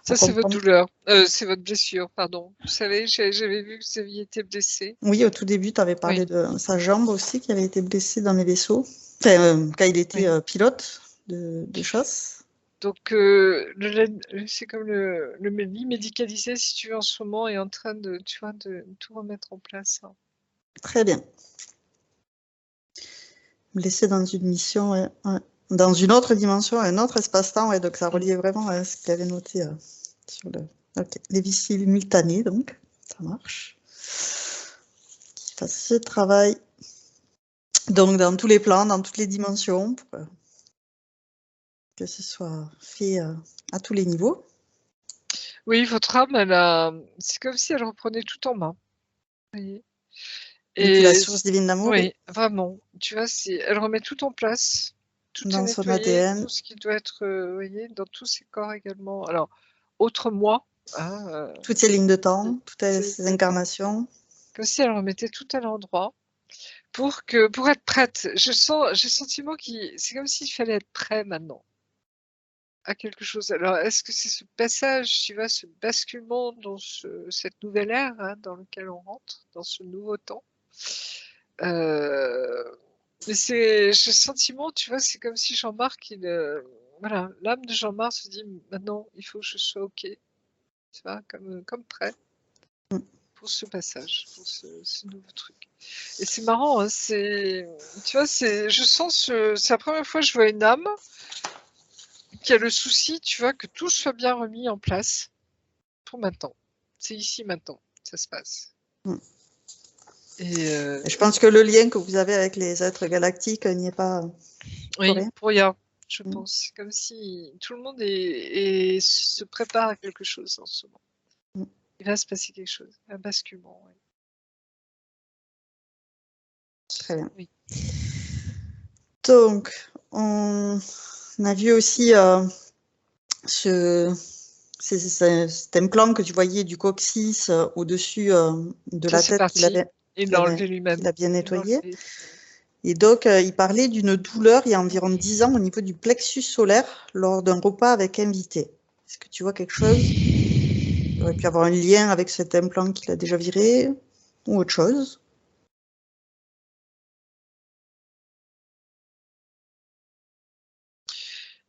Ça, c'est votre comprendre. douleur. C'est votre blessure, pardon. Vous savez, j'avais vu que vous aviez été blessé. Oui, au tout début, tu avais Oui, parlé de sa jambe aussi, qui avait été blessée dans les vaisseaux. Enfin, quand il était oui. pilote de chasse. Donc, c'est comme le lit médicalisé, si tu veux, en ce moment, est en train de, tu vois, de tout remettre en place. Hein. Très bien. Blessé dans une mission, ouais, ouais. Dans une autre dimension, un autre espace-temps, ouais, donc ça reliait vraiment à ce qu'il avait noté sur le. Ok, les vies simultanées, donc, ça marche. Qu'il fasse ce travail, donc dans tous les plans, dans toutes les dimensions, pour que ce soit fait à tous les niveaux. Oui, votre âme, c'est comme si elle reprenait tout en main. Vous voyez. Depuis la Et source divine d'amour, oui, oui, vraiment. Tu vois, elle remet tout en place. Tout est dans son nettoyé, ADN. tout ce qui doit être, vous voyez, dans tous ses corps également. Alors, autre moi, hein, Toutes ces lignes de temps, toutes c'est ces le temps. incarnations. Comme si elle remettait tout à l'endroit pour être prête. J'ai le sentiment c'est comme s'il fallait être prêt maintenant à quelque chose. Alors, est-ce que c'est ce passage, tu vois, ce basculement dans cette nouvelle ère hein, dans lequel on rentre, dans ce nouveau temps mais j'ai le sentiment, tu vois, c'est comme si Jean-Marc, voilà, l'âme de Jean-Marc se dit maintenant, il faut que je sois OK, tu vois, comme prêt Mm. pour ce passage, pour ce nouveau truc. Et c'est marrant, hein, tu vois, je sens, c'est la première fois que je vois une âme qui a le souci, tu vois, que tout soit bien remis en place pour maintenant. C'est ici maintenant, ça se passe. Mm. Et Et je pense que le lien que vous avez avec les êtres galactiques n'y est pas pour oui, rien. pour rien, je Mm. pense. C'est comme si tout le monde se prépare à quelque chose en ce moment. Mm. Il va se passer quelque chose, un basculement. Oui. Très bien. Oui. Donc, on a vu aussi cet implant que tu voyais du coccyx au-dessus de Ça, la c'est tête parti. Il l'a enlevé qu'il lui-même. a bien Il l'a nettoyé. enlevé. Et donc, il parlait d'une douleur il y a environ 10 ans au niveau du plexus solaire lors d'un repas avec invité. Est-ce que tu vois quelque chose? Il aurait pu avoir un lien avec cet implant qu'il a déjà viré ou autre chose?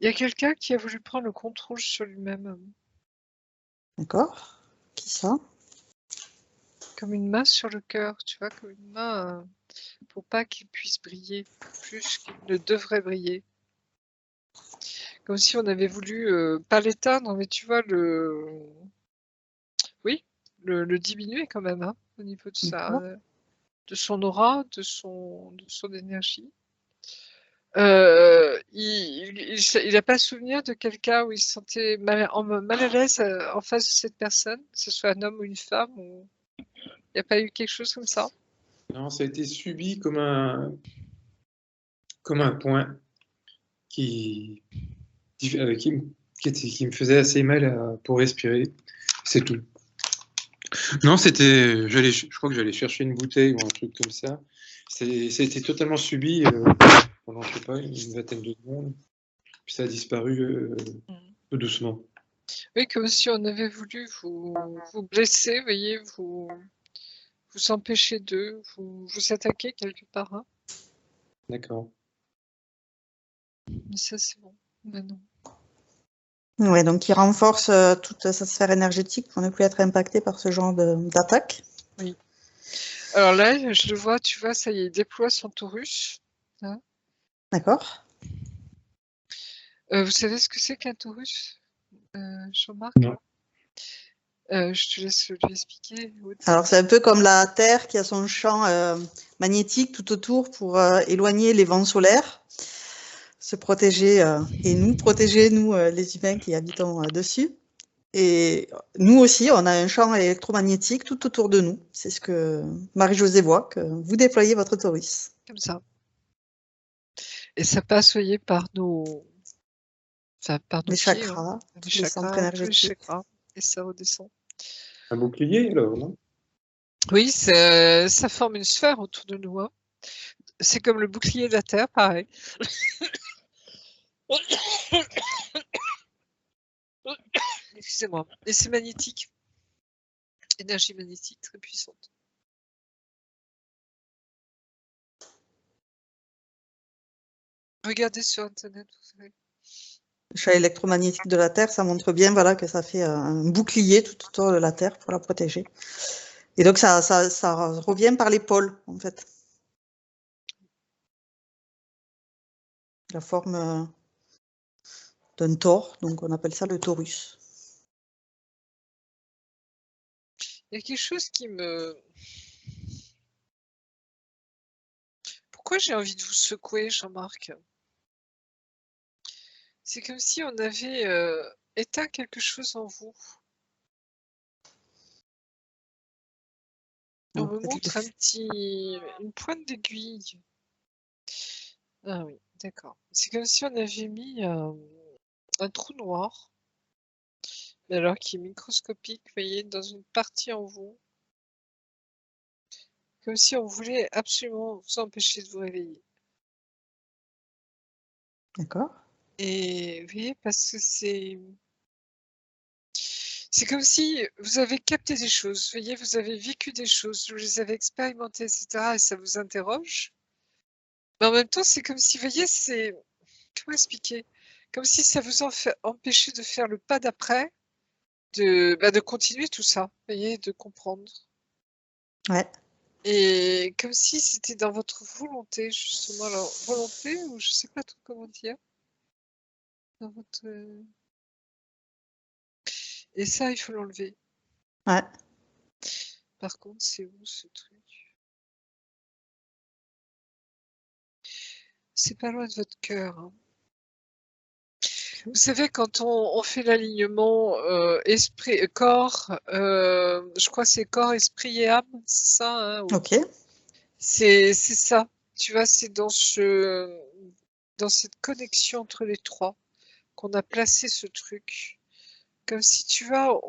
Il y a quelqu'un qui a voulu prendre le contrôle sur lui-même, D'accord. Qui ça? comme une main sur le cœur, tu vois, comme une main pour pas qu'il puisse briller plus qu'il ne devrait briller. Comme si on avait voulu, pas l'éteindre, mais tu vois, oui, le diminuer quand même, hein, au niveau D'accord. de son aura, de son énergie. Il n'a pas souvenir de quelqu'un où il se sentait mal à l'aise en face de cette personne, que ce soit un homme ou une femme, ou il n'y a pas eu quelque chose comme ça? Non, ça a été subi comme un point qui, qui me faisait assez mal pour respirer. C'est tout. Non, je crois que j'allais chercher une bouteille ou un truc comme ça. C'était totalement subi pendant, je sais pas, une vingtaine de secondes. Puis ça a disparu tout doucement. Oui, comme si on avait voulu vous blesser, vous voyez, vous empêcher vous attaquer quelque part, hein. D'accord. Mais ça, c'est bon. Maintenant. Ouais, donc il renforce toute sa sphère énergétique pour ne plus être impacté par ce genre d'attaque. Oui. Alors là, je le vois, tu vois, ça y est, il déploie son taurus. Hein. D'accord. Vous savez ce que c'est qu'un taurus, Jean-Marc? Non. Je te laisse lui expliquer. Alors c'est un peu comme la Terre qui a son champ magnétique tout autour pour éloigner les vents solaires, se protéger et nous protéger, nous les humains qui habitons dessus. Et nous aussi, on a un champ électromagnétique tout autour de nous. C'est ce que Marie-Josée voit, que vous déployez votre taurus. Comme ça. Et ça passe, vous voyez, par par nos Les pieds, hein, chakras, les tous les centres chakras, tous les énergétiques. chakras, et ça redescend. Un bouclier, alors, non? Oui, ça forme une sphère autour de nous, hein. C'est comme le bouclier de la Terre, pareil. Excusez-moi. Et c'est magnétique. Énergie magnétique très puissante. Regardez sur Internet, vous savez. Le champ électromagnétique de la Terre, ça montre bien voilà, que ça fait un bouclier tout autour de la Terre pour la protéger. Et donc ça revient par les pôles, en fait. La forme d'un tore, donc on appelle ça le torus. Il y a quelque chose qui me... Pourquoi j'ai envie de vous secouer, Jean-Marc? C'est comme si on avait éteint quelque chose en vous. On me montre une pointe d'aiguille. Ah oui, d'accord. C'est comme si on avait mis un trou noir, mais alors qui est microscopique, vous voyez, dans une partie en vous. Comme si on voulait absolument vous empêcher de vous réveiller. D'accord. Et vous voyez, parce que c'est comme si vous avez capté des choses, vous voyez, vous avez vécu des choses, vous les avez expérimentées, etc. Et ça vous interroge. Mais en même temps, c'est comme si, vous voyez, comment expliquer? Comme si ça vous empêchait de faire le pas d'après, de continuer tout ça, vous voyez, de comprendre. Ouais. Et comme si c'était dans votre volonté, justement, alors, volonté, ou je sais pas trop comment dire, dans votre... Et ça, il faut l'enlever. Ouais. Par contre, c'est où ce truc? C'est pas loin de votre cœur, hein. Vous savez, quand on fait l'alignement corps, je crois que c'est corps, esprit et âme, c'est ça, hein, Ok. c'est ça. Tu vois, c'est dans cette connexion entre les trois qu'on a placé ce truc. Comme si, tu vois,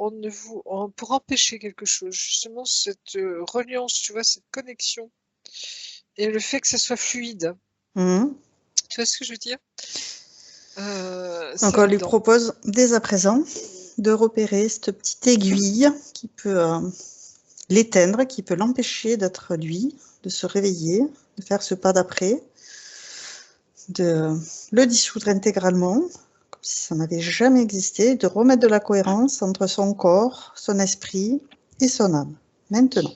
pour empêcher quelque chose, justement, cette reliance, tu vois, cette connexion, et le fait que ça soit fluide. Mmh. Tu vois ce que je veux dire? Donc on lui propose dès à présent de repérer cette petite aiguille qui peut l'éteindre, qui peut l'empêcher d'être lui, de se réveiller, de faire ce pas d'après, de le dissoudre intégralement si ça n'avait jamais existé, de remettre de la cohérence entre son corps, son esprit et son âme. Maintenant.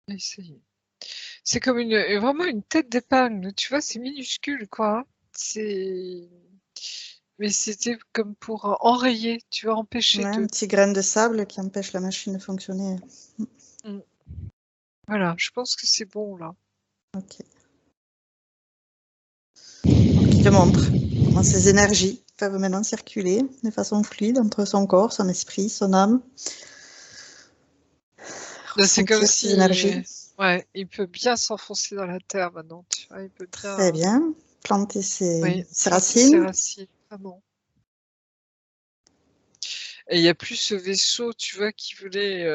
Essayez. C'est comme vraiment une tête d'épingle, tu vois, c'est minuscule, quoi. Mais c'était comme pour enrayer, tu vois, empêcher Ouais, un de. petit grain de sable qui empêche la machine de fonctionner. Voilà, je pense que c'est bon, là. Ok. Donc, il te montre comment ces énergies peuvent maintenant circuler de façon fluide entre son corps, son esprit, son âme. Là, c'est comme Ressentir ces si, énergies. ouais, il peut bien s'enfoncer dans la terre maintenant, tu vois, il peut Très bien, bien. Planter ses, oui, ses planter ses racines. racines, vraiment. Et il n'y a plus ce vaisseau, tu vois, qui voulait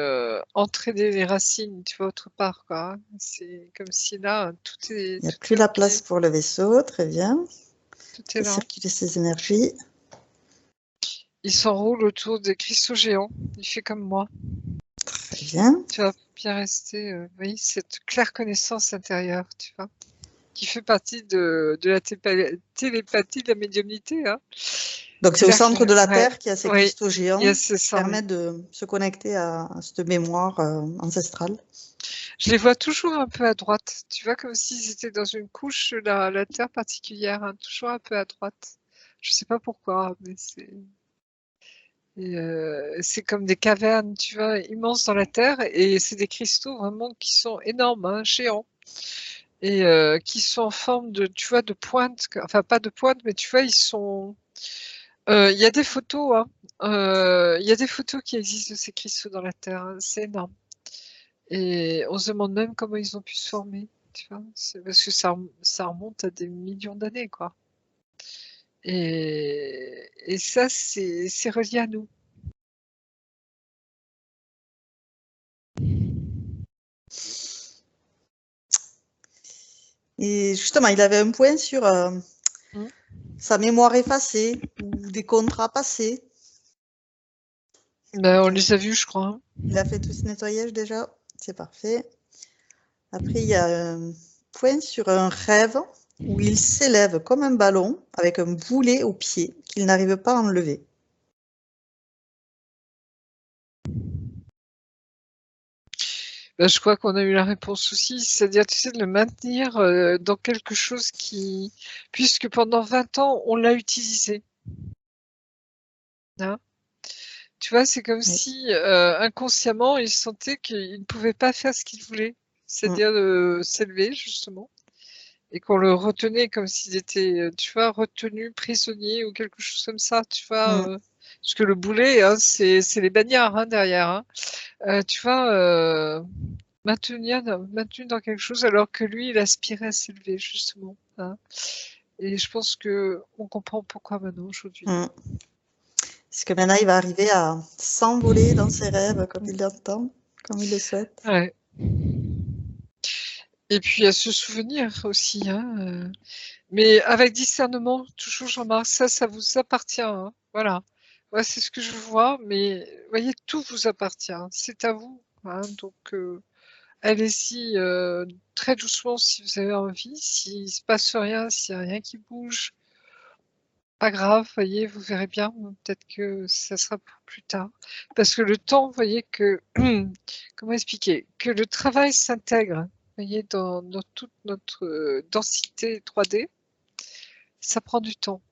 entraîner les racines, tu vois, autre part, quoi. C'est comme si là, tout Il n'y a est plus la OK, place pour le vaisseau. Très bien. tout est Fait là. circuler ces énergies. Il s'enroule autour des cristaux géants. Il fait comme moi. Très bien. Tu vas bien rester, oui, cette claire connaissance intérieure, tu vois, qui fait partie de la télépathie, de la médiumnité, hein. Donc, c'est au centre de la Ouais, Terre qu'il y a ces oui, cristaux géants yes, c'est qui ça, oui. permettent de se connecter à cette mémoire ancestrale. Je les vois toujours un peu à droite, tu vois, comme s'ils étaient dans une couche de la Terre particulière, hein, toujours un peu à droite. Je sais pas pourquoi, mais c'est comme des cavernes, tu vois, immenses dans la Terre, et c'est des cristaux vraiment qui sont énormes, hein, géants, et qui sont en forme de, tu vois, de pointe, enfin pas de pointe, mais tu vois, ils sont. Il y a des photos, hein. Il y a des photos qui existent de ces cristaux dans la Terre, hein, c'est énorme. Et on se demande même comment ils ont pu se former, tu vois, c'est parce que ça remonte à des millions d'années, quoi. Et ça, c'est relié à nous. Et justement, il avait un point sur Mm. sa mémoire effacée ou des contrats passés. Ben, on les a vus, je crois, hein. Il a fait tout ce nettoyage déjà. C'est parfait. Après, il y a un point sur un rêve où il s'élève comme un ballon avec un boulet au pied qu'il n'arrive pas à enlever. Ben, je crois qu'on a eu la réponse aussi, c'est-à-dire, tu sais, de le maintenir dans quelque chose qui. Puisque pendant 20 ans, on l'a utilisé. Hein. Tu vois, c'est comme Oui. si inconsciemment, il sentait qu'il ne pouvait pas faire ce qu'il voulait, Mm. c'est-à-dire s'élever, justement, et qu'on le retenait comme s'il était, tu vois, retenu prisonnier ou quelque chose comme ça, tu vois. Mm. Parce que le boulet, hein, c'est les bagnards, hein, derrière, hein. Tu vois, maintenu dans quelque chose alors que lui, il aspirait à s'élever, justement, hein. Et je pense que on comprend pourquoi maintenant, aujourd'hui. Mm. Parce que maintenant, il va arriver à s'envoler dans ses rêves comme il l'entend, comme il le souhaite. Ouais. Et puis à se souvenir aussi, hein, mais avec discernement, toujours Jean-Marc, ça vous appartient, hein, voilà. Ouais, c'est ce que je vois, mais voyez, tout vous appartient, c'est à vous, hein, donc allez-y très doucement si vous avez envie, s'il se passe rien, s'il y a rien qui bouge, pas grave, voyez, vous verrez bien, peut-être que ça sera pour plus tard. Parce que le temps, vous voyez que comment expliquer? Que le travail s'intègre, voyez, dans toute notre densité 3D, ça prend du temps,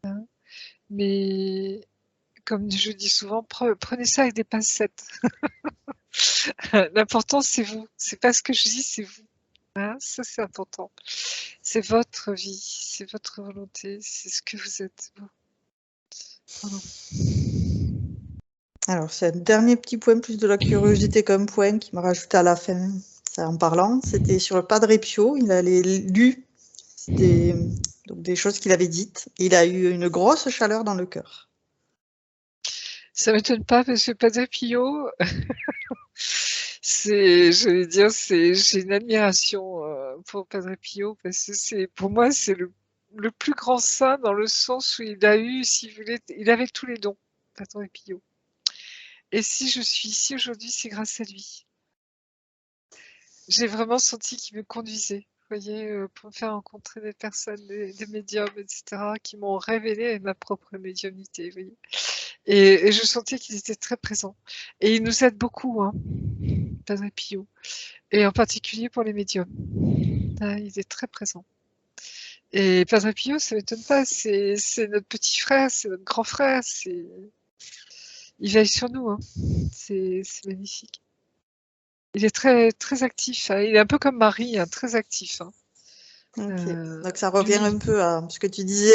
hein. Mais comme je dis souvent, prenez ça avec des pincettes. L'important, c'est vous. C'est pas ce que je dis, c'est vous. Hein, ça, c'est important. C'est votre vie, c'est votre volonté, c'est ce que vous êtes, vous. Voilà. Alors, c'est un dernier petit point, plus de la curiosité qu'un point, qui m'a rajouté à la fin, ça, en parlant. C'était sur le Padre Pio. Il a lu donc des choses qu'il avait dites. Et il a eu une grosse chaleur dans le cœur. Ça m'étonne pas parce que Padre Pio, je vais dire, j'ai une admiration pour Padre Pio parce que pour moi, c'est le plus grand saint dans le sens où il a eu, si vous voulez, il avait tous les dons, Padre Pio. Et si je suis ici aujourd'hui, c'est grâce à lui. J'ai vraiment senti qu'il me conduisait. voyez, pour me faire rencontrer des personnes, des médiums, etc., qui m'ont révélé ma propre médiumnité, vous voyez. Et je sentais qu'ils étaient très présents. Et ils nous aident beaucoup, hein, Padre Pio. Et en particulier pour les médiums. Ah, il est très présent. Et Padre Pio, ça m'étonne pas, c'est notre petit frère, c'est notre grand frère, il veille sur nous, hein. C'est magnifique. Il est très, très actif, hein. Il est un peu comme Marie, hein, très actif, hein. Ok. Donc ça revient Lui, un peu à ce que tu disais,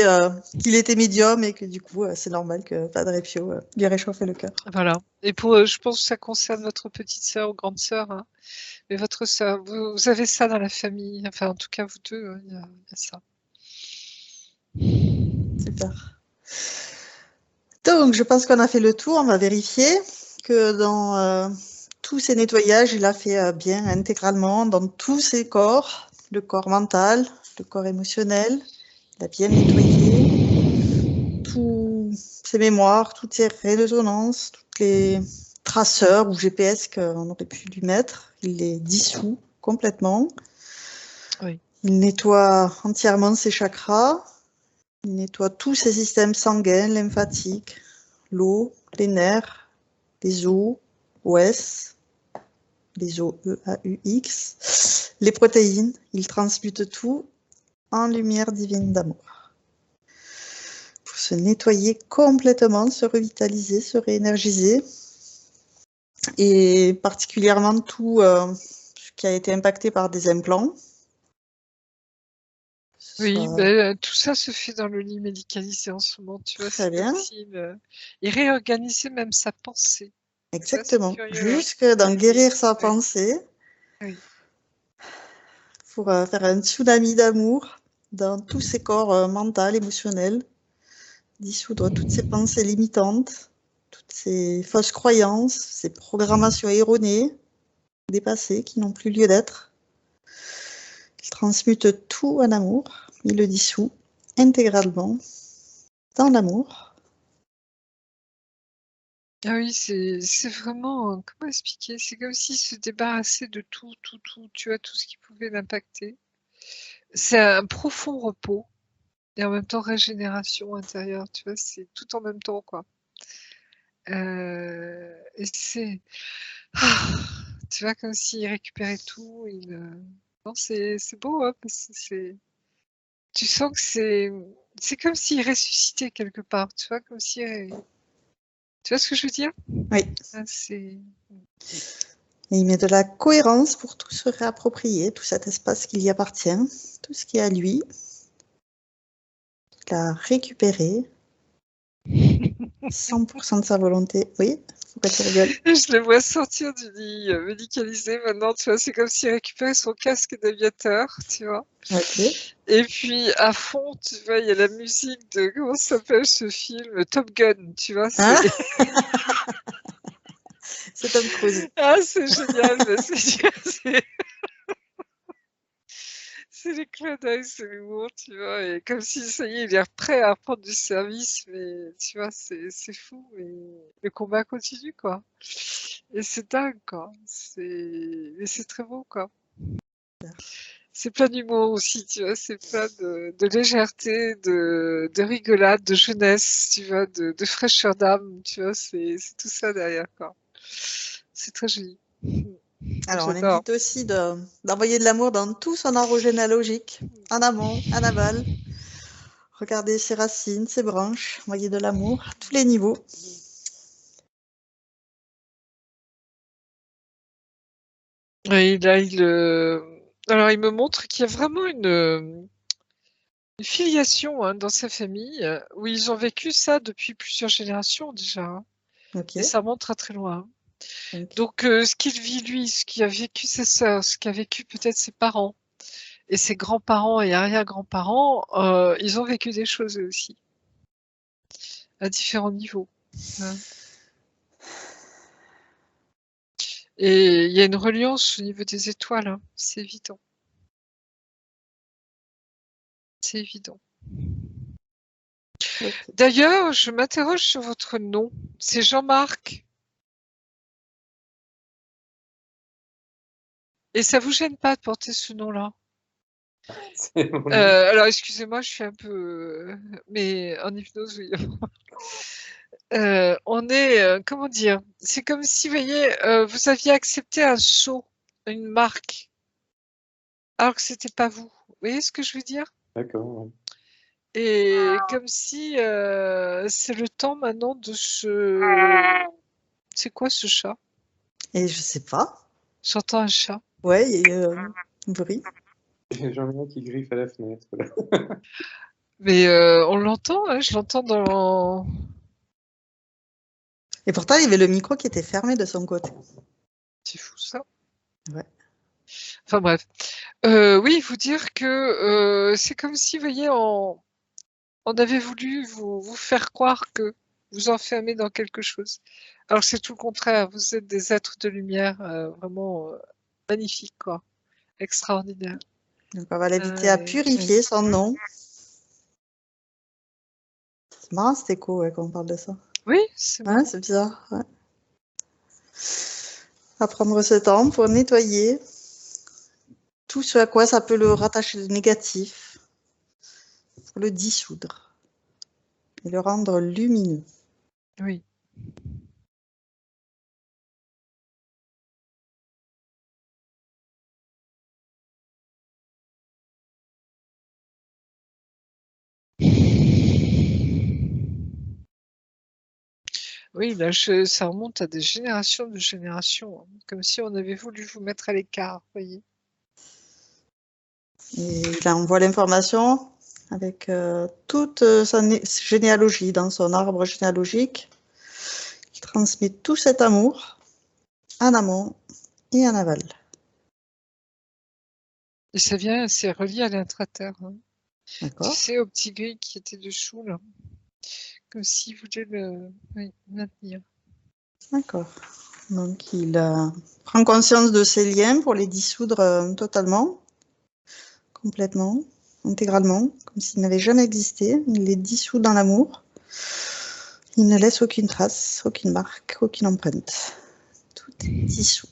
qu'il était médium et que du coup, c'est normal que Padre Pio lui réchauffe le cœur. voilà. Et je pense que ça concerne votre petite sœur ou grande sœur, hein. Mais votre sœur, vous avez ça dans la famille, enfin en tout cas vous deux, hein, il y a ça. Super. Donc, je pense qu'on a fait le tour. On va vérifier que dans tous ces nettoyages, il a fait bien intégralement dans tous ses corps, le corps mental, le corps émotionnel. Il a bien nettoyé tous ses mémoires, toutes ses résonances, toutes les traceurs ou GPS qu'on aurait pu lui mettre. Il les dissout complètement. Oui. Il nettoie entièrement ses chakras. Il nettoie tous ses systèmes sanguins, lymphatiques, l'eau, les nerfs, les os, OS, les os EAUX, les protéines. Il transmute tout en lumière divine d'amour. Pour se nettoyer complètement, se revitaliser, se réénergiser. Et particulièrement tout ce qui a été impacté par des implants. Oui, tout ça se fait dans le lit médicalisé en ce moment, tu vois, Très c'est bien. comme il réorganisait même sa pensée. Exactement. Tu vois, c'est curieux, hein. Jusque dans guérir sa pensée. Oui. Pour faire un tsunami d'amour dans tous ses corps mental, émotionnel, dissoudre toutes ces pensées limitantes, toutes ces fausses croyances, ces programmations erronées, dépassées, qui n'ont plus lieu d'être. Il transmute tout en amour, il le dissout intégralement dans l'amour. Ah oui, c'est vraiment, comment expliquer? C'est comme s'il se débarrassait de tout, tu vois, tout ce qui pouvait l'impacter. C'est un profond repos et en même temps régénération intérieure, tu vois, c'est tout en même temps, quoi. Et tu vois, comme s'il récupérait tout. Non, c'est beau, hein, parce que tu sens que c'est comme s'il ressuscitait quelque part, tu vois, comme si. Tu vois ce que je veux dire? Oui. Ah, Et il met de la cohérence pour tout se réapproprier, tout cet espace qui lui appartient, tout ce qui est à lui. Il a récupéré 100% de sa volonté. Oui, pourquoi tu rigoles? Je le vois sortir du lit médicalisé maintenant, tu vois, c'est comme s'il récupérait son casque d'aviateur, tu vois. Ok. Et puis à fond, tu vois, il y a la musique de, comment ça s'appelle ce film? Top Gun, tu vois, Hein? C'est Tom Cruise. Ah, c'est génial, mais c'est les clins d'œil, c'est l'humour, tu vois, et comme si ça y est, il est prêt à reprendre du service, mais tu vois, c'est fou, mais le combat continue, quoi. Et c'est dingue, quoi. Mais c'est très beau, quoi. C'est plein d'humour aussi, tu vois, c'est plein de légèreté, de rigolade, de jeunesse, tu vois, de fraîcheur d'âme, tu vois, c'est tout ça derrière, quoi. C'est très joli. Alors, on J'adore. invite aussi d'envoyer de l'amour dans tout son arbre généalogique, en amont, en aval. Regardez ses racines, ses branches, envoyer de l'amour à tous les niveaux. Et là, alors, il me montre qu'il y a vraiment une filiation, hein, dans sa famille, où ils ont vécu ça depuis plusieurs générations déjà, hein. Ok. Et ça remonte très très loin. Donc, Donc, ce qu'il vit lui, ce qu'a vécu sa sœur, ce qu'a vécu peut-être ses parents et ses grands-parents et arrière-grands-parents, ils ont vécu des choses eux aussi, à différents niveaux, hein. Et il y a une reliance au niveau des étoiles, hein, c'est évident. C'est évident. ok. D'ailleurs, je m'interroge sur votre nom. C'est Jean-Marc. Et ça vous gêne pas de porter ce nom-là? C'est mon nom. Alors, excusez-moi, je suis un peu... mais en hypnose, oui. On est... comment dire? C'est comme si, vous voyez, vous aviez accepté un sceau, une marque, alors que c'était pas vous. Vous voyez ce que je veux dire? D'accord, ouais. Et comme si c'est le temps maintenant de se... C'est quoi ce chat? Et je sais pas. J'entends un chat. Ouais, il y a eu un bruit. J'en ai un qui griffe à la fenêtre, là. Mais on l'entend, hein, je l'entends dans... Et pourtant, il y avait le micro qui était fermé de son côté. C'est fou ça. Ouais. Enfin bref. Oui, vous dire que c'est comme si, vous voyez, on avait voulu vous faire croire que vous enfermez dans quelque chose. Alors que c'est tout le contraire, vous êtes des êtres de lumière vraiment magnifiques, quoi. Extraordinaires. Donc, on va l'inviter à purifier son nom. C'est marrant cet écho quand on parle de ça. Oui, c'est Ouais, c'est bizarre. Ouais. À prendre ce temps pour nettoyer tout ce à quoi ça peut le rattacher le négatif, pour le dissoudre et le rendre lumineux. Oui. Oui, là, ça remonte à des générations de générations, hein, comme si on avait voulu vous mettre à l'écart, vous voyez. Et il envoie l'information avec toute sa généalogie dans son arbre généalogique. Il transmet tout cet amour en amont et en aval. Et ça vient, c'est relié à l'intraterre. Hein. Tu D'accord. sais, au petit gris qui était dessous, là. Comme s'il voulait le maintenir. D'accord. Donc il prend conscience de ces liens pour les dissoudre totalement, complètement, intégralement, comme s'ils n'avaient jamais existé. Il les dissout dans l'amour. Il ne laisse aucune trace, aucune marque, aucune empreinte. Tout est dissous.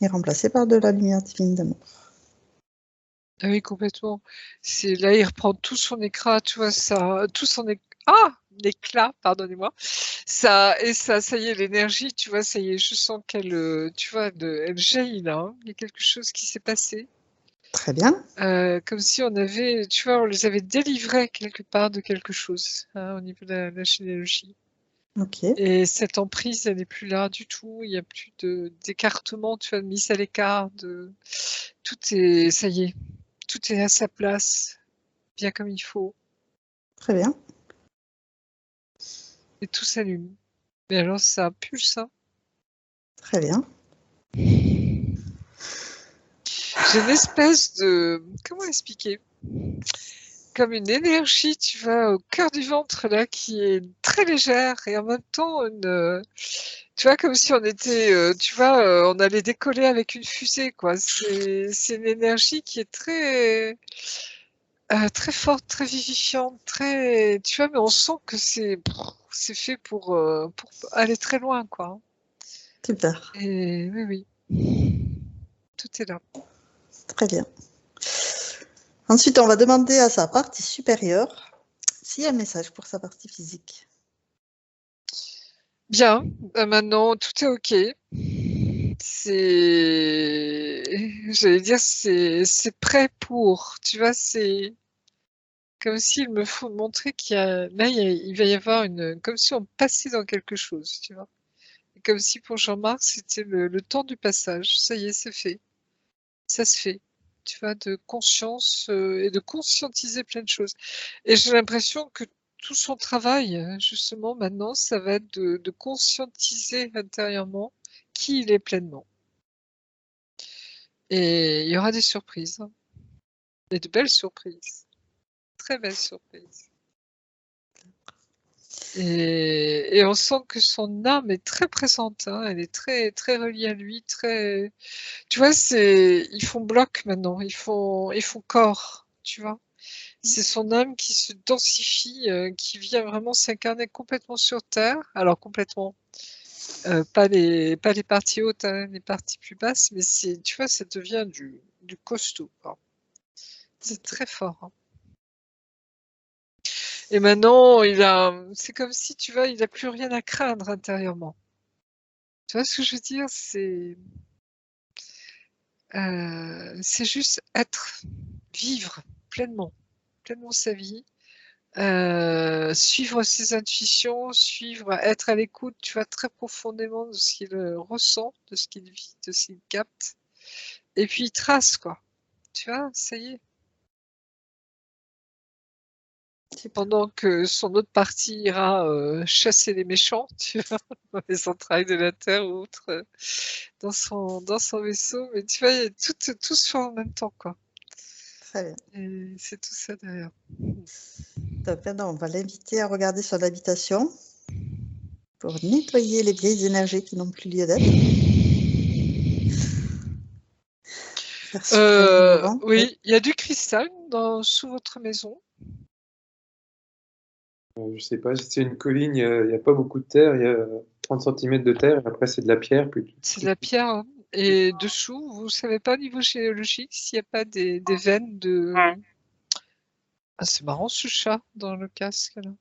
Et remplacé par de la lumière divine d'amour. Ah oui, complètement. C'est là, il reprend tout son éclat, tu vois, ça, tout son l'éclat, pardonnez-moi. Ça et ça y est, l'énergie, tu vois, ça y est, je sens qu'elle, tu vois, elle jaillit là. Hein. Il y a quelque chose qui s'est passé. Très bien. Comme si on avait, tu vois, on les avait délivrés quelque part de quelque chose hein, au niveau de la généalogie. Ok. Et cette emprise, elle n'est plus là du tout. Il n'y a plus d'écartement, tu vois, de mise à l'écart. Tout est, ça y est, tout est à sa place, bien comme il faut, Très bien. et tout s'allume. Mais alors, ça pulse, hein. Très bien. J'ai une espèce de, comment expliquer? Comme une énergie, tu vois, au cœur du ventre, là, qui est très légère et en même temps tu vois, comme si on était, tu vois, on allait décoller avec une fusée, quoi. C'est une énergie qui est très forte, très vivifiante, très, tu vois, mais on sent que c'est fait pour aller très loin, quoi. Super. Et oui, tout est là. Très bien. Ensuite, on va demander à sa partie supérieure s'il y a un message pour sa partie physique. Bien, maintenant tout est OK. J'allais dire, c'est prêt pour, tu vois, c'est comme s'il me faut montrer là, il va y avoir comme si on passait dans quelque chose, tu vois. Et comme si pour Jean-Marc, c'était le temps du passage. Ça y est, c'est fait. Ça se fait. Tu vois, de conscience et de conscientiser plein de choses. Et j'ai l'impression que tout son travail, justement, maintenant, ça va être de conscientiser intérieurement qui il est pleinement. Et il y aura des surprises. Hein. Et de belles surprises. Très belles surprises. Et on sent que son âme est très présente. Hein. Elle est très, très reliée à lui. Très... Tu vois, ils font bloc maintenant. Ils font corps. Tu vois. C'est son âme qui se densifie, qui vient vraiment s'incarner complètement sur Terre. Alors complètement, pas les parties hautes, hein, les parties plus basses, mais tu vois, ça devient du costaud, quoi. C'est très fort, hein. Et maintenant, c'est comme si, tu vois, il n'a plus rien à craindre intérieurement. Tu vois ce que je veux dire? C'est juste être, vivre pleinement sa vie, suivre ses intuitions, être à l'écoute, tu vois, très profondément de ce qu'il ressent, de ce qu'il vit, de ce qu'il capte. Et puis il trace, quoi. Tu vois, ça y est. Pendant que son autre partie ira chasser les méchants, tu vois, dans les entrailles de la terre ou autre, dans son vaisseau. Mais tu vois, tout se fait en même temps, quoi. Très bien. Et c'est tout ça derrière. Donc maintenant, on va l'inviter à regarder son habitation pour nettoyer les vieilles énergies qui n'ont plus lieu d'être. Faire souffler le vent. Oui, il y a du cristal sous votre maison. Je sais pas, c'est une colline, il n'y a pas beaucoup de terre, il y a 30 cm de terre, et après c'est de la pierre. C'est de la pierre, hein. Et dessous, vous savez pas au niveau géologique s'il n'y a pas des veines de... Ah, c'est marrant ce chat dans le casque, là.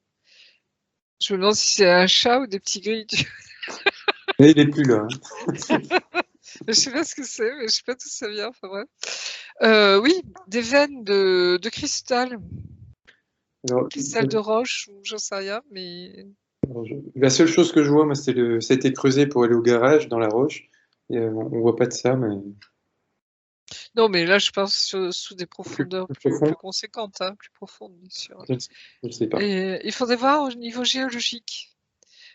Je me demande si c'est un chat ou des petits grilles. Mais il est plus là. Je sais pas ce que c'est, mais je sais pas d'où ça vient. Enfin bref. Oui, des veines de cristal. Alors, Cristal de roche, ou j'en sais rien, mais... la seule chose que je vois, moi, ça a été creusé pour aller au garage dans la roche. Et, on voit pas de ça, mais Non, mais là, je pense sous des plus profondeurs profond, plus conséquentes, hein, plus profondes, bien sûr. je sais pas. Et il faudrait voir au niveau géologique.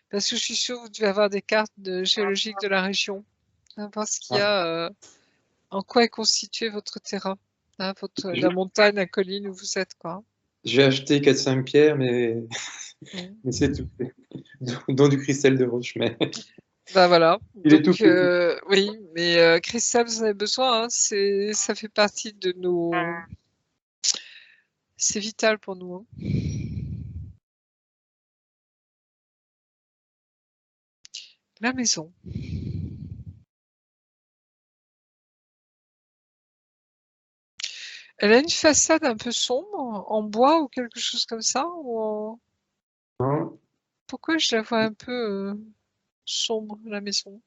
Parce que je suis sûre que vous devez avoir des cartes géologiques de la région. Hein, voir ce qu'il y a, en quoi est constitué votre terrain. Hein, la montagne, la colline où vous êtes, quoi. J'ai acheté 4-5 pierres, mais, Mm. mais c'est tout. Dont du cristal de roche, mais Bah voilà. il est tout Donc, petit. oui, mais cristal, vous en avez besoin. Hein, ça fait partie de nos. C'est vital pour nous. Hein. La maison. Elle a une façade un peu sombre, en bois ou quelque chose comme ça Non, Pourquoi je la vois un peu sombre, la maison?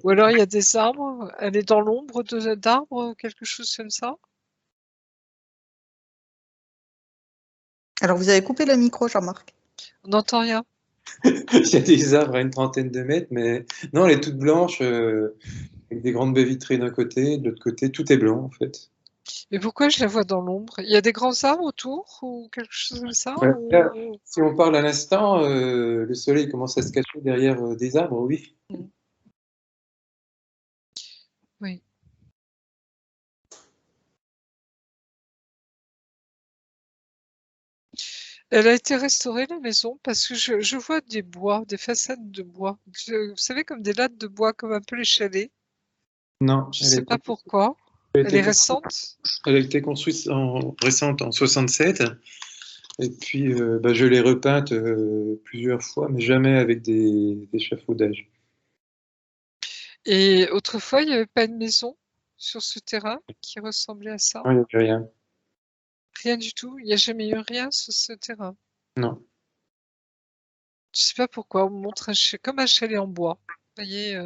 Ou alors il y a des arbres, elle est dans l'ombre d'arbres, quelque chose comme ça? Alors, vous avez coupé le micro, Jean-Marc. On n'entend rien. il y a des arbres à une trentaine de mètres, mais non, elle est toute blanche, avec des grandes baies vitrées d'un côté, de l'autre côté, tout est blanc en fait. Mais pourquoi je la vois dans l'ombre? Il y a des grands arbres autour ou quelque chose comme ça? Ouais, là, si on parle à l'instant, le soleil commence à se cacher derrière des arbres, oui. Oui. Elle a été restaurée, la maison, parce que je vois des bois, des façades de bois. Vous savez, comme des lattes de bois, comme un peu les chalets. Non, Je sais pas pourquoi. Elle est récente? elle a été construite récente en 67. Et puis, bah, je l'ai repeinte plusieurs fois, mais jamais avec des échafaudages. Et autrefois, il n'y avait pas une maison sur ce terrain qui ressemblait à ça? Non, il n'y a plus rien. Rien du tout? Il n'y a jamais eu rien sur ce terrain? Non. Je sais pas pourquoi, on me montre comme un chalet en bois. Vous voyez,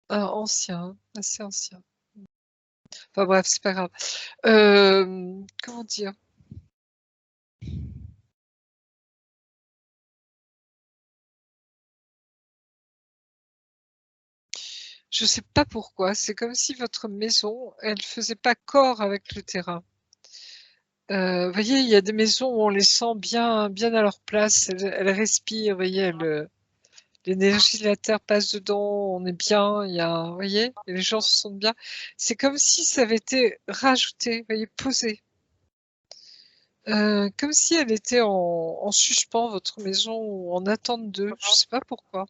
ancien, assez ancien. Enfin bref, c'est pas grave. Comment dire? Je sais pas pourquoi, c'est comme si votre maison, elle faisait pas corps avec le terrain. Vous voyez, il y a des maisons où on les sent bien, bien à leur place, elles respirent, vous voyez, l'énergie de la terre passe dedans, on est bien, vous voyez, et les gens se sentent bien. C'est comme si ça avait été rajouté, vous voyez, posé. Comme si elle était en suspens, votre maison, ou en attente d'eux, je sais pas pourquoi.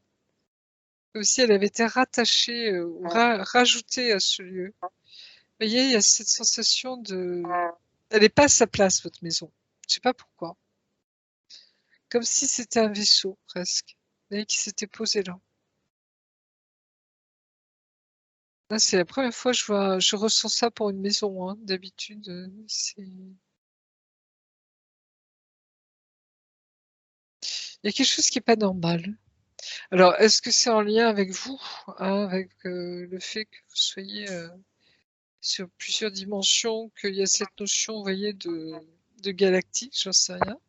Comme si elle avait été rattachée ou rajoutée à ce lieu. Vous voyez, il y a cette sensation de... Elle n'est pas à sa place, votre maison. Je sais pas pourquoi. Comme si c'était un vaisseau, presque. Vous voyez, qui s'était posé là. Là, c'est la première fois que je ressens ça pour une maison, hein. D'habitude, il y a quelque chose qui est pas normal. Alors, est-ce que c'est en lien avec vous, hein, avec le fait que vous soyez sur plusieurs dimensions, qu'il y a cette notion, vous voyez, de galactique, j'en sais rien.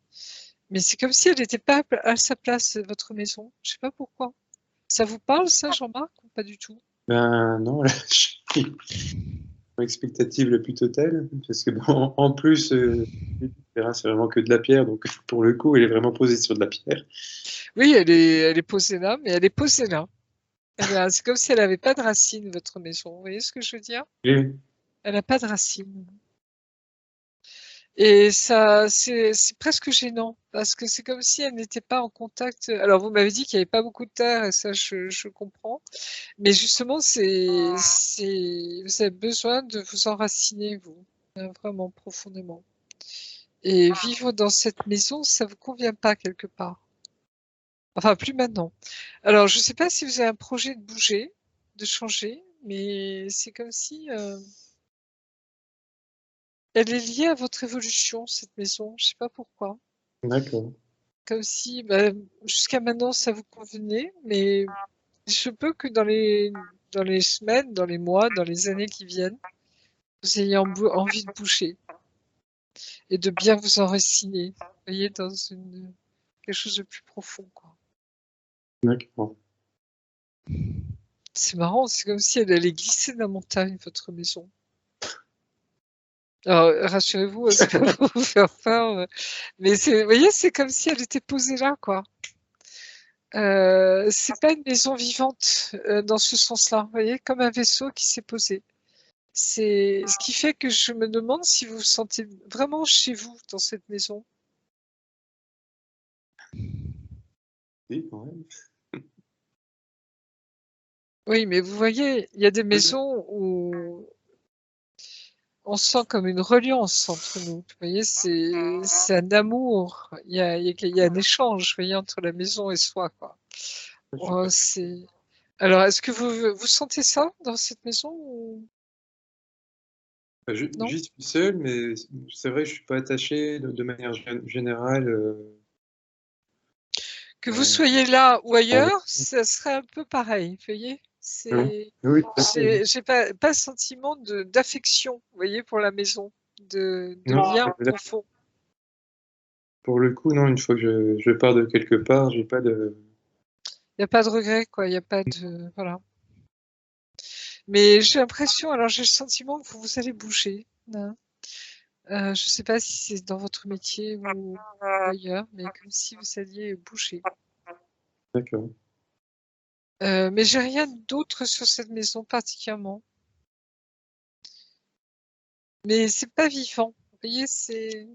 Mais c'est comme si elle n'était pas à sa place, votre maison. Je sais pas pourquoi. Ça vous parle, ça, Jean-Marc, ou pas du tout? Ben non, là, je suis en expectative la plus totale, parce que bon, en plus, le terrain, c'est vraiment que de la pierre, donc pour le coup, il est vraiment posé sur de la pierre. Oui, elle est posée là, mais elle est posée là. C'est comme si elle n'avait pas de racines, votre maison. Vous voyez ce que je veux dire? Et, Elle n'a pas de racines. Et ça, c'est presque gênant, parce que c'est comme si elle n'était pas en contact. Alors, vous m'avez dit qu'il n'y avait pas beaucoup de terre, et ça, je comprends. Mais justement, vous avez besoin de vous enraciner, vous, vraiment profondément. Et vivre dans cette maison, ça vous convient pas quelque part. Enfin, plus maintenant. Alors, je sais pas si vous avez un projet de bouger, de changer, mais c'est comme si elle est liée à votre évolution, cette maison. Je sais pas pourquoi. d'accord. Comme si, jusqu'à maintenant, ça vous convenait, mais il se peut que dans les semaines, dans les mois, dans les années qui viennent, vous ayez envie de bouger et de bien vous enraciner. Vous voyez, dans quelque chose de plus profond, quoi. D'accord. C'est marrant, c'est comme si elle allait glisser de la montagne, votre maison. Alors, rassurez-vous, c'est pas pour vous faire peur, mais vous voyez, c'est comme si elle était posée là, quoi. C'est pas une maison vivante dans ce sens-là, vous voyez, comme un vaisseau qui s'est posé. C'est ce qui fait que je me demande si vous vous sentez vraiment chez vous dans cette maison. Oui, quand même. Oui, mais vous voyez, il y a des maisons où on sent comme une reliance entre nous. Vous voyez, c'est un amour. Il y a un échange, vous voyez, entre la maison et soi, quoi. Je suis Oh, pas... Alors, est-ce que vous sentez ça dans cette maison ou non? J'y suis seul, mais c'est vrai, je suis pas attaché de manière générale. Que vous Euh, soyez là ou euh, ailleurs, ça serait un peu pareil, vous voyez? oui, oui, tout à fait, oui. J'ai pas le sentiment d'affection, vous voyez, pour la maison, de Non, lien là, profond. pour le coup, non, une fois que je pars de quelque part, j'ai pas de. Il n'y a pas de regret, quoi. Il n'y a pas de, voilà. Mais j'ai l'impression, alors j'ai le sentiment que vous allez bouger, hein. Je sais pas si c'est dans votre métier ou ailleurs, mais comme si vous alliez bouger. D'accord. Mais j'ai rien d'autre sur cette maison particulièrement. Mais c'est pas vivant. Vous voyez, c'est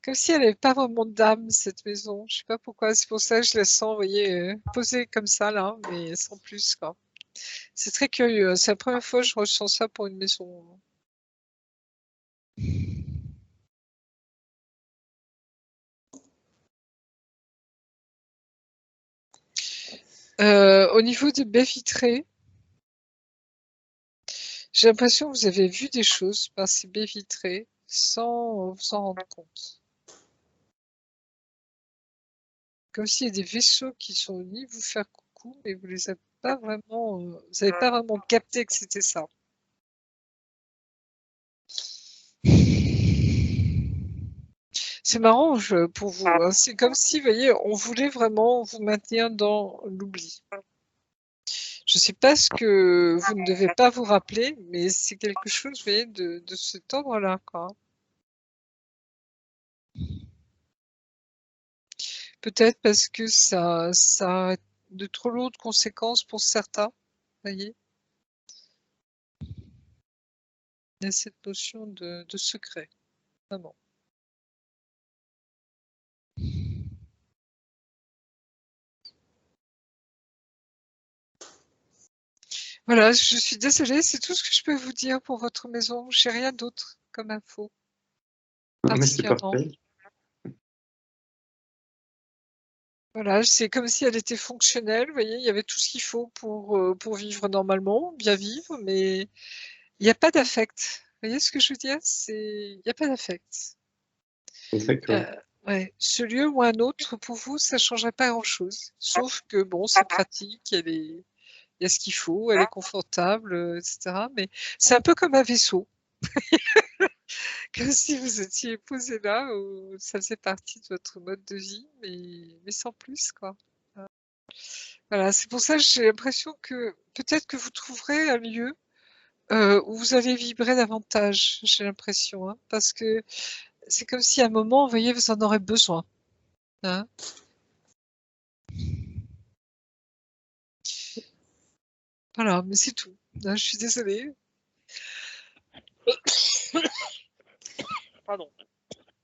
comme si elle avait pas vraiment d'âme, cette maison. Je sais pas pourquoi. C'est pour ça que je la sens, vous voyez, posée comme ça, là, mais sans plus, quoi. C'est très curieux, hein. C'est la première fois que je ressens ça pour une maison. Au niveau des baies vitrées, j'ai l'impression que vous avez vu des choses par ces baies vitrées sans vous en rendre compte. Comme s'il y a des vaisseaux qui sont venus vous faire coucou, mais vous les avez pas vraiment, vous n'avez pas vraiment capté que c'était ça. C'est marrant pour vous, hein. C'est comme si, vous voyez, on voulait vraiment vous maintenir dans l'oubli. Je ne sais pas ce que vous ne devez pas vous rappeler, mais c'est quelque chose, vous voyez, de cet ordre-là, quoi. Peut-être parce que ça a de trop lourdes conséquences pour certains, vous voyez. Il y a cette notion de secret, vraiment. Voilà, je suis désolée, c'est tout ce que je peux vous dire pour votre maison. J'ai rien d'autre comme info, Non, mais c'est particulièrement. parfait. Voilà, c'est comme si elle était fonctionnelle, vous voyez, il y avait tout ce qu'il faut pour vivre normalement, bien vivre, mais il n'y a pas d'affect. Vous voyez ce que je veux dire? Il n'y a pas d'affect. D'accord. Ouais, ce lieu ou un autre, pour vous, ça ne changerait pas grand-chose. Sauf que, bon, c'est pratique, il y a ce qu'il faut, elle est confortable, etc. Mais c'est un peu comme un vaisseau. Comme si vous étiez posé là, où ça faisait partie de votre mode de vie, mais sans plus, quoi. Voilà, c'est pour ça que j'ai l'impression que peut-être que vous trouverez un lieu où vous allez vibrer davantage, j'ai l'impression, hein, parce que c'est comme si à un moment, vous voyez, vous en aurez besoin. Hein. Voilà, mais c'est tout. Hein, je suis désolée. Pardon.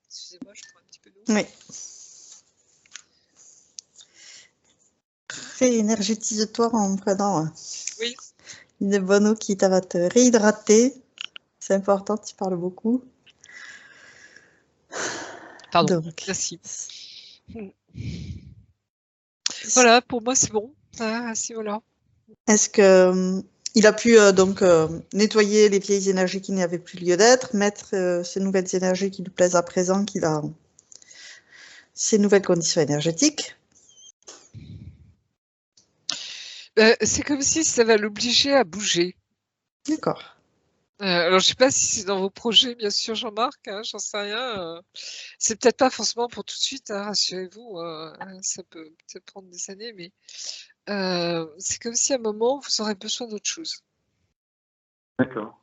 Excusez-moi, je prends un petit peu d'eau. Oui. Réénergétise-toi en prenant Oui. une bonne eau qui va te réhydrater. C'est important, tu parles beaucoup. Pardon, Donc, merci. Voilà, pour moi, c'est bon. Ah, si, voilà. est-ce que il a pu donc nettoyer les vieilles énergies qui n'avaient plus lieu d'être, mettre ces nouvelles énergies qui lui plaisent à présent, qu'il a ces nouvelles conditions énergétiques? C'est comme si ça va l'obliger à bouger. D'accord. Alors, je sais pas si c'est dans vos projets, bien sûr, Jean-Marc, hein, j'en sais rien. C'est peut-être pas forcément pour tout de suite, hein, rassurez-vous. Ça peut peut-être prendre des années, mais c'est comme si à un moment, vous aurez besoin d'autre chose. D'accord.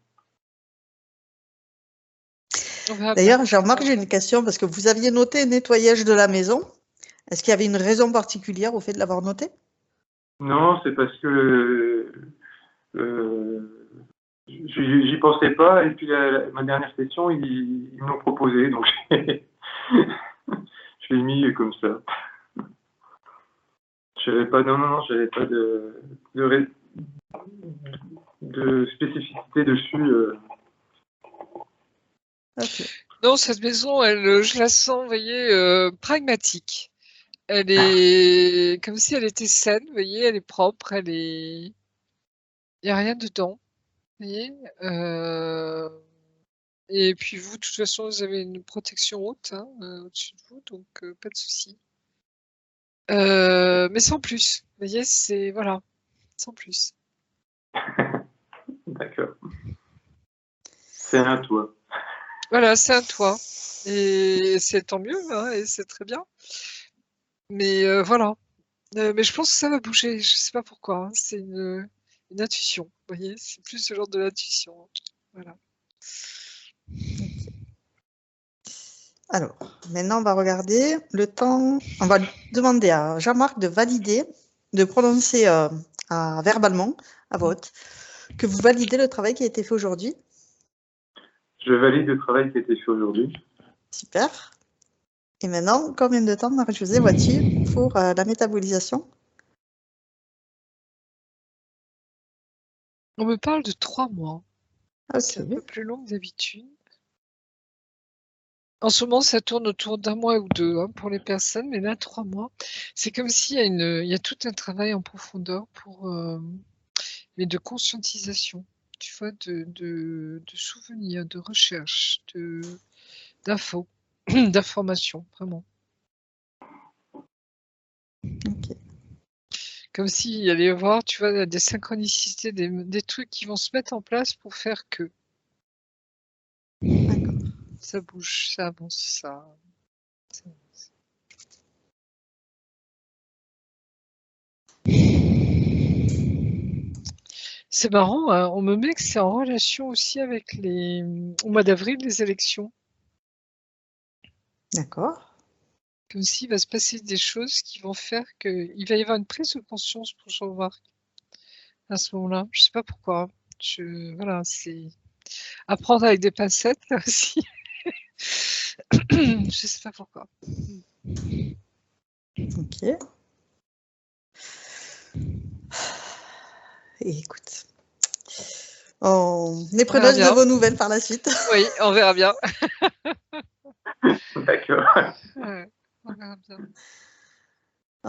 On verra bien. D'ailleurs, Jean-Marc, j'ai une question parce que vous aviez noté nettoyage de la maison. Est-ce qu'il y avait une raison particulière au fait de l'avoir noté? Non, c'est parce que j'y pensais pas. Et puis ma dernière session, ils me l'ont proposé, donc je l'ai mis comme ça. J'avais pas, non, j'avais pas de spécificité dessus. Ok. Non, cette maison, je la sens, vous voyez, pragmatique. Elle est comme si elle était saine, vous voyez, elle est propre, il n'y a rien dedans, vous voyez. Et puis vous, de toute façon, vous avez une protection haute hein, au-dessus de vous, donc pas de souci. Mais sans plus, vous voyez, c'est voilà, sans plus. D'accord. C'est un toit. Voilà, c'est un toit. Et c'est tant mieux, hein, et c'est très bien. Mais voilà. Mais je pense que ça va bouger, je sais pas pourquoi. Hein. C'est une intuition, vous voyez, c'est plus ce genre de l'intuition. Hein. Voilà. Ok. Alors, maintenant, on va regarder le temps. On va demander à Jean-Marc de valider, de prononcer verbalement, à voix haute, que vous validez le travail qui a été fait aujourd'hui. Je valide le travail qui a été fait aujourd'hui. Super. Et maintenant, combien de temps, Marie-Josée, vois-tu pour la métabolisation? On me parle de 3 mois. C'est un Ok. peu plus long que d'habitude. En ce moment, ça tourne autour d'1 mois ou 2 hein, pour les personnes, mais là, 3 mois. C'est comme s'il y a tout un travail en profondeur mais de conscientisation, tu vois, de souvenirs, de recherche, d'infos, d'informations, vraiment. Ok. Comme s'il allait y avoir, tu vois, des synchronicités, des trucs qui vont se mettre en place pour faire que D'accord. ça bouge, ça avance, ça avance. C'est marrant, hein, on me met que c'est en relation aussi avec au mois d'avril, les élections. D'accord. Comme s'il va se passer des choses qui vont faire qu'il va y avoir une prise de conscience pour Jean-Marc à ce moment-là. Je sais pas pourquoi. Voilà, c'est apprendre avec des pincettes là aussi. Je sais pas pourquoi. Ok. Et écoute, on est On verra preneuse de bien. vos nouvelles par la suite. Oui, on verra bien. D'accord. Ouais, on verra bien.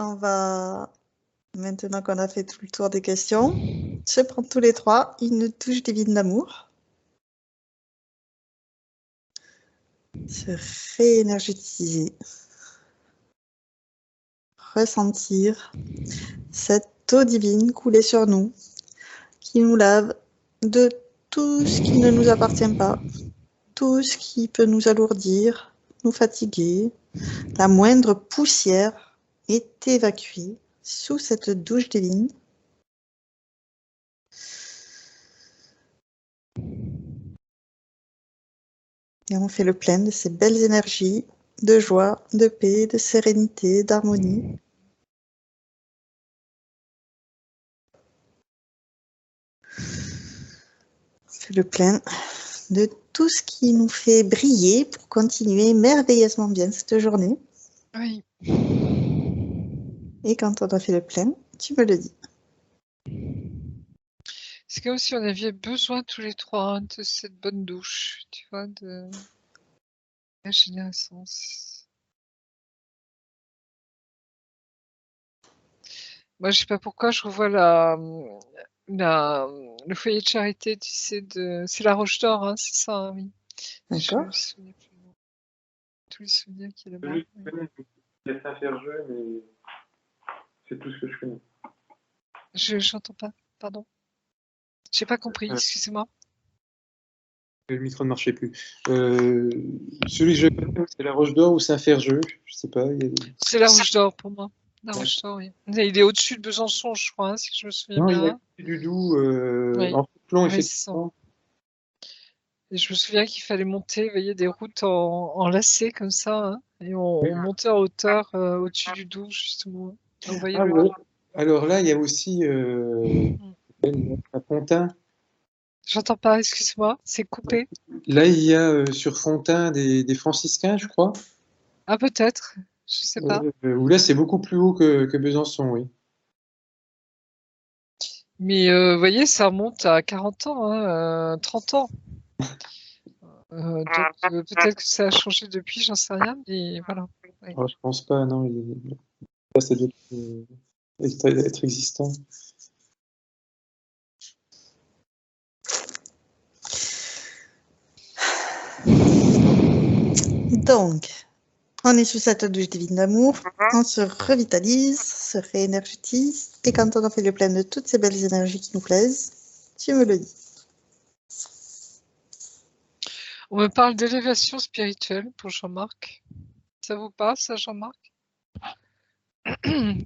On va, maintenant qu'on a fait tout le tour des questions, se prendre tous les trois une touche divine d'amour. Se réénergétiser. Ressentir cette eau divine couler sur nous, qui nous lave de tout ce qui ne nous appartient pas, tout ce qui peut nous alourdir, nous fatiguer. La moindre poussière est évacuée sous cette douche divine. Et on fait le plein de ces belles énergies de joie, de paix, de sérénité, d'harmonie. On fait le plein de tout ce qui nous fait briller pour continuer merveilleusement bien cette journée. Oui. Et quand on a fait le plein, tu me le dis. C'est comme si on avait besoin tous les trois hein, de cette bonne douche, tu vois, de la générescence. Moi, je sais pas pourquoi, je revois le foyer de charité, tu sais, c'est la Roche d'Or, hein, c'est ça, hein, oui. Je D'accord. me souviens plus du nom. Tous les souvenirs qu'il y a là-bas. Celui que Oui. je connais, c'est Saint-Ferjeux, mais c'est tout ce que je connais. J'entends pas, pardon. J'ai pas compris, excusez-moi. Le micro ne marchait plus. Celui que je connais, c'est la Roche d'Or ou Saint-Ferjeux, je sais pas. C'est la Roche d'Or pour moi. La Roche d'Or, oui. Il est au-dessus de Besançon, je crois, hein, si je me souviens Non, il y a bien. du Doubs, Oui. en plomb, Oui, c'est ça. effectivement. Et je me souviens qu'il fallait monter, vous voyez, des routes en lacets comme ça, hein, et on montait en hauteur au-dessus du Doubs, justement. On voyait Ah le ouais. Doubs. Alors là, il y a aussi à Fontaine. J'entends pas, excuse-moi, c'est coupé. Là, il y a sur Fontaine des franciscains, je crois. Ah, peut-être, je sais pas. Où là, c'est beaucoup plus haut que Besançon, oui. Mais vous voyez, ça remonte à 40 ans, hein, 30 ans. Donc peut-être que ça a changé depuis, j'en sais rien, mais voilà. Oui. Alors, je pense pas, non. Là, ça doit être existant. Donc, on est sous cette douche divine d'amour, on se revitalise, se réénergétise, et quand on a fait le plein de toutes ces belles énergies qui nous plaisent, tu me le dis. On me parle d'élévation spirituelle pour Jean-Marc. Ça vous parle, ça, Jean-Marc?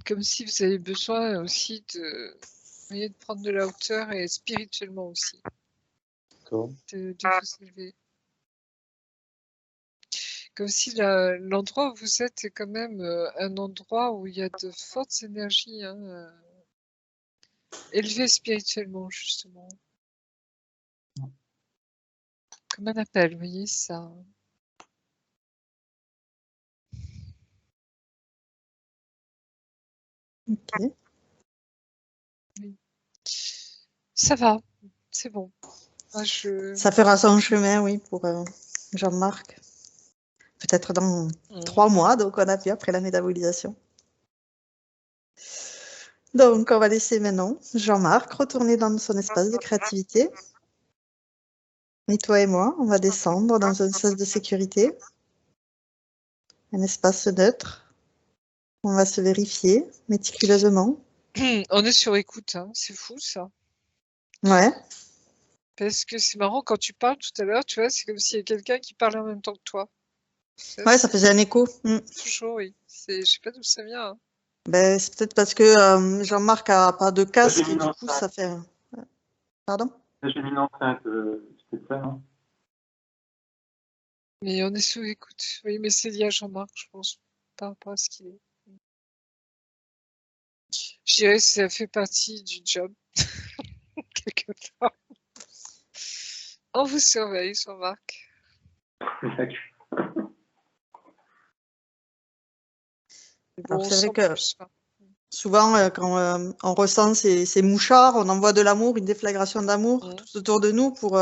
Comme si vous avez besoin aussi de prendre de la hauteur et spirituellement aussi, D'accord. de vous élever. Comme si l'endroit où vous êtes est quand même un endroit où il y a de fortes énergies, hein, élevées spirituellement, justement. Comme un appel, vous voyez, ça. Ok. Oui. Ça va, c'est bon. Moi, Ça fera son chemin, oui, pour Jean-Marc. Peut-être dans 3 mois, donc on a vu après la métabolisation. Donc, on va laisser maintenant Jean-Marc retourner dans son espace de créativité. Et toi et moi, on va descendre dans un espace de sécurité, un espace neutre. On va se vérifier méticuleusement. On est sur écoute, hein. C'est fou ça. Ouais, Parce que c'est marrant, quand tu parles tout à l'heure, tu vois, c'est comme s'il y a quelqu'un qui parlait en même temps que toi. ouais, ça faisait un écho. Toujours, oui. Je sais pas d'où ça vient, hein. Ben, c'est peut-être parce que Jean-Marc a pas de casque et du coup ça fait. Pardon? J'ai mis une enceinte, c'était ça, non? Mais on est sous écoute. Oui, mais c'est lié à Jean-Marc, je pense, par rapport à ce qu'il est. Je dirais que ça fait partie du job, quelque part. On vous surveille, Jean-Marc. Bon, Alors on c'est vrai sent que plus, hein. souvent quand on ressent ces mouchards, on envoie de l'amour, une déflagration d'amour tout autour de nous pour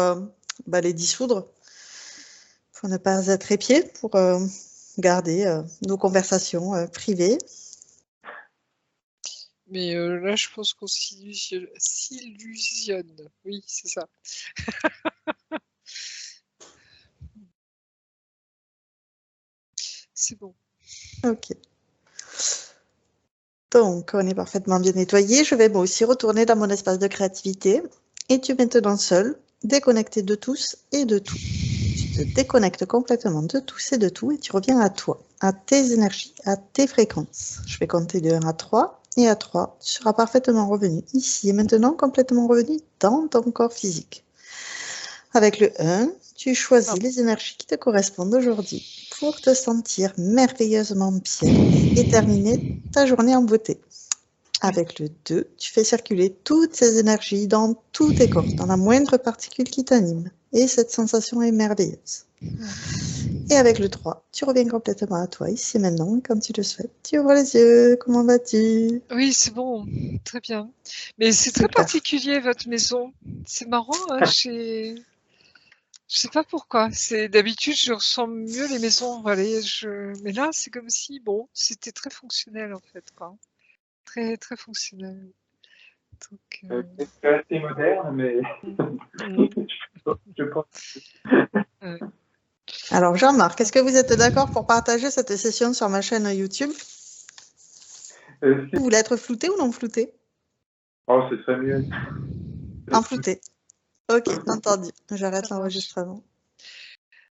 les dissoudre, pour ne pas être épiés, pour garder nos conversations privées. Mais là, je pense qu'on s'illusionne. Oui, c'est ça. C'est bon. Ok. Donc, on est parfaitement bien nettoyé. Je vais moi aussi retourner dans mon espace de créativité. Et tu es maintenant seul, déconnecté de tous et de tout. Tu te déconnectes complètement de tous et de tout et tu reviens à toi, à tes énergies, à tes fréquences. Je vais compter de 1 à 3 et à 3, tu seras parfaitement revenu ici et maintenant, complètement revenu dans ton corps physique. Avec le 1, tu choisis les énergies qui te correspondent aujourd'hui pour te sentir merveilleusement bien et terminer ta journée en beauté. Avec le 2, tu fais circuler toutes ces énergies dans tous tes corps, dans la moindre particule qui t'anime. Et cette sensation est merveilleuse. Et avec le 3, tu reviens complètement à toi, ici et maintenant, comme tu le souhaites. Tu ouvres les yeux, comment vas-tu? Oui, c'est bon, très bien. Mais c'est très Super. particulier, votre maison. C'est marrant, hein, je sais pas pourquoi. D'habitude, je ressens mieux les maisons. Mais là, c'est comme si, bon, c'était très fonctionnel en fait, quoi. Très, très fonctionnel. Donc, C'est assez moderne, mais je pense. ouais. Alors Jean-Marc, est-ce que vous êtes d'accord pour partager cette session sur ma chaîne YouTube? Vous voulez être flouté ou non flouté? Oh, ce serait mieux. En flouté. Ok, entendu. Ça J'arrête marche. l'enregistrement.